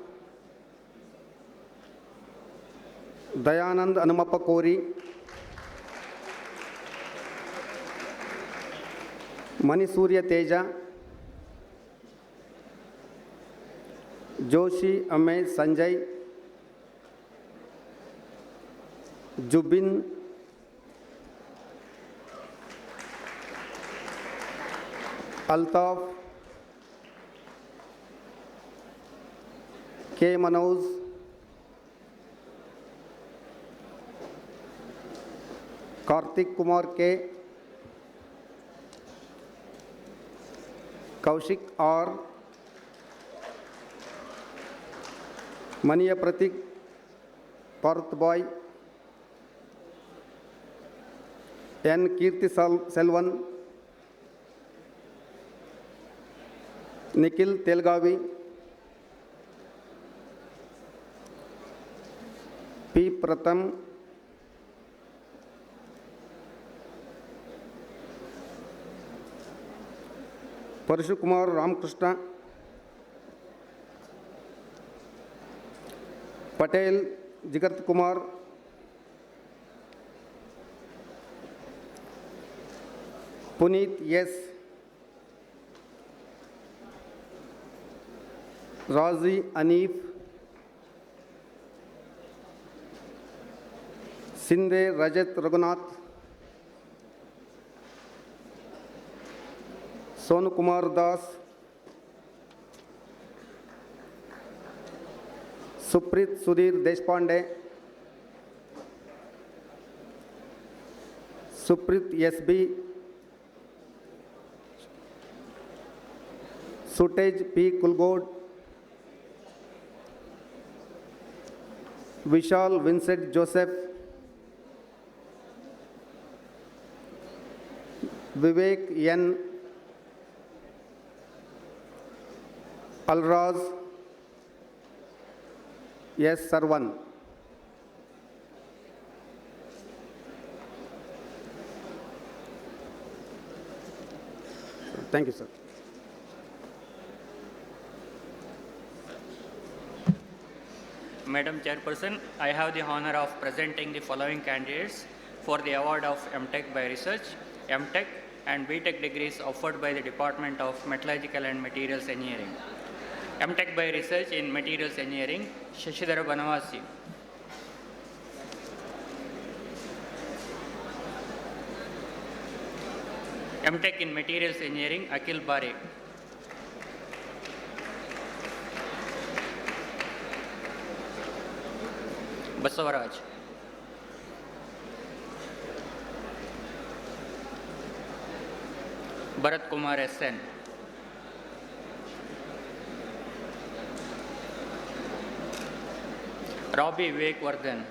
Dayanand Anumappa Kori, Manisurya Teja, Joshi Amey Sanjay, Jubin, Altaf, K. Manoj, Kartik Kumar K, Kaushik R, Maniya Pratik, Parth Boy, N. Kirti Selvan, Nikhil Telgavi, P. Pratham, Parshukumar Ramkrishna, Patel Jigat Kumar, Puneet S, Razi Anif, Sinde Rajat Raghunath, Sonu Kumar Das, Suprit Sudhir Deshpande, Suprit SB, Sutej P. Kulgod, Vishal Vincent Joseph, Vivek N. Alraz S. Sarwan. Thank you, sir. Madam Chairperson, I have the honor of presenting the following candidates for the award of M.Tech by Research, M.Tech and B.Tech degrees offered by the Department of Metallurgical and Materials Engineering. M.Tech by Research in Materials Engineering, Shashidhara Banavasi. M.Tech in Materials Engineering, Akhil Bare. Basavaraj. Bharat Kumar S.N. Robbie Vivek Vardhan.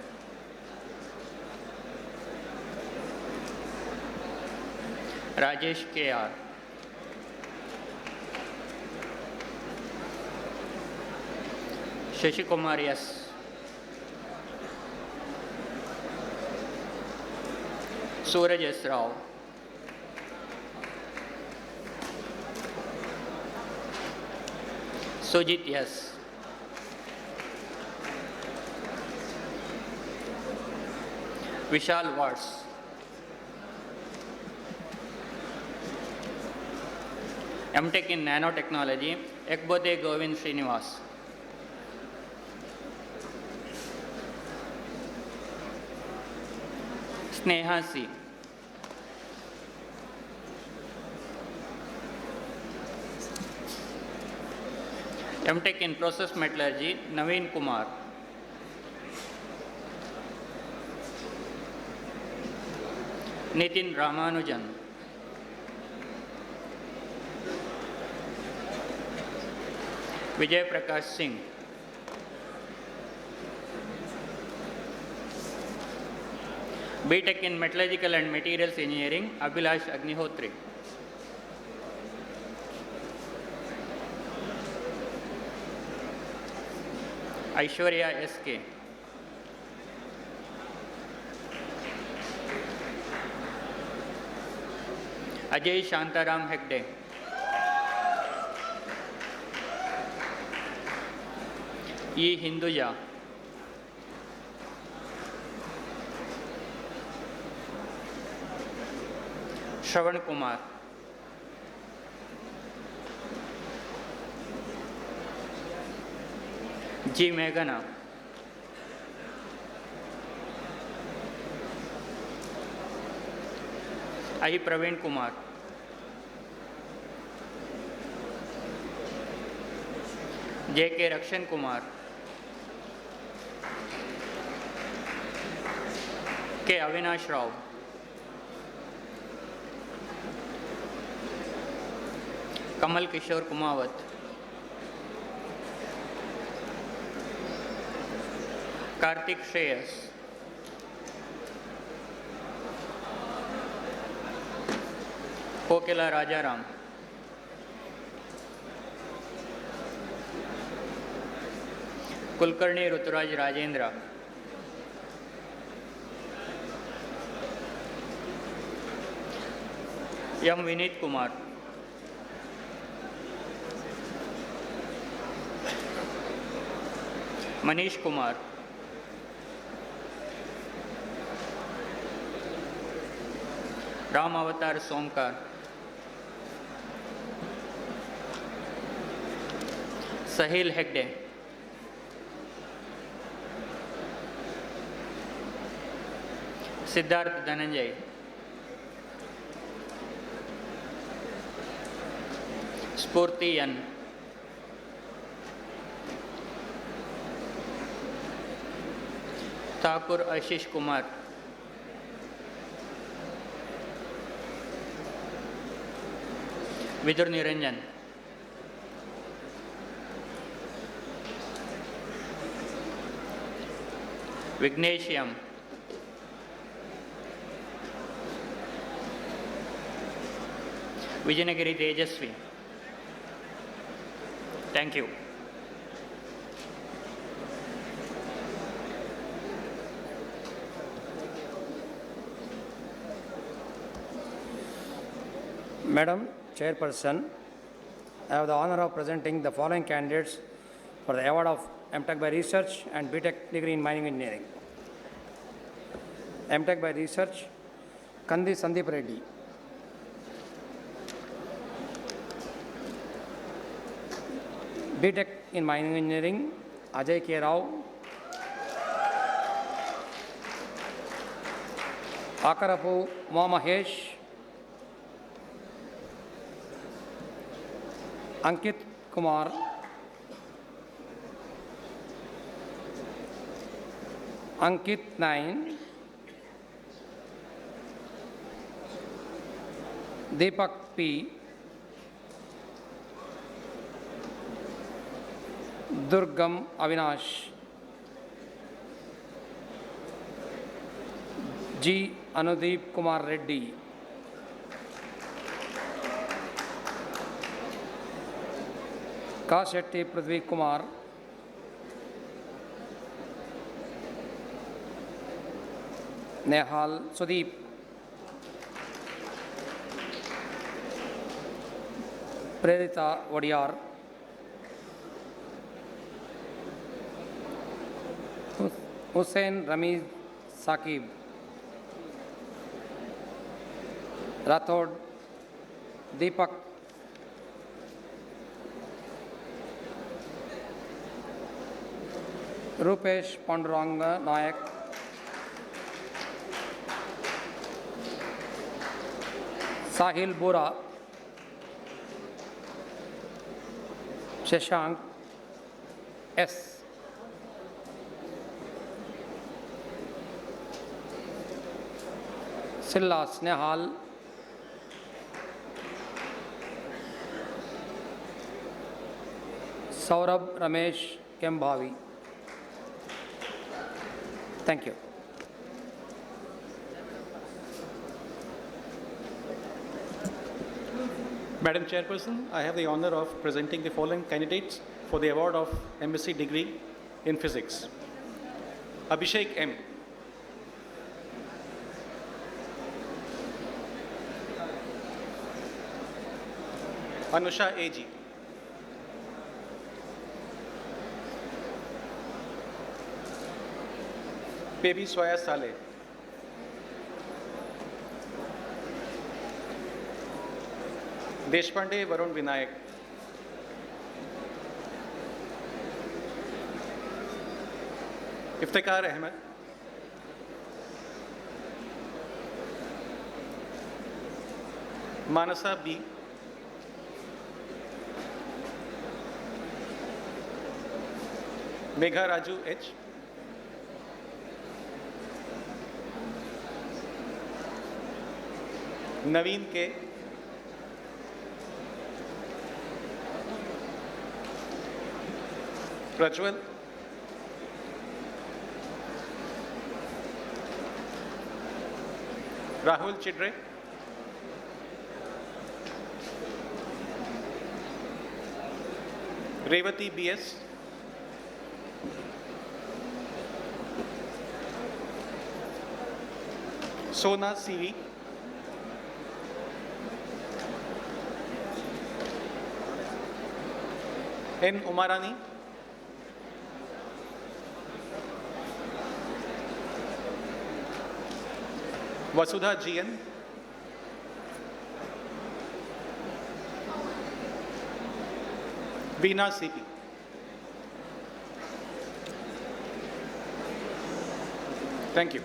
Rajesh K.R. Shashi Kumar S. Suraj S. Rao. Sujit S. Vishal Watts. M.Tech in Nanotechnology, Ekbode Govind Srinivas. Sneha C. M.Tech in Process Metallurgy, Naveen Kumar. Nitin Ramanujan. Vijay Prakash Singh. B.Tech in Metallurgical and Materials Engineering, Abhilash Agnihotri. Aishwarya S.K. Ajay Shantaram Hegde. E. Hinduja. Shravan Kumar. G. Meghana. I. Praveen Kumar. J. K. Rakshan Kumar. K. Avinash Rao. Kamal Kishore Kumawat. Karthik Shreyas. Kokila Rajaram. Kulkarni Ruturaj Rajendra. M. Vinit Kumar. Manish Kumar. Ram Avatar Somkar. Sahil Hegde. Siddharth Dhananjay, Spurti N, Thakur Ashish Kumar, Vidur Niranjan, Vignesh M, Vijayanagiri Tejasvi. Thank you. Madam Chairperson, I have the honor of presenting the following candidates for the award of M.Tech by Research and B.Tech degree in Mining Engineering. M.Tech by Research, Kandi Sandeep Reddy. B.Tech in Mining Engineering, Ajay K. Rao. Akarapu Mahesh. Ankit Kumar. Ankit 9. Deepak P. Durgam Avinash. G. Anudeep Kumar Reddy. K. Shetty Prithvi Kumar. Nehal Sudeep. Prerita Wadiyar. Hussain Ramiz Saqib. Rathod Deepak. Rupesh Panduranga Nayak. Sahil Bora. Shashank S. Silla Snehal. Saurabh Ramesh Kembhavi. Thank you. Madam Chairperson, I have the honor of presenting the following candidates for the award of M.Sc degree in physics. Abhishek M. Anusha A.G. Baby Soya Saleh. Deshpande Varun Vinayak. Iftikhar Ahmed. Manasa B. Megha Raju H. Naveen K. Prajwal. Rahul Chidre. Revati B.S. Sona C.V. N. Umarani. Vasudha G.N. Veena C.P. Thank you.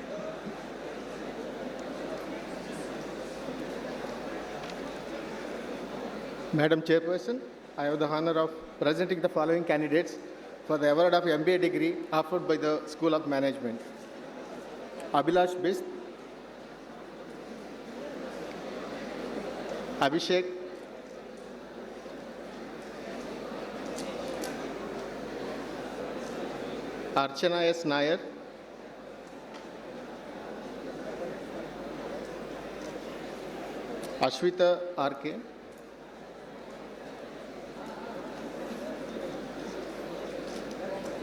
Madam Chairperson, I have the honor of presenting the following candidates for the award of MBA degree offered by the School of Management. Abhilash Bist, Abhishek, Archana S. Nair, Ashwita R.K.,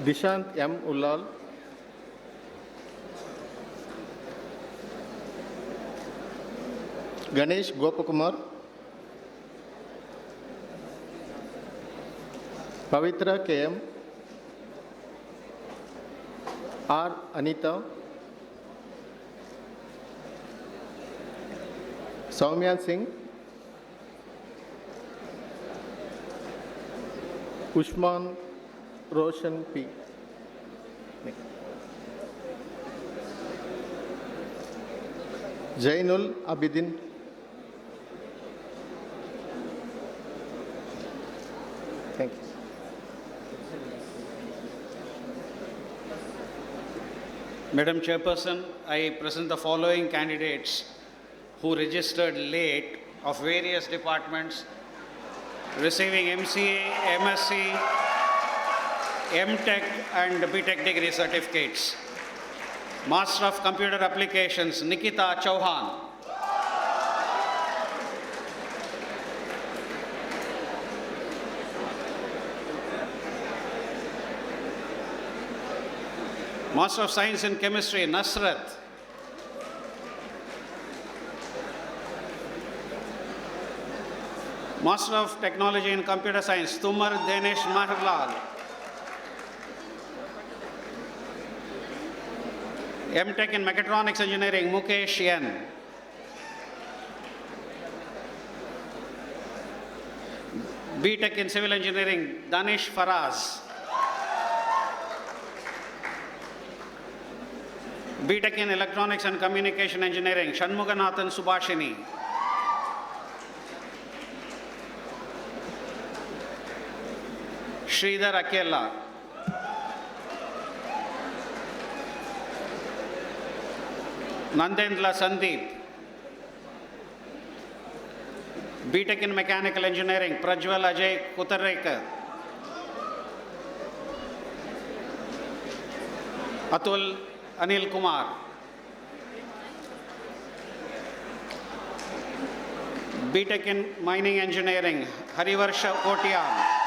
Dishant M. Ullal, Ganesh Gopakumar, Pavitra K.M., R. Anita, Soumya Singh, Ushman Roshan P. Jainul Abidin, thank you. Madam Chairperson, I present the following candidates who registered late of various departments receiving MCA, M.Sc, M.Tech and B.Tech degree certificates. Master of Computer Applications, Nikita Chauhan. Master of Science in Chemistry, Nasrat. Master of Technology in Computer Science, Tumar Dinesh Maharlal. M.Tech in Mechatronics Engineering, Mukesh Yen. B.Tech in Civil Engineering, Danish Faraz. B.Tech in Electronics and Communication Engineering, Shanmuganathan Subhashini. Sridhar Akela. Nandendra Sandeep. B.Tech in Mechanical Engineering, Prajwal Ajay Kutarrekar. Atul Anil Kumar. B.Tech in Mining Engineering, Harivarsha Kotiam.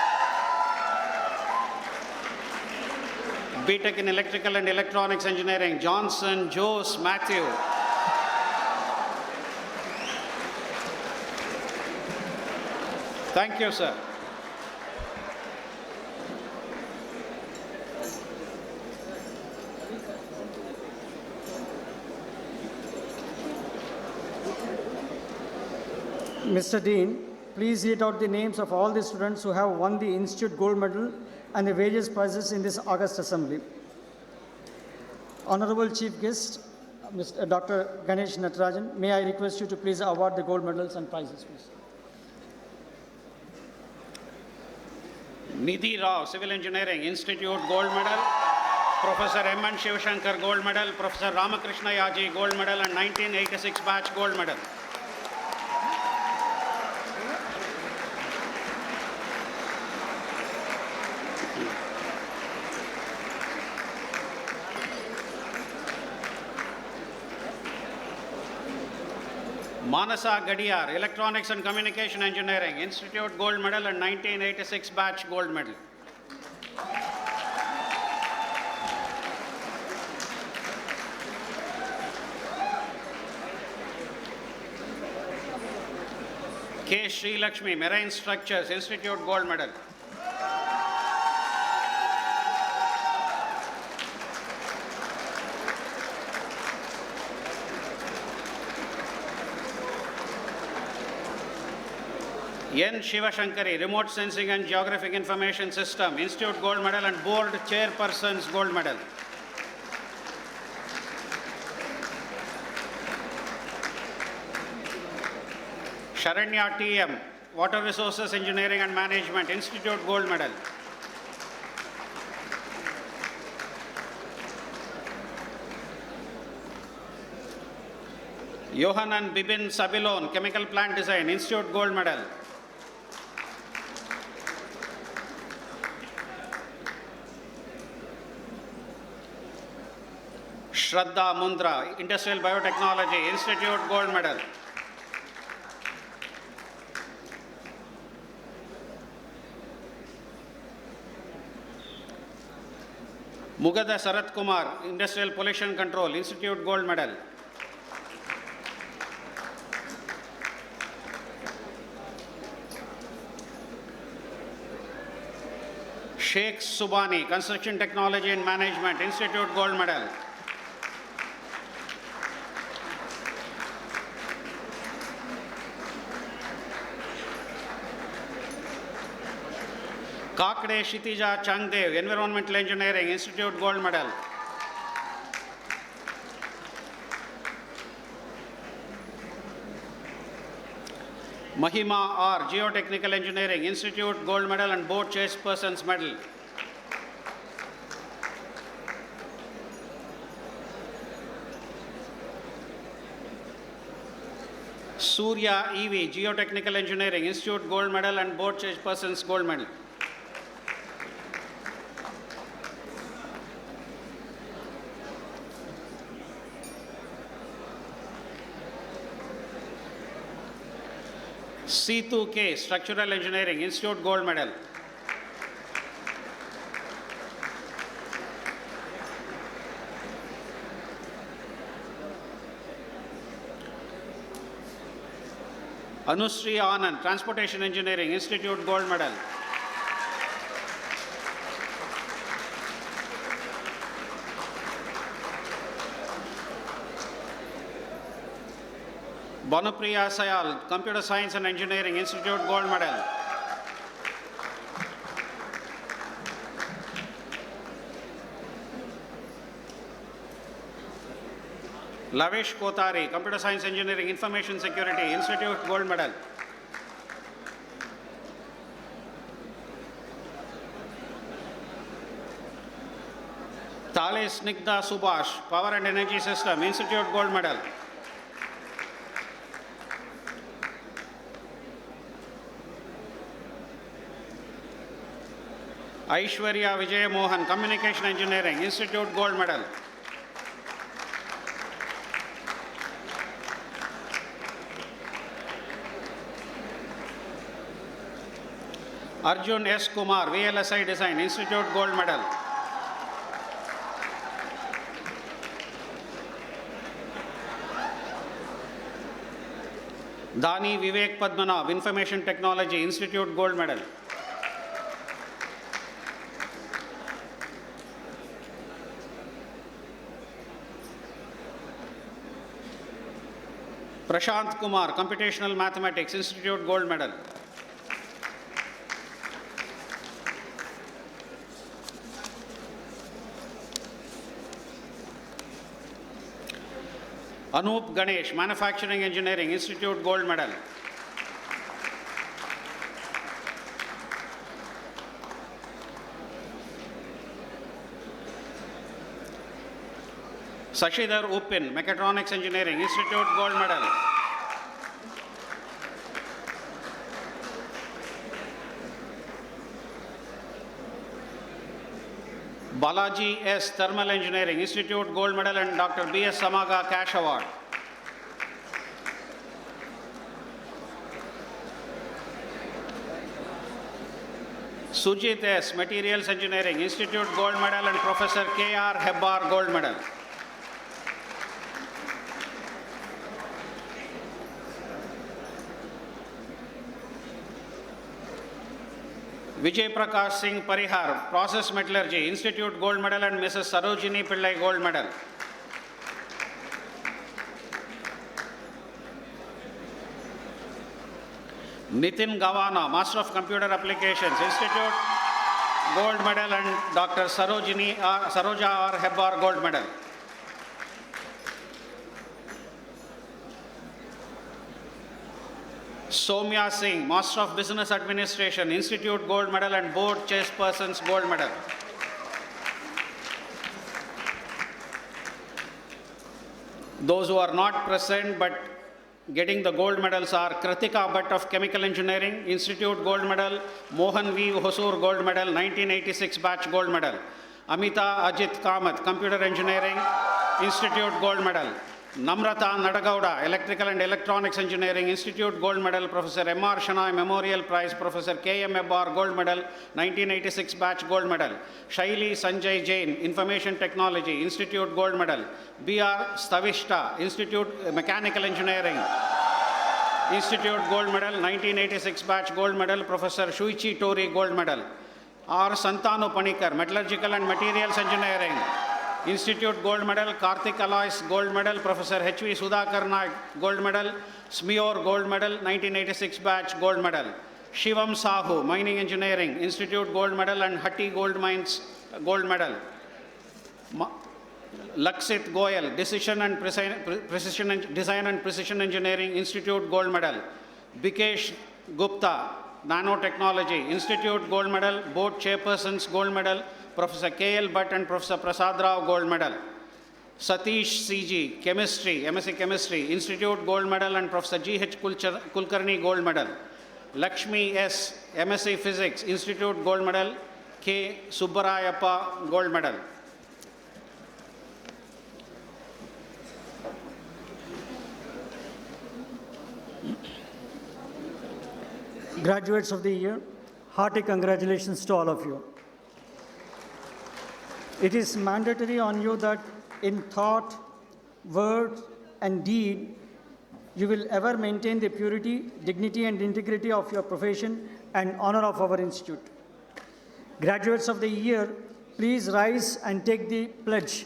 B.Tech in Electrical and Electronics Engineering, Johnson Jose Matthew. Thank you, sir. Mr. Dean, please read out the names of all the students who have won the Institute Gold Medal and the various prizes in this August Assembly. Honorable Chief Guest, Mr. Dr. Ganesh Natarajan, may I request you to please award the gold medals and prizes, please. Nidhi Rao, Civil Engineering, Institute Gold Medal. Professor M.N. Shivashankar Gold Medal. Professor Ramakrishna Yaji Gold Medal and 1986 batch Gold Medal. Manasa Gadiyar, Electronics and Communication Engineering, Institute Gold Medal and 1986 batch Gold Medal. K. Sri Lakshmi, Marine Structures, Institute Gold Medal. N. Shivashankari, Remote Sensing and Geographic Information System, Institute Gold Medal and Board Chairperson's Gold Medal. Sharanya T.M., Water Resources Engineering and Management, Institute Gold Medal. Johanan Bibin Sabilon, Chemical Plant Design, Institute Gold Medal. Shraddha Mundra, Industrial Biotechnology, Institute Gold Medal. Mugada Sarath Kumar, Industrial Pollution Control, Institute Gold Medal. Sheikh Subani, Construction Technology and Management, Institute Gold Medal. Kakde Shitija Changdev, Environmental Engineering, Institute Gold Medal. Mahima R, Geotechnical Engineering, Institute Gold Medal and Board Chairperson's Medal. Surya EV, Geotechnical Engineering, Institute Gold Medal and Board Chairperson's Gold Medal. C2K, Structural Engineering, Institute Gold Medal. Anusri Anand, Transportation Engineering, Institute Gold Medal. Bonapriya Sayal, Computer Science and Engineering, Institute Gold Medal. Lavish Kotari, Computer Science Engineering, Information Security, Institute Gold Medal. Thales Nigda Subhash, Power and Energy System, Institute Gold Medal. Aishwarya Vijay Mohan, Communication Engineering, Institute Gold Medal. Arjun S. Kumar, VLSI Design, Institute Gold Medal. Dani Vivek Padmanabh, Information Technology, Institute Gold Medal. Prashant Kumar, Computational Mathematics, Institute Gold Medal. Anup Ganesh, Manufacturing Engineering, Institute Gold Medal. Sashidhar Upin, Mechatronics Engineering, Institute Gold Medal. Balaji S. Thermal Engineering, Institute Gold Medal and Dr. B.S. Samaga Cash Award. Sujit S. Materials Engineering, Institute Gold Medal and Professor K.R. Hebbar Gold Medal. Vijay Prakash Singh Parihar, Process Metallurgy, Institute Gold Medal and Mrs. Sarojini Pillai Gold Medal. Nitin Gawana, Master of Computer Applications, Institute Gold Medal and Dr. Saroja R. Hebbar Gold Medal. Soumya Singh, Master of Business Administration, Institute Gold Medal and Board Chairperson's Gold Medal. Those who are not present but getting the gold medals are Kritika Bhatt of Chemical Engineering, Institute Gold Medal, Mohan V. Hosur Gold Medal, 1986 batch Gold Medal, Amita Ajit Kamath, Computer Engineering, Institute Gold Medal, Namrata Nadagowda, Electrical and Electronics Engineering, Institute Gold Medal, Professor M.R. Shanai Memorial Prize, Professor K.M. Ebbar Gold Medal, 1986 batch Gold Medal, Shaili Sanjay Jain, Information Technology, Institute Gold Medal, B.R. Stavishta, Institute Mechanical Engineering, Institute Gold Medal, 1986 batch Gold Medal, Professor Shuichi Tori Gold Medal, R. Santanu Panikar, Metallurgical and Materials Engineering, Institute Gold Medal, Karthik Alois Gold Medal, Professor H.V. Sudhakar Naik Gold Medal, SMIOR Gold Medal, 1986 batch Gold Medal, Shivam Sahu, Mining Engineering, Institute Gold Medal and Hatti Gold Mines Gold Medal, Laksit Goyal, Design and Precision Engineering, Institute Gold Medal, Bikesh Gupta, Nanotechnology, Institute Gold Medal, Board Chairperson's Gold Medal, Professor K.L. Bhatt and Professor Prasad Rao Gold Medal, Satish C.G., Chemistry, M.Sc Chemistry, Institute Gold Medal and Professor G.H. Kulkarni Gold Medal, Lakshmi S., M.Sc Physics, Institute Gold Medal, K. Subbarayappa Gold Medal. Graduates of the year, hearty congratulations to all of you. It is mandatory on you that in thought, word, and deed, you will ever maintain the purity, dignity, and integrity of your profession and honor of our institute. Graduates of the year, please rise and take the pledge.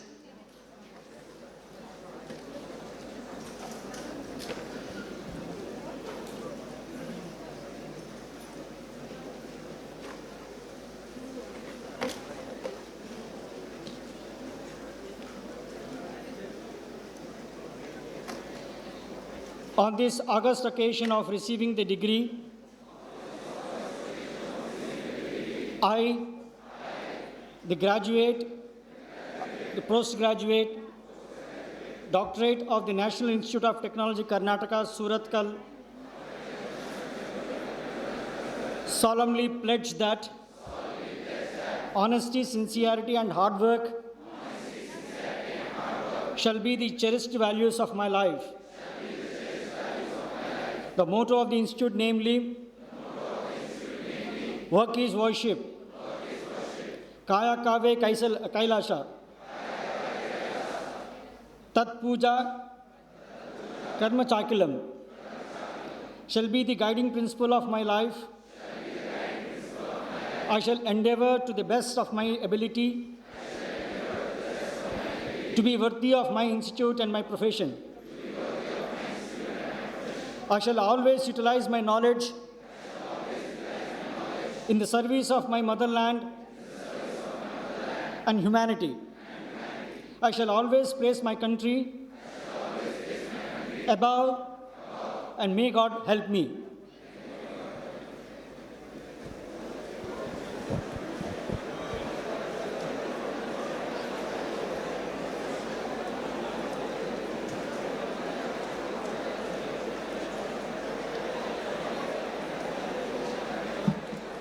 On this august occasion of receiving the degree, I, the graduate, the postgraduate, doctorate of the National Institute of Technology, Karnataka, Surathkal, solemnly pledge that honesty, sincerity, and hard work shall be the cherished values of my life. The motto of the institute, namely, work is worship, Kaya Kave Kailasha, Tat Puja Karma Chakilam, shall be the guiding principle of my life. I shall endeavor to the best of my ability to be worthy of my institute and my profession. I shall always utilize my knowledge in the service of my motherland and humanity. I shall always place my country above, and may God help me.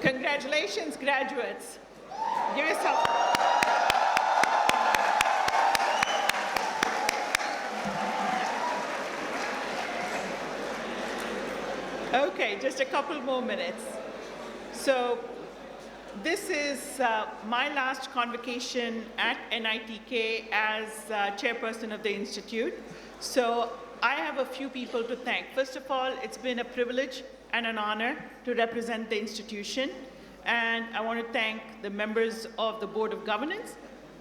Congratulations, graduates. Give yourself. Okay, just a couple more minutes. So this is my last convocation at NITK as chairperson of the institute. So I have a few people to thank. First of all, it's been a privilege and an honor to represent the institution. And I want to thank the members of the Board of Governance.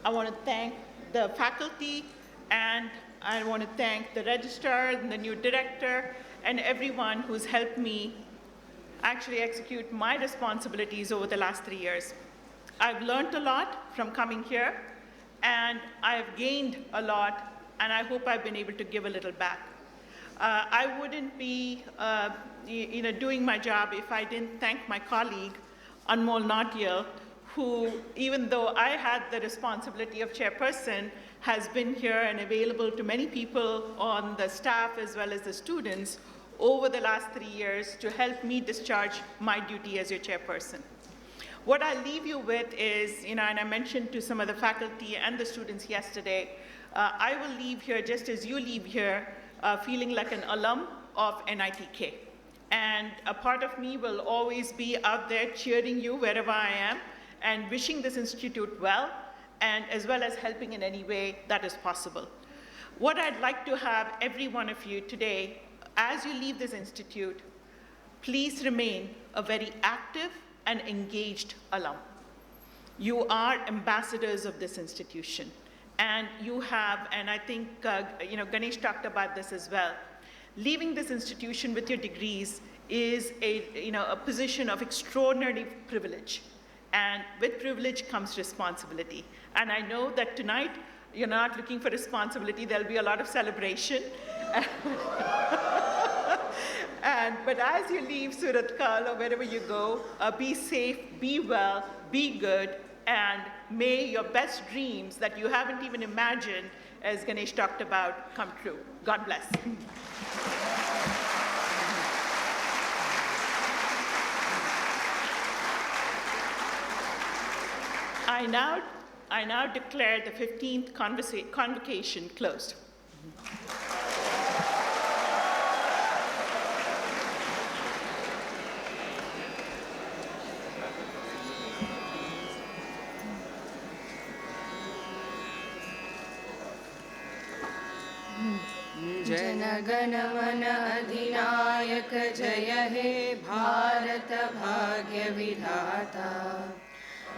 I want to thank the faculty, and I want to thank the registrar and the new director and everyone who's helped me actually execute my responsibilities over the last 3 years. I've learned a lot from coming here, and I've gained a lot, and I hope I've been able to give a little back. I wouldn't be doing my job if I didn't thank my colleague, Anmol Natyal, who, even though I had the responsibility of chairperson, has been here and available to many people on the staff as well as the students over the last 3 years to help me discharge my duty as your chairperson. What I leave you with is, and I mentioned to some of the faculty and the students yesterday, I will leave here just as you leave here, feeling like an alum of NITK. And a part of me will always be out there cheering you wherever I am and wishing this institute well, and as well as helping in any way that is possible. What I'd like to have every one of you today, as you leave this institute, please remain a very active and engaged alum. You are ambassadors of this institution. And you have, and I think Ganesh talked about this as well, leaving this institution with your degrees is a position of extraordinary privilege. And with privilege comes responsibility. And I know that tonight, you're not looking for responsibility, there'll be a lot of celebration. But as you leave Surathkal or wherever you go, be safe, be well, be good, and may your best dreams that you haven't even imagined, as Ganesh talked about, come true. God bless. I now declare the 15th convocation closed. जनगण मन अधिनायक जय हे भारत भाग्य विधाता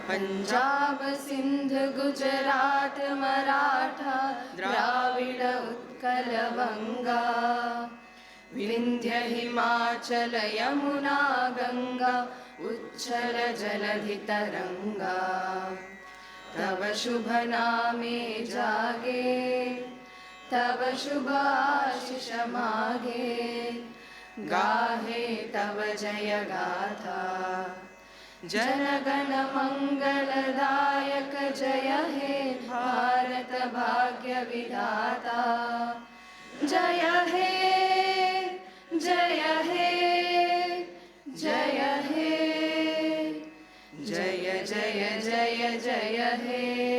पंजाब सिंध गुजरात मराठा द्राविड उत्कल बंगा विंध्य हिमाचल यमुना गंगा उच्छल जलधि तरंगा तव शुभ नामे जागे तव शुभ आशीष मागे गाहे तव जय गाथा जनगण मंगलदायक जय हे भारत भाग्य विधाता जय हे जय हे जय हे जय जय जय जय हे